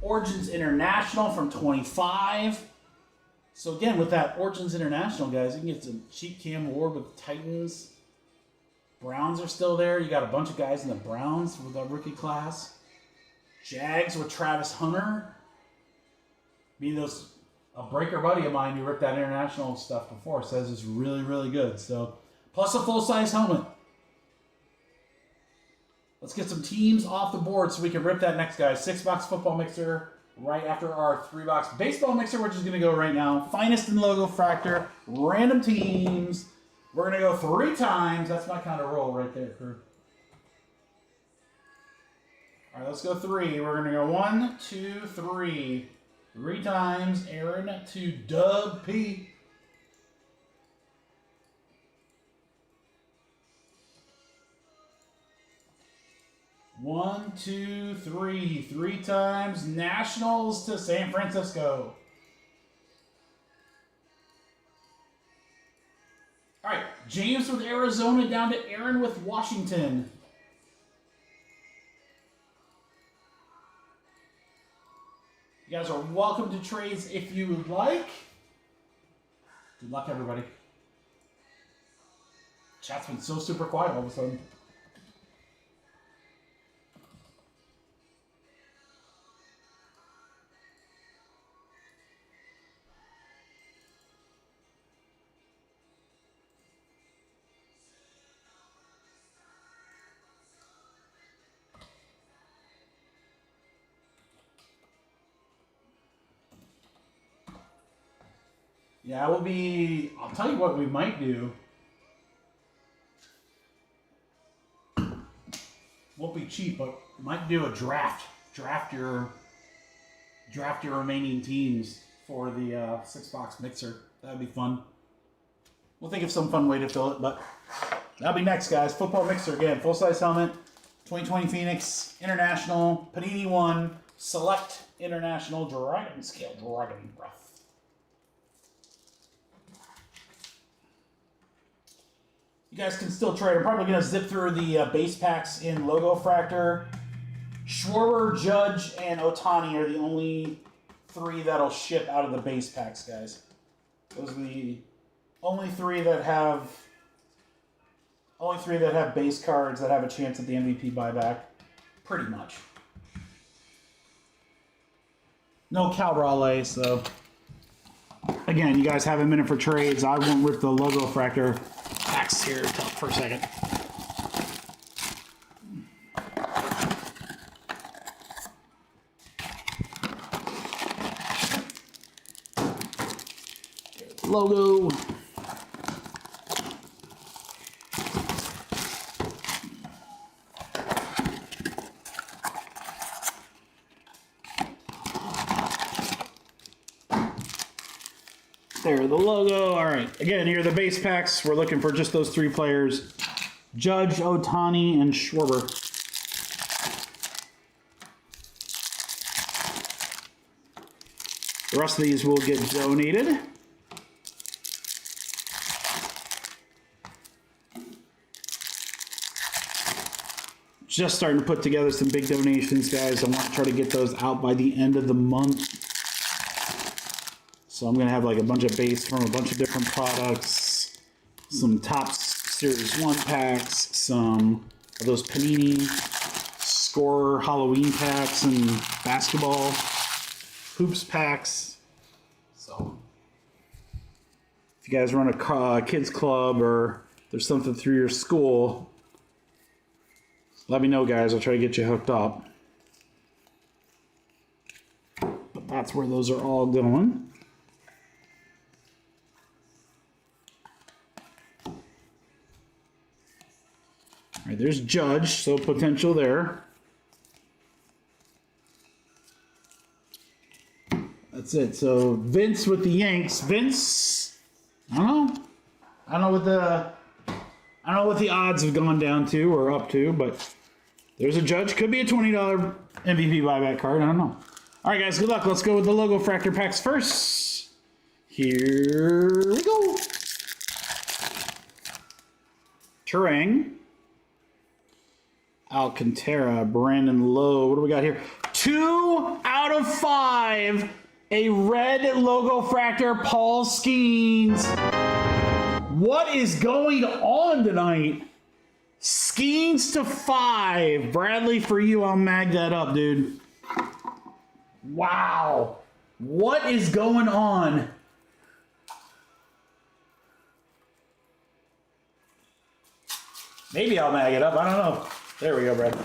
[SPEAKER 1] Origins International from 25. So again, with that Origins International, guys, you can get some cheap Cam Ward with the Titans. Browns are still there. You got a bunch of guys in the Browns with that rookie class. Jags with Travis Hunter. A breaker buddy of mine who ripped that international stuff before says it's really, really good. So, plus a full-size helmet. Let's get some teams off the board so we can rip that next, guys. 6-box football mixer right after our 3-box baseball mixer, which is going to go right now. Finest in Logo Fractor. Random teams. We're going to go 3 times. That's my kind of roll right there, crew. All right, let's go 3. We're going to go 1, 2, 3. 3 times. Aaron to Dub P. One, 2, 3. 3 times. Nationals to San Francisco. All right, James with Arizona down to Aaron with Washington. You guys are welcome to trades if you would like. Good luck, everybody. Chat's been so super quiet all of a sudden. Yeah, we'll be... I'll tell you what we might do. Won't be cheap, but might do a draft. Draft your remaining teams for the 6-box mixer. That'd be fun. We'll think of some fun way to fill it, but that'll be next, guys. Football mixer again. Full-size helmet. 2020 Phoenix. International. Panini 1. Select International. Dragon Scale. Dragon Breath. You guys can still trade. I'm probably going to zip through the base packs in Logo Fractor. Schwarber, Judge, and Otani are the only 3 that'll ship out of the base packs, guys. Those are the only 3 that have base cards that have a chance at the MVP buyback. Pretty much. No Cal Raleigh, so again, you guys have a minute for trades. I won't rip the Logo Fractor packs here for a second. Logo. There, the logo. All right. Again, here are the base packs. We're looking for just those 3 players. Judge, Otani, and Schwarber. The rest of these will get donated. Just starting to put together some big donations, guys. I want to try to get those out by the end of the month. So I'm going to have like a bunch of base from a bunch of different products, some Topps Series 1 packs, some of those Panini Score Halloween packs and basketball hoops packs. So if you guys run a kids club or there's something through your school, let me know, guys. I'll try to get you hooked up. But that's where those are all going. All right, there's Judge, so potential there. That's it. So Vince with the Yanks. Vince, I don't know what the odds have gone down to or up to, but there's a Judge. Could be a $20 MVP buyback card. I don't know. All right, guys, good luck. Let's go with the Logo Fractor packs first. Here we go. Turang. Alcantara, Brandon Lowe. What do we got here? 2 out of 5. A red Logo Fractor, Paul Skeens. What is going on tonight? Skeens to 5. Bradley, for you, I'll mag that up, dude. Wow. What is going on? Maybe I'll mag it up. I don't know. There we go, Brad.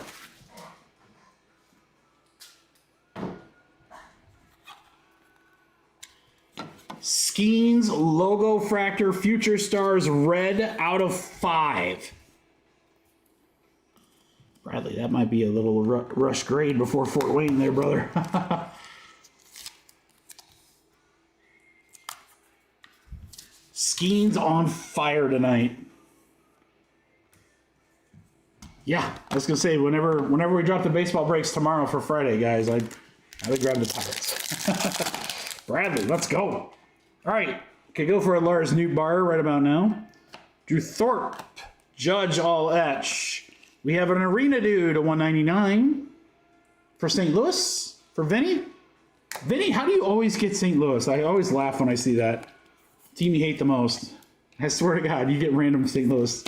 [SPEAKER 1] Skeens Logo Fractor Future Stars red out of 5. Bradley, that might be a little rush grade before Fort Wayne there, brother. Skeens on fire tonight. Yeah, I was gonna say whenever we drop the baseball breaks tomorrow for Friday, guys, I would grab the Pirates. Bradley, let's go. All right, okay, go for a Lars Nootbaar right about now. Drew Thorpe, Judge all etch. We have an Arena Dude, a 199 for St. Louis for Vinny. Vinny, how do you always get St. Louis? I always laugh when I see that. Team you hate the most. I swear to God, you get random St. Louis.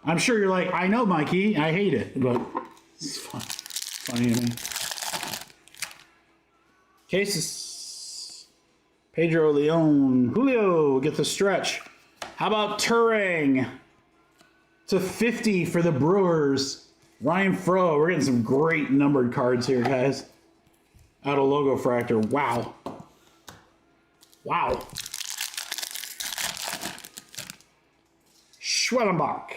[SPEAKER 1] I'm sure you're like, I know, Mikey, I hate it, but it's fun. Funny to me. Cases. Pedro Leon. Julio, get the stretch. How about Turang? To 50 for the Brewers. Ryan Fro. We're getting some great numbered cards here, guys. Out of Logo Fractor. Wow. Wow. Schwellenbach.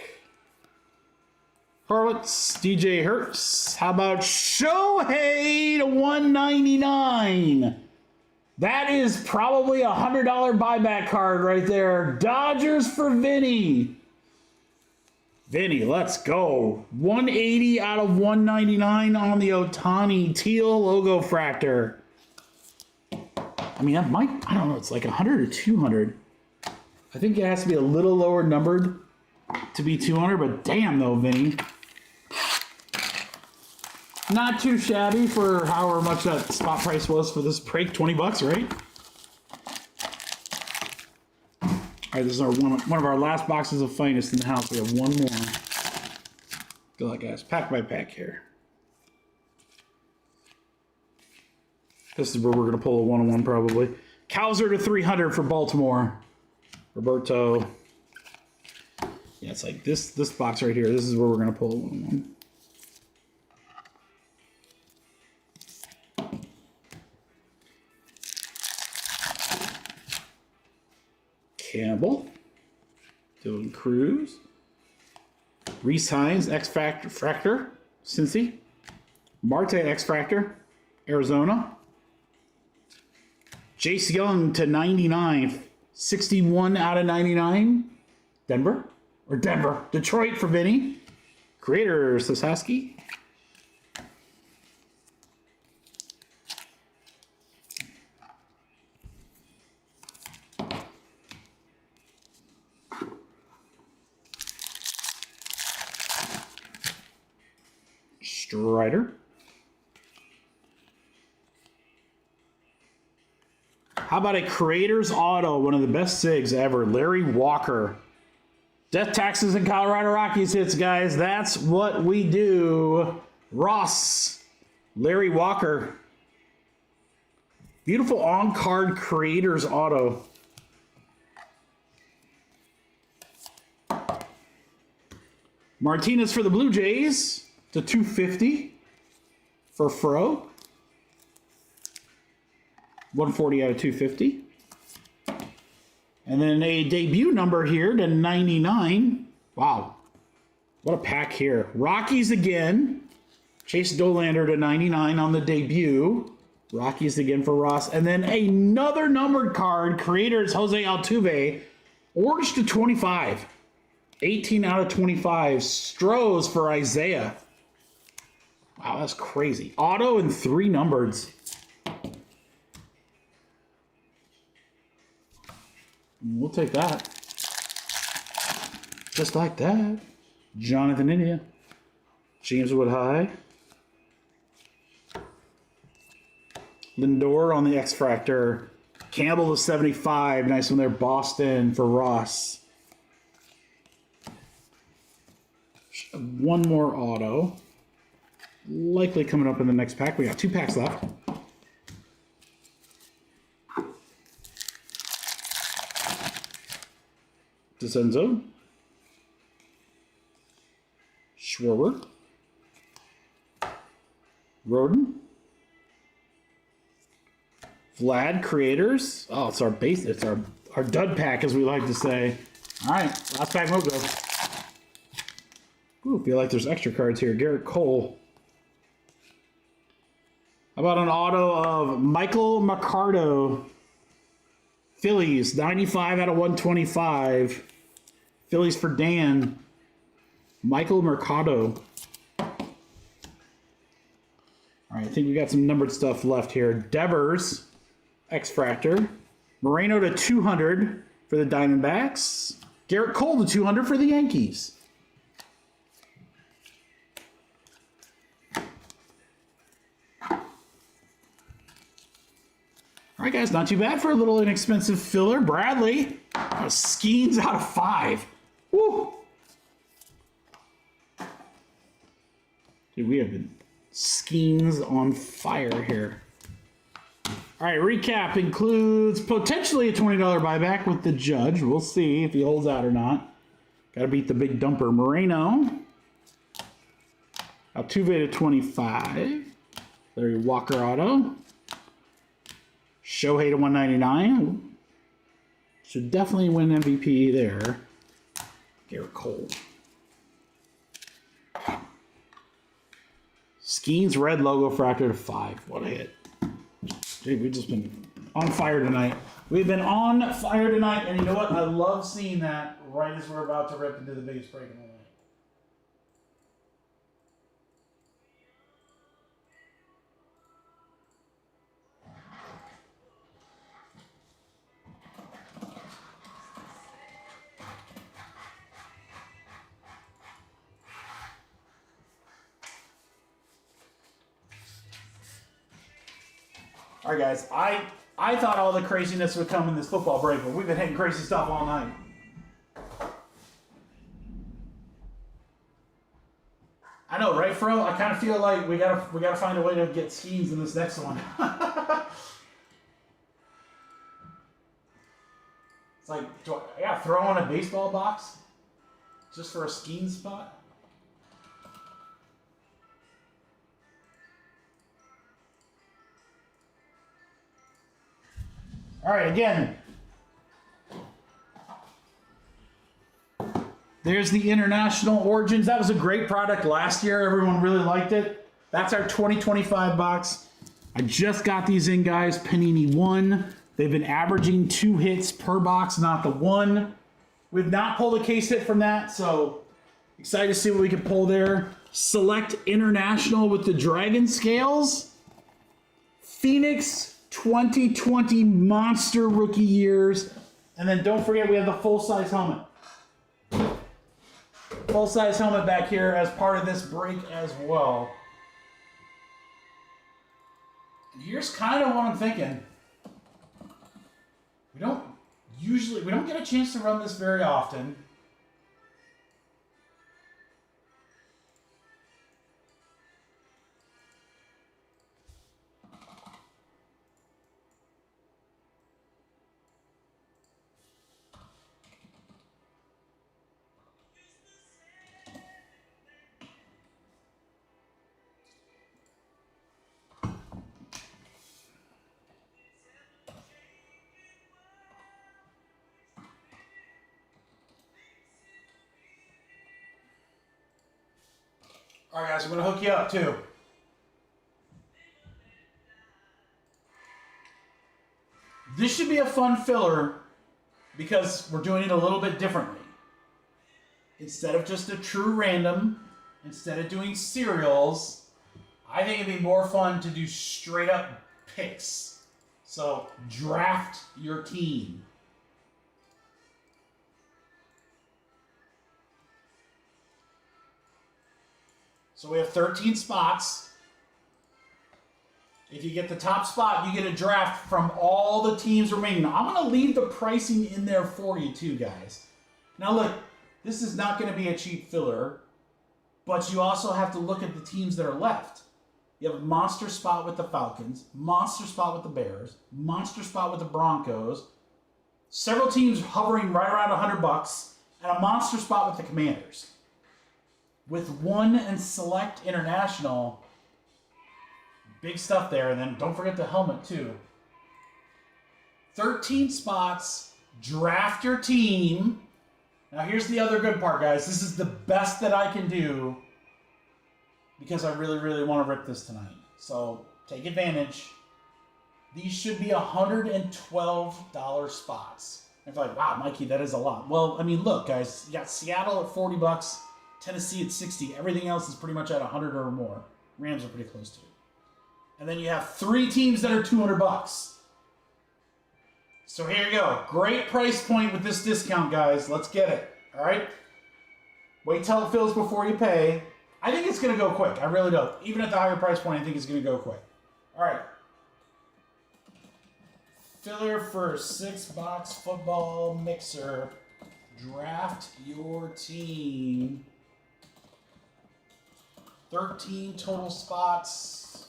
[SPEAKER 1] Horwitz, DJ Hertz. How about Shohei to 199? That is probably a $100 buyback card right there. Dodgers for Vinny. Vinny, let's go. 180 out of 199 on the Ohtani teal logo fractor. I mean, that might, I don't know, it's like 100 or 200. I think it has to be a little lower numbered to be 200, but damn though, Vinny. Not too shabby for however much that spot price was for this break, 20 bucks, right? All right, this is one of our last boxes of finest in the house. We have one more. Good luck, guys. Pack by pack here. This is where we're going to pull a one-on-one probably. Cowser to 300 for Baltimore. Roberto. Yeah, it's like this box right here. This is where we're going to pull a one-on-one. Campbell, Dylan Cruz, Reese Hines, X-Fractor, Cincy, Marte X-Fractor, Arizona, Jace Young to 99, 61 out of 99, Denver, Detroit for Vinny, Creator Sasaski, Strider. How about a Creator's Auto, one of the best SIGs ever, Larry Walker. Death Taxes and Colorado Rockies hits, guys. That's what we do. Ross, Larry Walker. Beautiful on-card Creator's Auto. Martinez for the Blue Jays to 250 for Fro. 140 out of 250. And then a debut number here to 99. Wow. What a pack here. Rockies again. Chase Dolander to 99 on the debut. Rockies again for Ross. And then another numbered card. Creators Jose Altuve. Orange to 25. 18 out of 25. Strohs for Isaiah. Wow, that's crazy. Auto and 3 numbereds. We'll take that. Just like that. Jonathan India. James Wood High. Lindor on the X-Fractor. Campbell to 75. Nice one there. Boston for Ross. One more auto. Likely coming up in the next pack. We got 2 packs left. DeCenzo. Schwarber. Roden. Vlad Creators. Oh, it's our base. It's our dud pack, as we like to say. All right, last pack, we'll go. Ooh, feel like there's extra cards here. Garrett Cole. How about an auto of Michael Mercado? Phillies, 95 out of 125. Phillies for Dan. Michael Mercado. All right, I think we got some numbered stuff left here. Devers, X-Fractor. Moreno to 200 for the Diamondbacks. Garrett Cole to 200 for the Yankees. All right, guys, not too bad for a little inexpensive filler. Bradley, Skeens out of 5. Woo! Dude, we have been Skeens on fire here. All right, recap includes potentially a $20 buyback with the Judge. We'll see if he holds out or not. Got to beat the big dumper. Moreno. Altuve to 25. Larry Walker auto. Shohei to 199. Should definitely win MVP there. Garrett Cole. Skeens red logo fractor to 5. What a hit. Dude, we've just been on fire tonight. We've been on fire tonight, and you know what? I love seeing that right as we're about to rip into the biggest break in the night. All right, guys. I thought all the craziness would come in this football break, but we've been hitting crazy stuff all night. I know, right, Fro? I kind of feel like we gotta find a way to get Skeens in this next one. It's like, I gotta throw on a baseball box just for a Skeens spot? All right, again. There's the International Origins. That was a great product last year. Everyone really liked it. That's our 2025 box. I just got these in, guys. Panini 1. They've been averaging 2 hits per box, not the 1. We've not pulled a case hit from that, so excited to see what we can pull there. Select International with the Dragon Scales. Phoenix 2020 Monster Rookie Years. And then don't forget we have the full-size helmet. Full-size helmet back here as part of this break as well. And here's kind of what I'm thinking. We don't get a chance to run this very often. All right, guys, I'm going to hook you up, too. This should be a fun filler because we're doing it a little bit differently. Instead of just a true random, instead of doing serials, I think it'd be more fun to do straight up picks. So, draft your team. So we have 13 spots. If you get the top spot, you get a draft from all the teams remaining. Now, I'm going to leave the pricing in there for you too, guys. Now look, this is not going to be a cheap filler, but you also have to look at the teams that are left. You have a monster spot with the Falcons, monster spot with the Bears, monster spot with the Broncos, several teams hovering right around $100, and a monster spot with the Commanders. With 1 and Select International, big stuff there. And then don't forget the helmet too. 13 spots, draft your team. Now here's the other good part, guys. This is the best that I can do because I really, really want to rip this tonight. So take advantage. These should be $112 spots. And if you're like, wow, Mikey, that is a lot. Well, I mean, look, guys, you got Seattle at $40. Tennessee at 60. Everything else is pretty much at 100 or more. Rams are pretty close to it. And then you have 3 teams that are $200. So here you go. Great price point with this discount, guys. Let's get it. All right? Wait till it fills before you pay. I think it's going to go quick. I really do. Even at the higher price point, I think it's going to go quick. All right. Filler for 6-box football mixer. Draft your team. 13 total spots.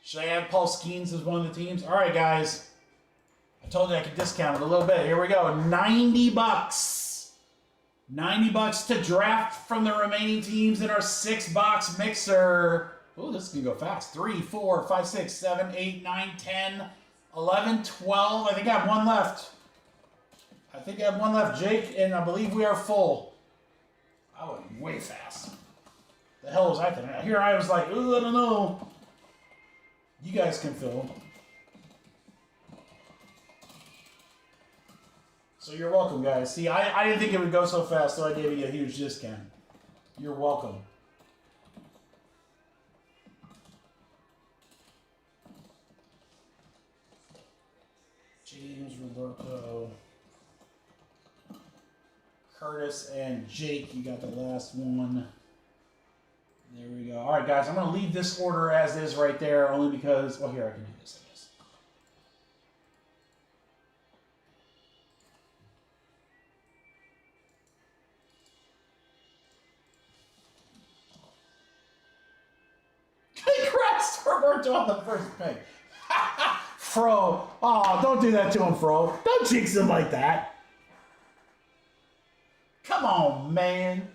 [SPEAKER 1] Should I add Paul Skeens as one of the teams? All right, guys. I told you I could discount it a little bit. Here we go. $90. $90 to draft from the remaining teams in our 6-box mixer. Oh, this can go fast. 3, 4, 5, 6, 7, 8, 9, 10, 11, 12. I think I have one left. Jake, and I believe we are full. I went way fast. The hell was I thinking? Here I was like, ooh, I don't know. You guys can fill. So you're welcome, guys. See, I didn't think it would go so fast, so I gave you a huge discount. You're welcome. James, Roberto, Curtis, and Jake. You got the last one. There we go. All right, guys. I'm going to leave this order as is right there, only because... Well, here, I can do this, I guess. Congrats, Roberto, on the first pick. Fro. Oh, don't do that to him, Fro. Don't jinx him like that. Come on, man.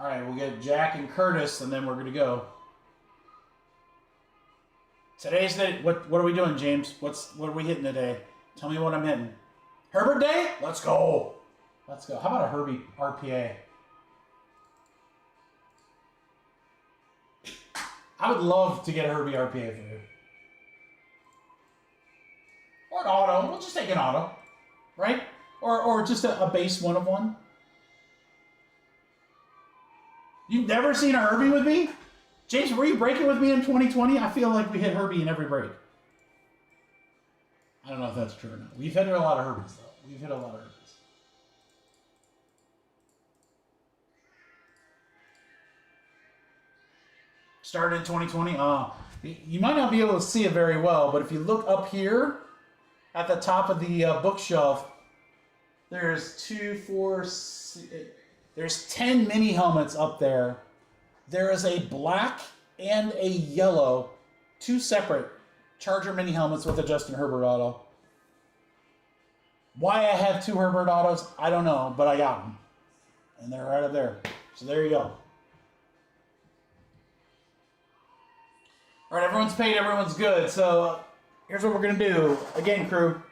[SPEAKER 1] All right, we'll get Jack and Curtis, and then we're gonna go. Today's the what are we doing, James? What are we hitting today? Tell me what I'm hitting. Herbert Day? Let's go. Let's go. How about a Herbie RPA? I would love to get a Herbie RPA for you. Or an auto. We'll just take an auto, right? Or just a base 1 of 1. You've never seen a Herbie with me? James, were you breaking with me in 2020? I feel like we hit Herbie in every break. I don't know if that's true or not. We've hit a lot of Herbies, though. We've hit a lot of Herbies. Started in 2020. You might not be able to see it very well, but if you look up here at the top of the bookshelf, there's 2, 4, 6, there's 10 mini helmets up there. There is a black and a yellow, 2 separate Charger mini helmets with a Justin Herbert auto. Why I have 2 Herbert autos, I don't know, but I got them. And they're right up there. So there you go. All right, everyone's paid, everyone's good. So here's what we're going to do. Again, crew.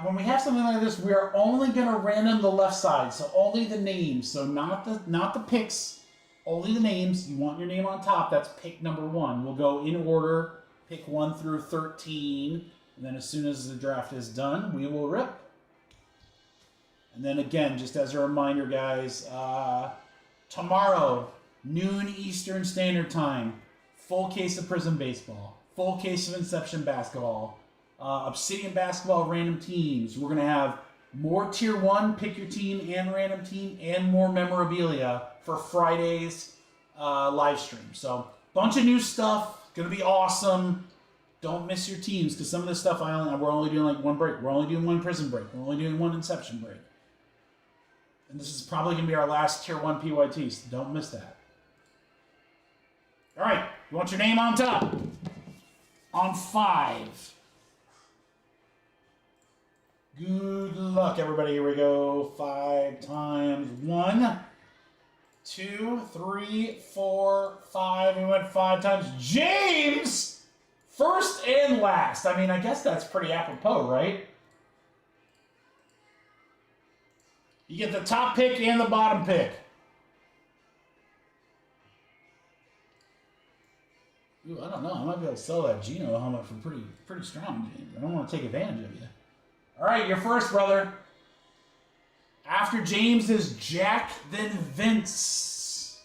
[SPEAKER 1] When we have something like this, we are only going to random the left side. So only the names. So not the picks, only the names. You want your name on top. That's pick number 1. We'll go in order, pick 1 through 13. And then as soon as the draft is done, we will rip. And then again, just as a reminder, guys, tomorrow, noon Eastern Standard Time, full case of Prism Baseball, full case of Inception Basketball, Obsidian Basketball random teams. We're going to have more Tier 1, pick your team and random team, and more memorabilia for Friday's live stream. So, bunch of new stuff. Going to be awesome. Don't miss your teams, because some of this stuff we're only doing like 1 break. We're only doing 1 Prism break. We're only doing 1 Inception break. And this is probably going to be our last Tier 1 PYT, so don't miss that. All right, you want your name on top? On 5. Good luck, everybody. Here we go. 5 times. 1, 2, 3, 4, 5. We went 5 times. James! First and last. I mean, I guess that's pretty apropos, right? You get the top pick and the bottom pick. Ooh, I don't know. I might be able to sell that Geno helmet for pretty strong, James. I don't want to take advantage of you. All right, you're first, brother. After James is Jack, then Vince.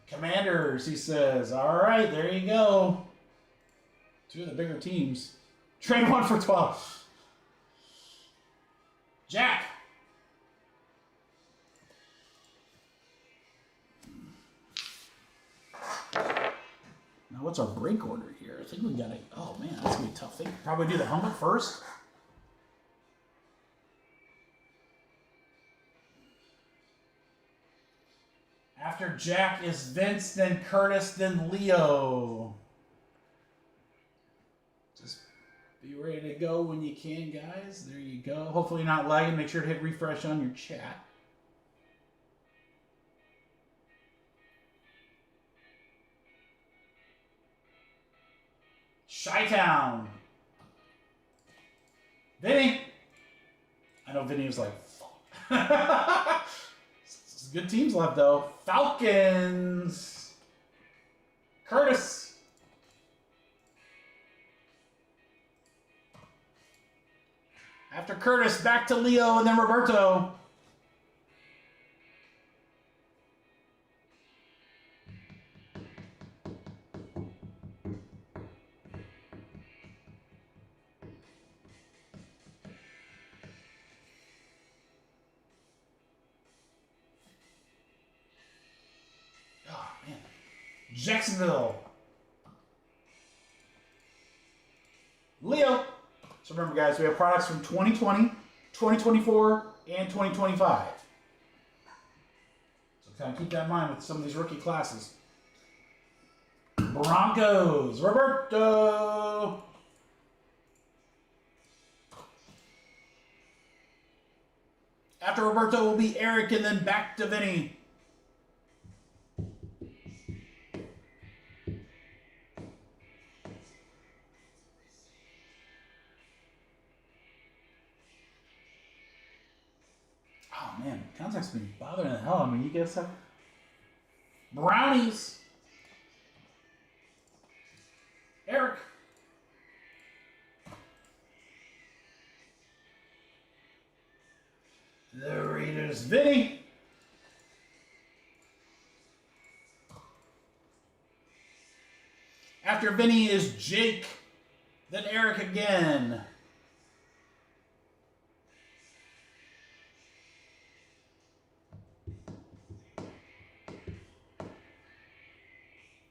[SPEAKER 1] Commanders, he says. All right, there you go. 2 of the bigger teams. Trade 1 for 12. Jack. Now, what's our break order here? I think we got to... Oh, man, that's going to be a tough thing. Probably do the helmet first. After Jack is Vince, then Curtis, then Leo. Just be ready to go when you can, guys. There you go. Hopefully you're not lagging. Make sure to hit refresh on your chat. Chi-Town. Vinny. I know Vinny was like, fuck. Good teams left, though. Falcons. Curtis. After Curtis, back to Leo and then Roberto. Jacksonville. Leo. So remember, guys, we have products from 2020, 2024, and 2025. So kind of keep that in mind with some of these rookie classes. Broncos. Roberto. After Roberto will be Eric, and then back to Vinny. Oh man, contact's been bothering the hell. I mean, you guys have Brownies. Eric. The Raiders. Vinny. After Vinny is Jake. Then Eric again.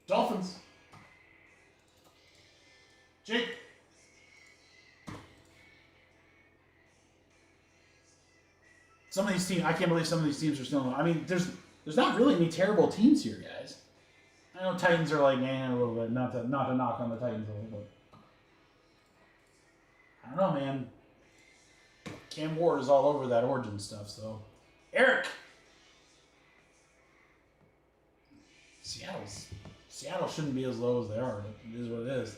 [SPEAKER 1] Dolphins. Jake. Some of these teams, I can't believe some of these teams are still. I mean, there's not really any terrible teams here, guys. I know Titans are like a little bit, not to knock on the Titans a little bit. I don't know, man. Cam Ward is all over that Origin stuff, so. Eric. Seattle shouldn't be as low as they are. It is what it is.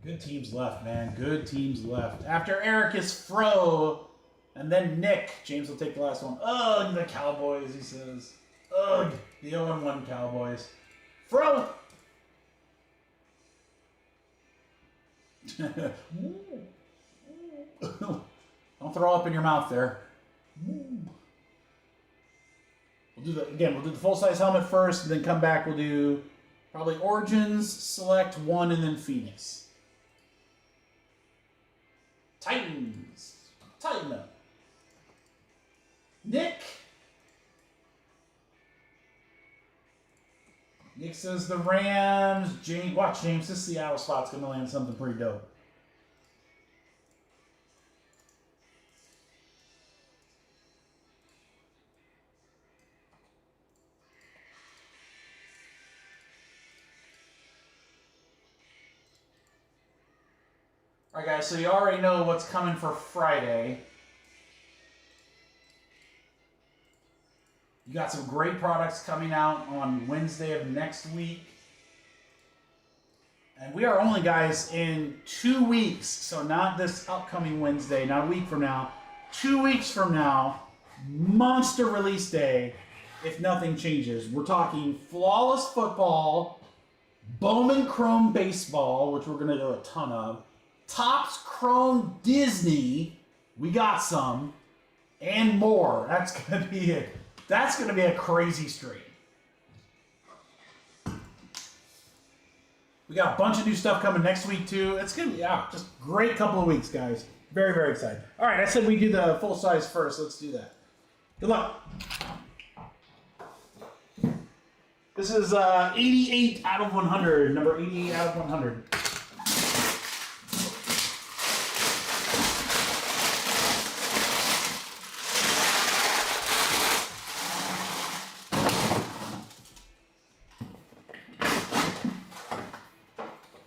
[SPEAKER 1] Good teams left, man. Good teams left. After Eric is Fro. And then Nick. James will take the last one. Ugh, the Cowboys, he says. Ugh, the 0-1 Cowboys. Fro. Don't throw up in your mouth there. We'll do the full-size helmet first, and then come back. We'll do probably Origins, Select, 1, and then Phoenix. Titans. Tighten up. Nick. Nick says the Rams. James, watch, James. This Seattle spot's going to land something pretty dope. All right, guys, so you already know what's coming for Friday. You got some great products coming out on Wednesday of next week. And we are only, guys, in 2 weeks, so not this upcoming Wednesday, not a week from now, 2 weeks from now, monster release day, if nothing changes. We're talking Flawless Football, Bowman Chrome Baseball, which we're going to do a ton of, Topps Chrome Disney, we got some, and more. That's going to be it. That's going to be a crazy stream. We got a bunch of new stuff coming next week, too. It's going to be, just great couple of weeks, guys. Very, very excited. All right, I said we do the full size first. Let's do that. Good luck. This is 88 out of 100. Number 88 out of 100.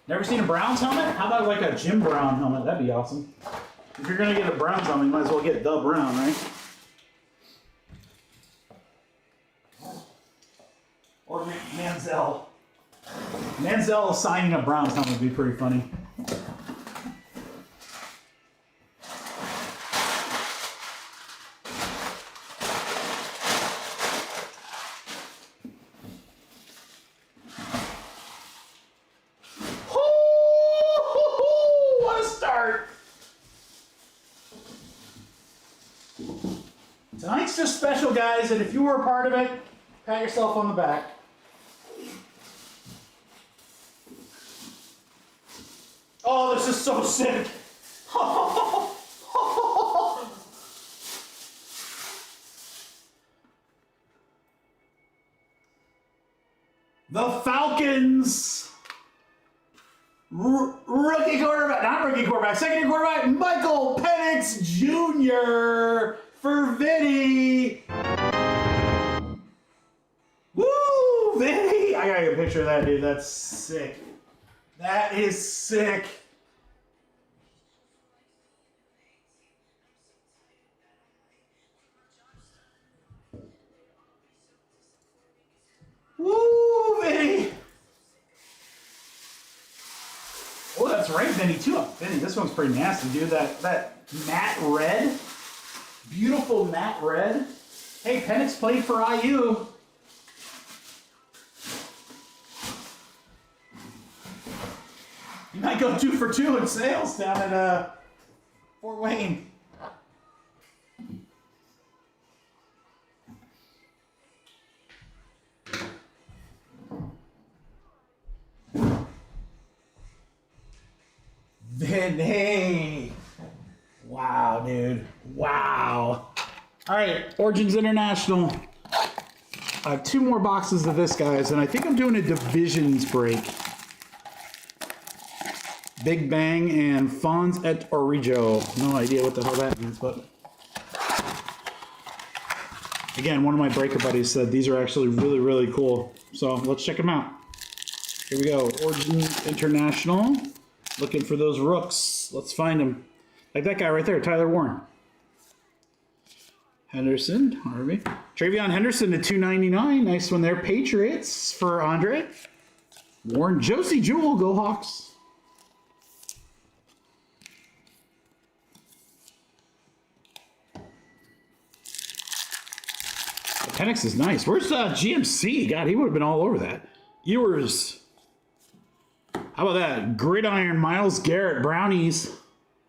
[SPEAKER 1] Never seen a Browns helmet? How about like a Jim Brown helmet? That'd be awesome. If you're gonna get a Browns helmet, you might as well get the Brown, right? Or Manziel. Manziel signing a Browns helmet would be pretty funny. Tonight's just special, guys, and if you were a part of it, pat yourself on the back. Oh, this is so sick. The Falcons. Rookie quarterback, not rookie quarterback, second year quarterback, Michael Penix Jr. for Vinny. Woo, Vinny! I gotta get a picture of that, dude. That's sick. That is sick. Woo, Vinny! Oh, that's right, Vinny, too. Vinny, this one's pretty nasty, dude. That matte red. Beautiful matte red. Hey, Penix played for IU. You might go 2 for 2 in sales down at Fort Wayne. Vinny. Wow, dude. Wow. All right, Origins International. I have 2 more boxes of this, guys, and I think I'm doing a divisions break. Big Bang and Fonz et Origo. No idea what the hell that means, but again, one of my breaker buddies said these are actually really, really cool. So let's check them out. Here we go. Origins International. Looking for those rooks. Let's find them. Like that guy right there, Tyler Warren. Henderson, Harvey. Travion Henderson to $2.99. Nice one there. Patriots for Andre. Warren, Josie Jewell, go Hawks. Penix is nice. Where's GMC? God, he would have been all over that. Ewers. How about that? Gridiron, Myles Garrett, Brownies.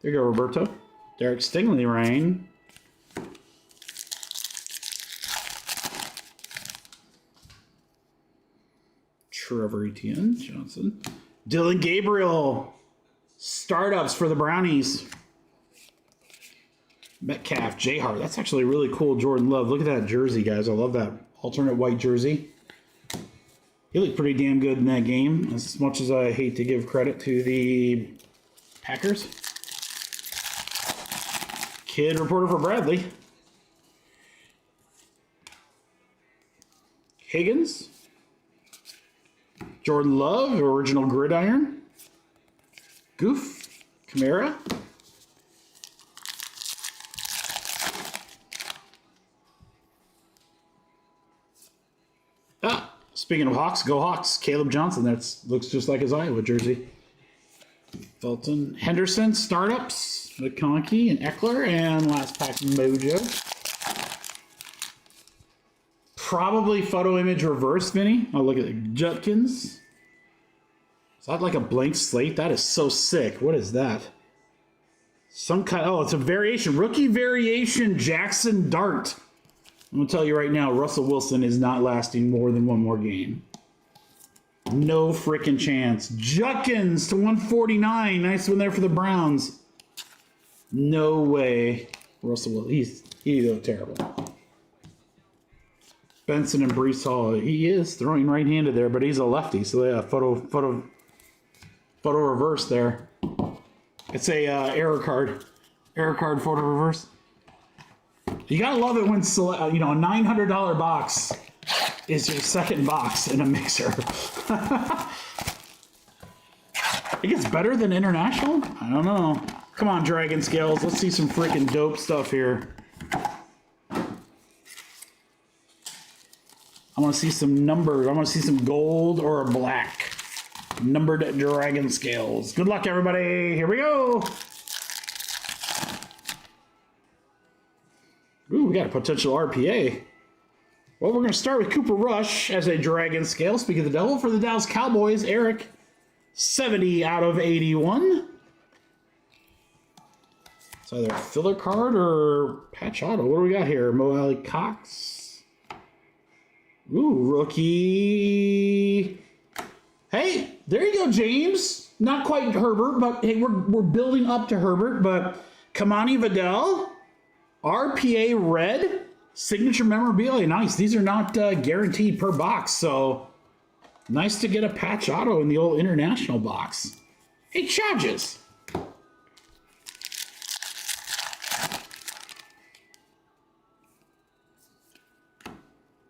[SPEAKER 1] There you go, Roberto. Derek Stingley, Rain. Trevor Etienne, Johnson. Dylan Gabriel. Startups for the Brownies. Metcalf, J-Hart. That's actually really cool. Jordan Love. Look at that jersey, guys. I love that alternate white jersey. He looked pretty damn good in that game, as much as I hate to give credit to the Packers. Kid reporter for Bradley. Higgins. Jordan Love, original Gridiron. Goof. Kamara. Speaking of Hawks, go Hawks. Caleb Johnson, that looks just like his Iowa jersey. Felton, Henderson, Startups, McConkey, and Eckler, and last pack Mojo. Probably photo image reverse, Vinny. Oh, look at it. Judkins. Is that like a blank slate? That is so sick. What is that? Some kind. Oh, it's a variation. Rookie variation Jackson Dart. I'm going to tell you right now, Russell Wilson is not lasting more than one more game. No freaking chance. Judkins to 149. Nice one there for the Browns. No way. Russell Wilson, he's terrible. Benson and Brees Hall. He is throwing right-handed there, but he's a lefty. So yeah, photo reverse there. It's a error card. Error card photo reverse. You gotta love it when a $900 box is your second box in a mixer. It gets better than international? I don't know. Come on, Dragon Scales. Let's see some freaking dope stuff here. I want to see some numbers. I want to see some gold or a black. Numbered Dragon Scales. Good luck, everybody. Here we go. Ooh, we got a potential RPA. Well, we're going to start with Cooper Rush as a Dragon Scale. Speak of the devil for the Dallas Cowboys, Eric. 70 out of 81. It's either a filler card or patch auto. What do we got here? Mo Alley Cox. Ooh, rookie. Hey, there you go, James. Not quite Herbert, but hey, we're building up to Herbert. But Kamani Vidal, RPA red, signature memorabilia. Nice. These are not guaranteed per box, so nice to get a patch auto in the old international box. Hey, charges.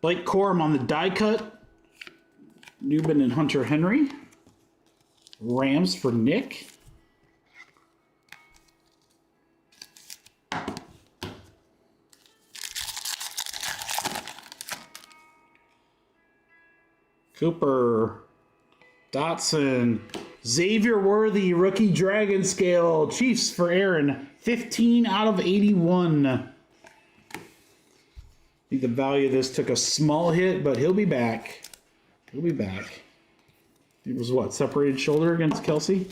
[SPEAKER 1] Blake Corum on the die cut. Newman and Hunter Henry. Rams for Nick. Cooper. Dotson. Xavier Worthy, rookie Dragon Scale. Chiefs for Aaron. 15 out of 81. I think the value of this took a small hit, but he'll be back. He'll be back. It was what? Separated shoulder against Kelsey?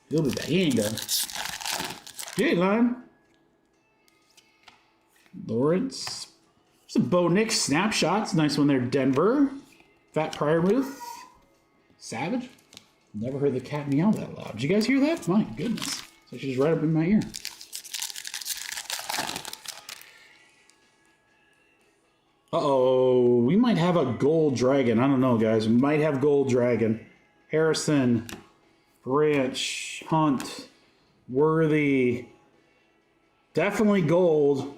[SPEAKER 1] He'll be back. He ain't done. He ain't lying. Lawrence. There's a Bo Nix snapshots. Nice one there, Denver. Fat Pryormuth. Savage. Never heard the cat meow that loud. Did you guys hear that? My goodness. So she's right up in my ear. Uh-oh. We might have a gold dragon. I don't know, guys. We might have gold dragon. Harrison. Branch. Hunt. Worthy. Definitely gold.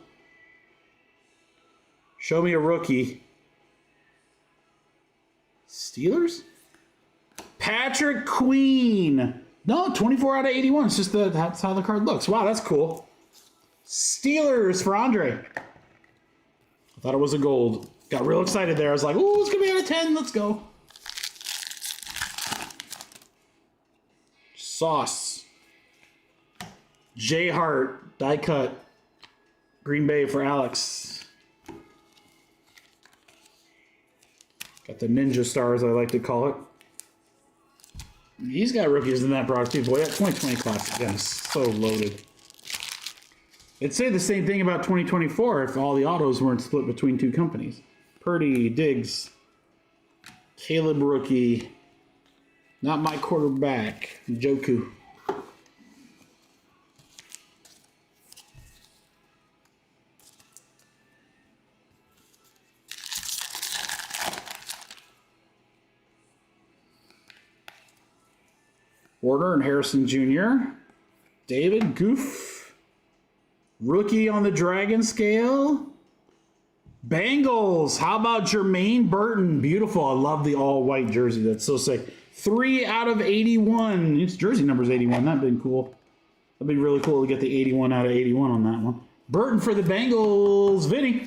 [SPEAKER 1] Show me a rookie. Steelers? Patrick Queen. No, 24 out of 81. It's just that's how the card looks. Wow, that's cool. Steelers for Andre. I thought it was a gold. Got real excited there. I was like, ooh, it's going to be out of 10. Let's go. Sauce. J Hart. Die cut. Green Bay for Alex. Got the Ninja Stars, I like to call it. He's got rookies in that product too. Boy, that 2020 class again is so loaded. It'd say the same thing about 2024 if all the autos weren't split between two companies. Purdy, Diggs, Caleb rookie, not my quarterback, Joku. Warner and Harrison Jr. David Goof. Rookie on the Dragon Scale. Bengals. How about Jermaine Burton? Beautiful. I love the all-white jersey. That's so sick. 3 out of 81. Its jersey number's 81. That'd been cool. That'd be really cool to get the 81 out of 81 on that one. Burton for the Bengals. Vinny.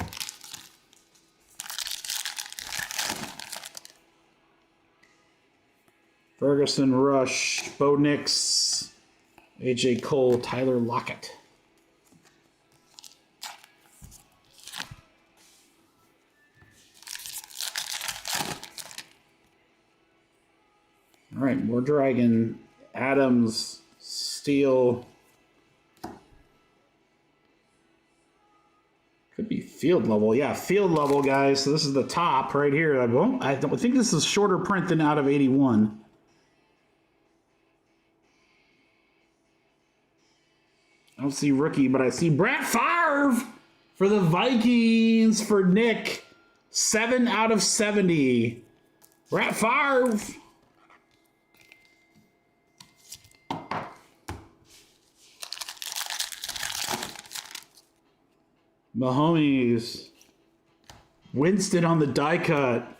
[SPEAKER 1] Ferguson, Rush, Bo Nix, AJ Cole, Tyler Lockett. All right, more Dragon, Adams, Steele, Could be field level. Yeah, field level, guys. So this is the top right here. I think this is shorter print than out of 81. I don't see rookie, but I see Brett Favre for the Vikings for Nick. 7 out of 70. Brett Favre. Mahomes. Winston on the die cut.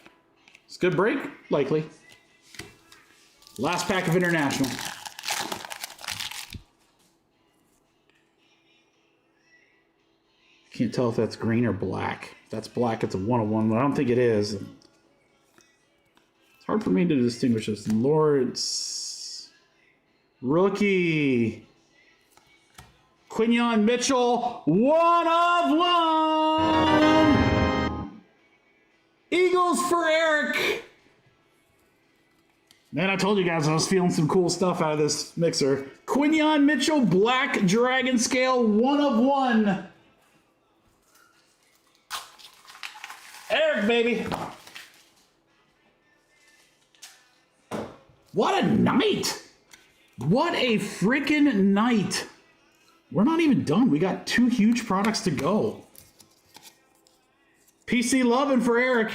[SPEAKER 1] It's a good break, likely. Last pack of international. Can't tell if that's green or black. If that's black, it's a 101, but I don't think it is. It's hard for me to distinguish this. Lawrence. Rookie. Quinyon Mitchell, 1 of 1. Eagles for Eric. Man, I told you guys I was feeling some cool stuff out of this mixer. Quinyon Mitchell, black dragon scale, 1 of 1. Eric, baby. What a night. What a freaking night. We're not even done. We got 2 huge products to go. PC loving for Eric.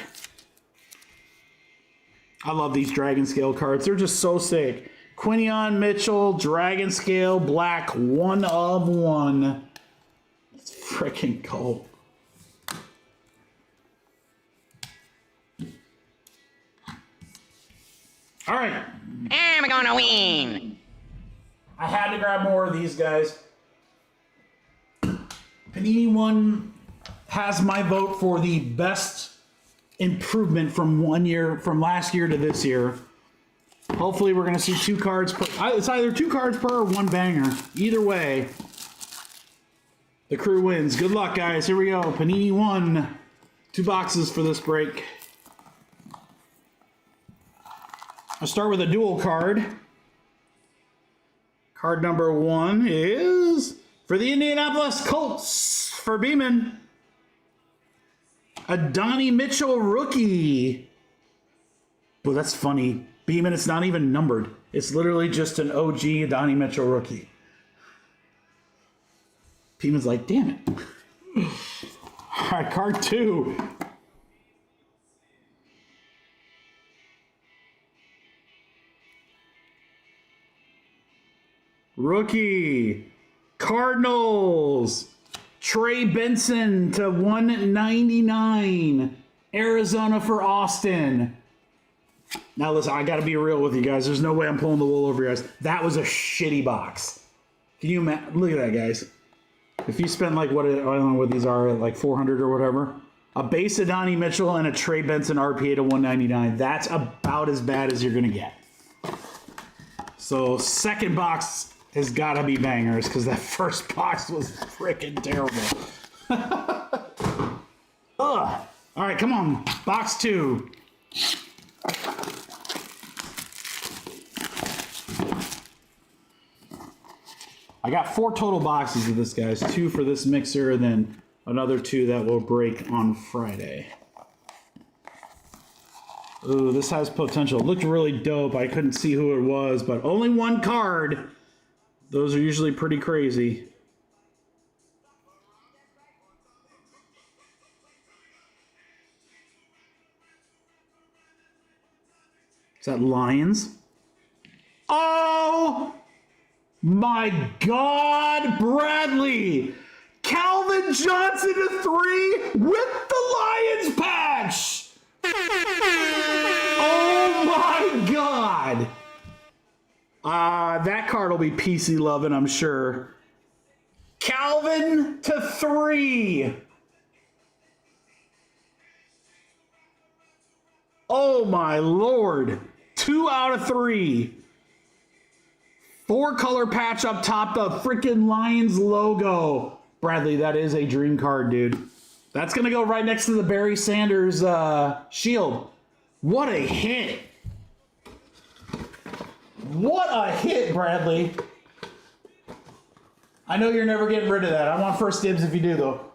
[SPEAKER 1] I love these Dragon Scale cards. They're just so sick. Quinyon Mitchell, Dragon Scale, black, 1 of 1. Let's freaking go. All right.
[SPEAKER 3] I'm gonna win.
[SPEAKER 1] I had to grab more of these guys. Panini One has my vote for the best improvement from last year to this year. Hopefully we're going to see 2 cards per. It's either 2 cards per or 1 banger. Either way, the crew wins. Good luck, guys. Here we go. Panini One. 2 boxes for this break. I'll start with a dual card. Card number 1 is for the Indianapolis Colts for Beeman. A Donnie Mitchell rookie. Well, that's funny. Beeman, it's not even numbered. It's literally just an OG Donnie Mitchell rookie. Beeman's like, damn it. All right, card 2. Rookie. Cardinals. Trey Benson to 199. Arizona for Austin. Now listen, I got to be real with you guys. There's no way I'm pulling the wool over your eyes. That was a shitty box. Can you imagine? Look at that, guys. If you spent like what I don't know what these are, like 400 or whatever. A base of Donnie Mitchell and a Trey Benson RPA to 199. That's about as bad as you're going to get. So second box has got to be bangers because that first box was freaking terrible. Ugh. All right, come on. Box 2. I got 4 total boxes of this, guys. 2 for this mixer and then another 2 that will break on Friday. Ooh, this has potential. It looked really dope. I couldn't see who it was, but only 1 card. Those are usually pretty crazy. Is that Lions? Oh my God, Bradley! Calvin Johnson to 3 with the Lions patch! Oh my God! That card will be PC loving, I'm sure. Calvin to 3. Oh my Lord. 2 out of 3. 4 color patch up top, the freaking Lions logo. Bradley, that is a dream card, dude. That's going to go right next to the Barry Sanders shield. What a hit. What a hit, Bradley. I know you're never getting rid of that. I want first dibs if you do, though.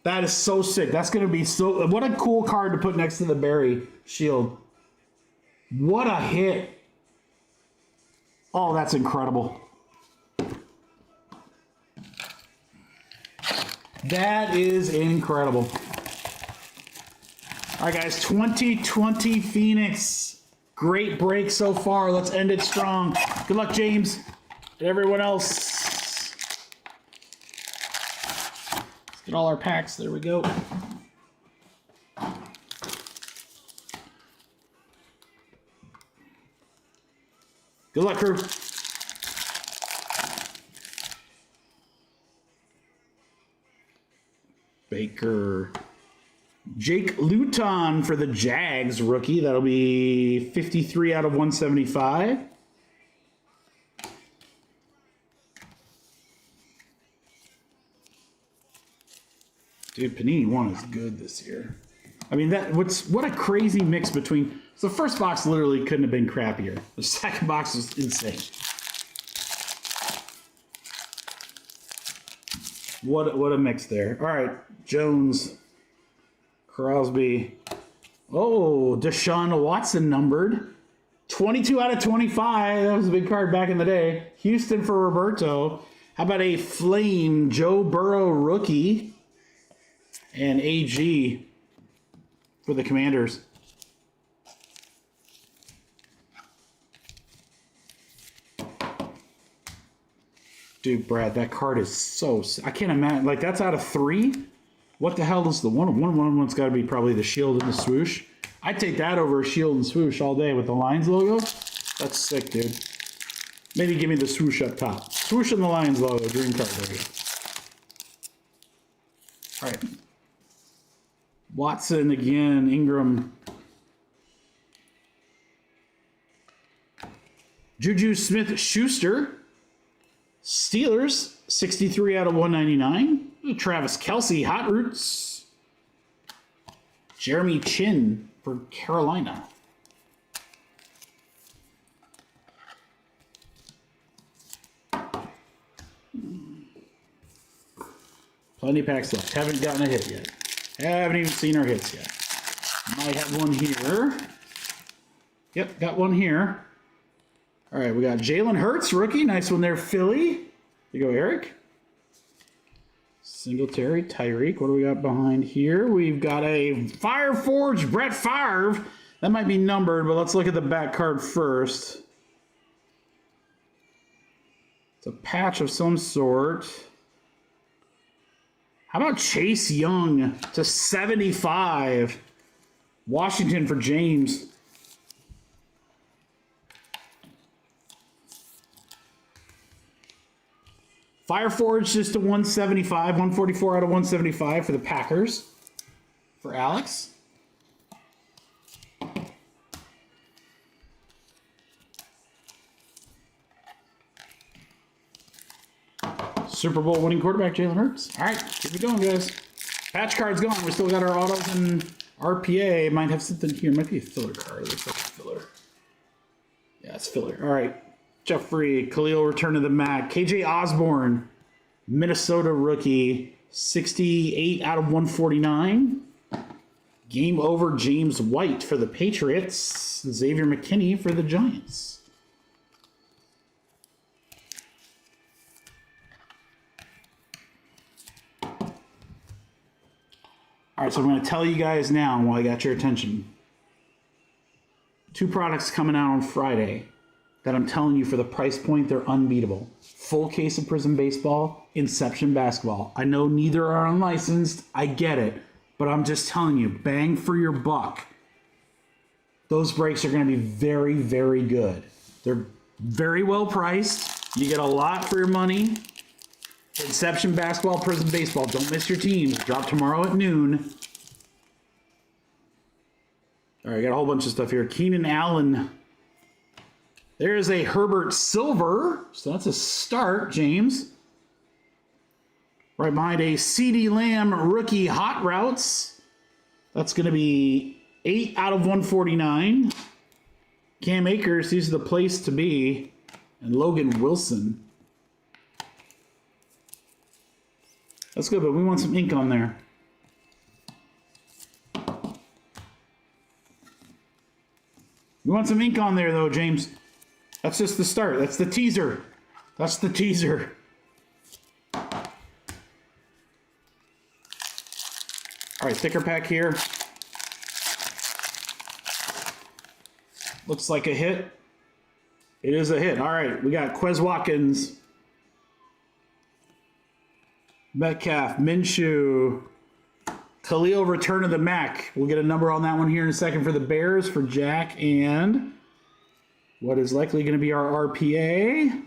[SPEAKER 1] That is so sick. That's going to be so... What a cool card to put next to the Barry shield. What a hit. Oh, that's incredible. That is incredible. All right, guys. 2020 Phoenix. Great break so far. Let's end it strong. Good luck, James. And everyone else. Get all our packs. There we go. Good luck, crew. Baker. Jake Luton for the Jags rookie. That'll be 53 out of 175. Dude, Panini 1 is good this year. I mean, what a crazy mix between... So the first box literally couldn't have been crappier. The second box was insane. What a mix there. All right, Jones, Crosby. Oh, Deshaun Watson numbered. 22 out of 25. That was a big card back in the day. Houston for Roberto. How about a Flame Joe Burrow rookie? And AG for the Commanders. Dude, Brad, that card is so... I can't imagine. Like, that's out of 3? What the hell is the one? One's got to be probably the shield and the swoosh. I'd take that over a shield and swoosh all day with the Lions logo. That's sick, dude. Maybe give me the swoosh up top. Swoosh and the Lions logo. Dream card. There you go. All right. Watson again, Ingram. Juju Smith-Schuster. Steelers, 63 out of 199. Travis Kelce, Hot Roots. Jeremy Chin for Carolina. Plenty of packs left. Haven't gotten a hit yet. Haven't even seen our hits yet. Might have one here. Yep, got one here. All right, we got Jalen Hurts, rookie. Nice one there, Philly. There you go, Eric. Singletary, Tyreek. What do we got behind here? We've got a Fire Forge, Brett Favre. That might be numbered, but let's look at the back card first. It's a patch of some sort. How about Chase Young to 75? Washington for James. Fireforge just to 175, 144 out of 175 for the Packers. For Alex. Super Bowl winning quarterback Jalen Hurts. All right, keep it going, guys. Patch card's gone. We still got our autos and RPA. Might have something here. Might be a filler card. Looks like a filler. Yeah, it's filler. All right. Jeffrey, Khalil, return to the mat. KJ Osborne, Minnesota rookie, 68 out of 149. Game over James White for the Patriots. Xavier McKinney for the Giants. All right, so I'm going to tell you guys now while I got your attention. 2 products coming out on Friday that I'm telling you for the price point, they're unbeatable. Full case of Prism Baseball, Inception Basketball. I know neither are unlicensed. I get it. But I'm just telling you, bang for your buck. Those breaks are going to be very, very good. They're very well priced. You get a lot for your money. Inception Basketball, Prism Baseball. Don't miss your teams. Drop tomorrow at noon. All right, got a whole bunch of stuff here. Keenan Allen. There's a Herbert Silver. So that's a start, James. Right behind a CD Lamb rookie Hot Routes. That's going to be 8 out of 149. Cam Akers, these are the place to be. And Logan Wilson. That's good, but we want some ink on there. You want some ink on there, though, James. That's just the start. That's the teaser. That's the teaser. All right, sticker pack here. Looks like a hit. It is a hit. All right, we got Quez Watkins, Metcalf, Minshew, Khalil, Return of the Mac. We'll get a number on that one here in a second for the Bears, for Jack, and what is likely going to be our RPA.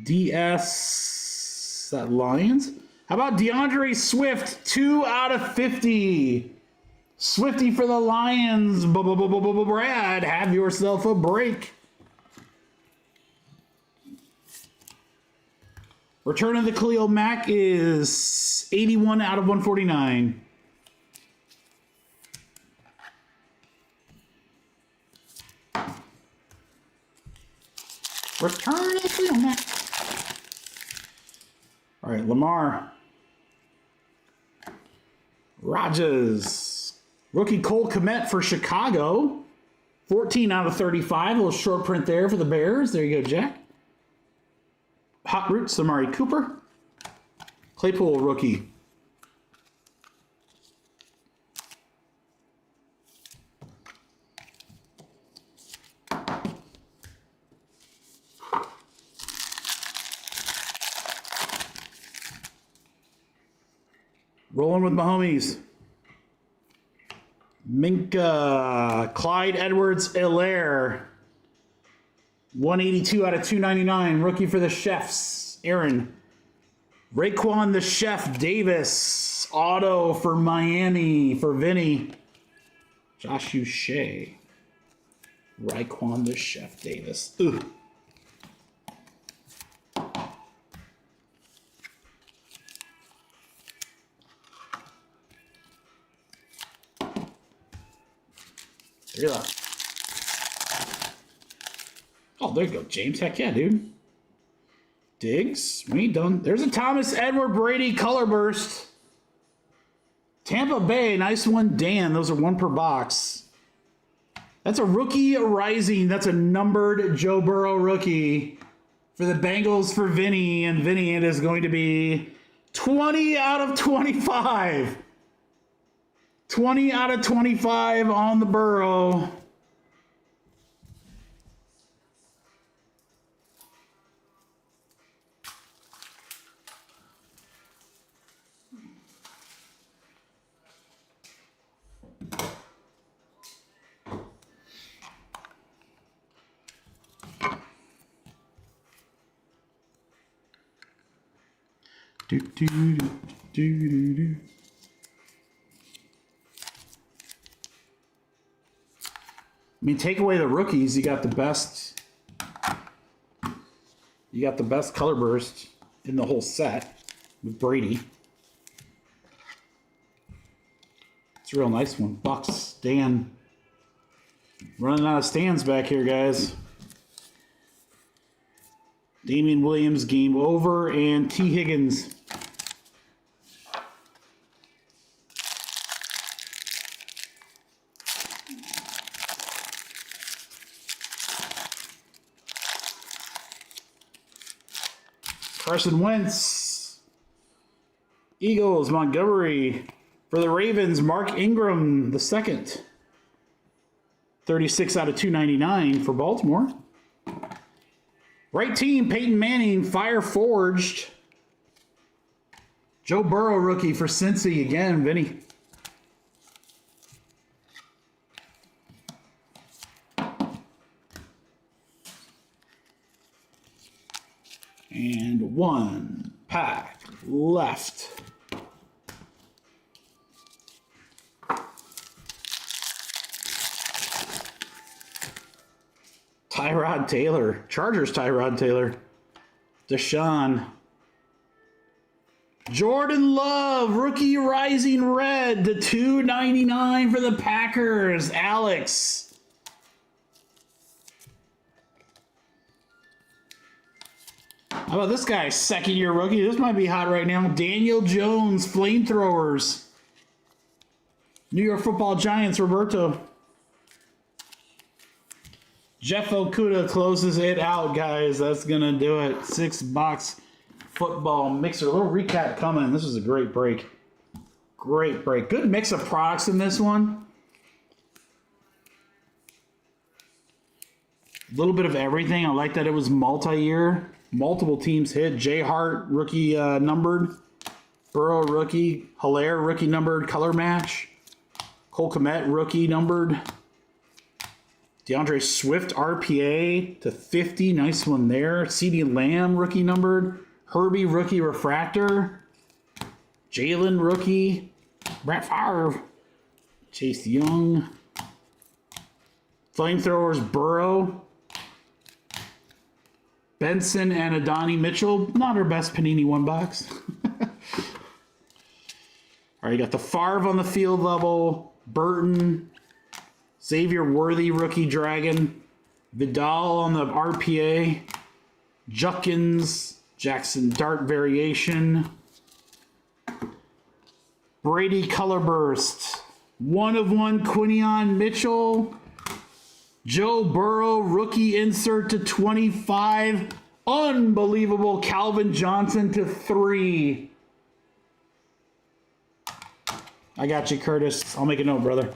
[SPEAKER 1] DS, that Lions. How about DeAndre Swift, 2 out of 50. Swifty for the Lions. Brad, have yourself a break. Return of the Khalil Mack is 81 out of 149. Return of the Khalil Mack. All right, Lamar. Rogers. Rookie Cole Kmet for Chicago. 14 out of 35. A little short print there for the Bears. There you go, Jack. Hot Roots, Amari Cooper. Claypool, rookie. Rolling with my homies. Minka, Clyde Edwards-Helaire. 182 out of 299. Rookie for the Chefs. Aaron. Raekwon the Chef Davis. Auto for Miami for Vinny. Josh Uche. Raekwon the Chef Davis. Ooh. There you go. Oh, there you go, James. Heck yeah, dude. Diggs. We ain't done. There's a Thomas Edward Brady color burst. Tampa Bay. Nice one, Dan. Those are 1 per box. That's a rookie rising. That's a numbered Joe Burrow rookie for the Bengals for Vinny. And Vinny, it is going to be 20 out of 25. 20 out of 25 on the Burrow. Do, do, do, do, do, do. I mean, take away the rookies, you got the best. You got the best color burst in the whole set with Brady. It's a real nice one. Bucks, Dan. Running out of stands back here, guys. Damian Williams, game over, and T. Higgins. Carson Wentz. Eagles, Montgomery. For the Ravens, Mark Ingram the second. 36 out of 299 for Baltimore. Right team, Peyton Manning, Fire Forged. Joe Burrow rookie for Cincy again, Vinny. And 1 pack left. Tyrod Taylor. Chargers Tyrod Taylor. Deshaun. Jordan Love. Rookie Rising Red to $2.99 for the Packers. Alex. How about this guy? Second year rookie. This might be hot right now. Daniel Jones. Flamethrowers. New York Football Giants, Roberto. Jeff Okuda closes it out, guys. That's going to do it. 6-box football mixer. A little recap coming. This was a great break. Great break. Good mix of products in this one. A little bit of everything. I like that it was multi-year. Multiple teams hit. Jay Hart, rookie numbered. Burrow, rookie. Hilaire, rookie numbered. Color match. Cole Kmet, rookie numbered. DeAndre Swift, RPA to 50. Nice one there. CeeDee Lamb, rookie numbered. Herbie, rookie refractor. Jalen, rookie. Brett Favre. Chase Young. Flamethrowers, Burrow. Benson and Adonai Mitchell. Not our best Panini one box. All right, you got the Favre on the field level. Burton. Xavier Worthy, rookie dragon. Vidal on the RPA. Juckins. Jackson Dart variation. Brady color burst. 1/1 Quinion Mitchell. Joe Burrow, rookie insert to 25. Unbelievable Calvin Johnson to 3. I got you, Curtis. I'll make a note, brother.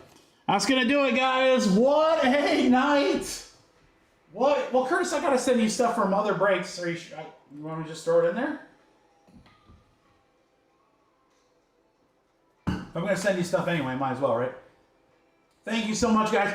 [SPEAKER 1] That's going to do it, guys. What a night. What? Well, Curtis, I got to send you stuff from other breaks. Are you want me to just throw it in there? I'm going to send you stuff anyway. Might as well, right? Thank you so much, guys.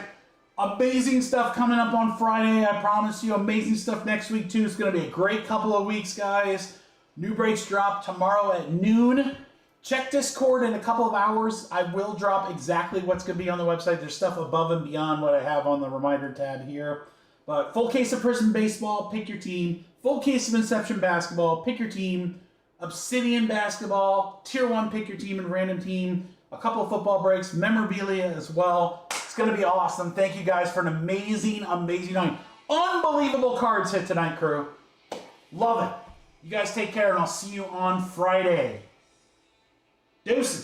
[SPEAKER 1] Amazing stuff coming up on Friday. I promise you. Amazing stuff next week, too. It's going to be a great couple of weeks, guys. New breaks drop tomorrow at noon. Check Discord in a couple of hours. I will drop exactly what's going to be on the website. There's stuff above and beyond what I have on the reminder tab here. But full case of Prism Baseball, pick your team. Full case of Inception Basketball, pick your team. Obsidian Basketball, Tier 1, pick your team and random team. A couple of football breaks, memorabilia as well. It's going to be awesome. Thank you guys for an amazing, amazing night. Unbelievable cards hit tonight, crew. Love it. You guys take care, and I'll see you on Friday. Deuces.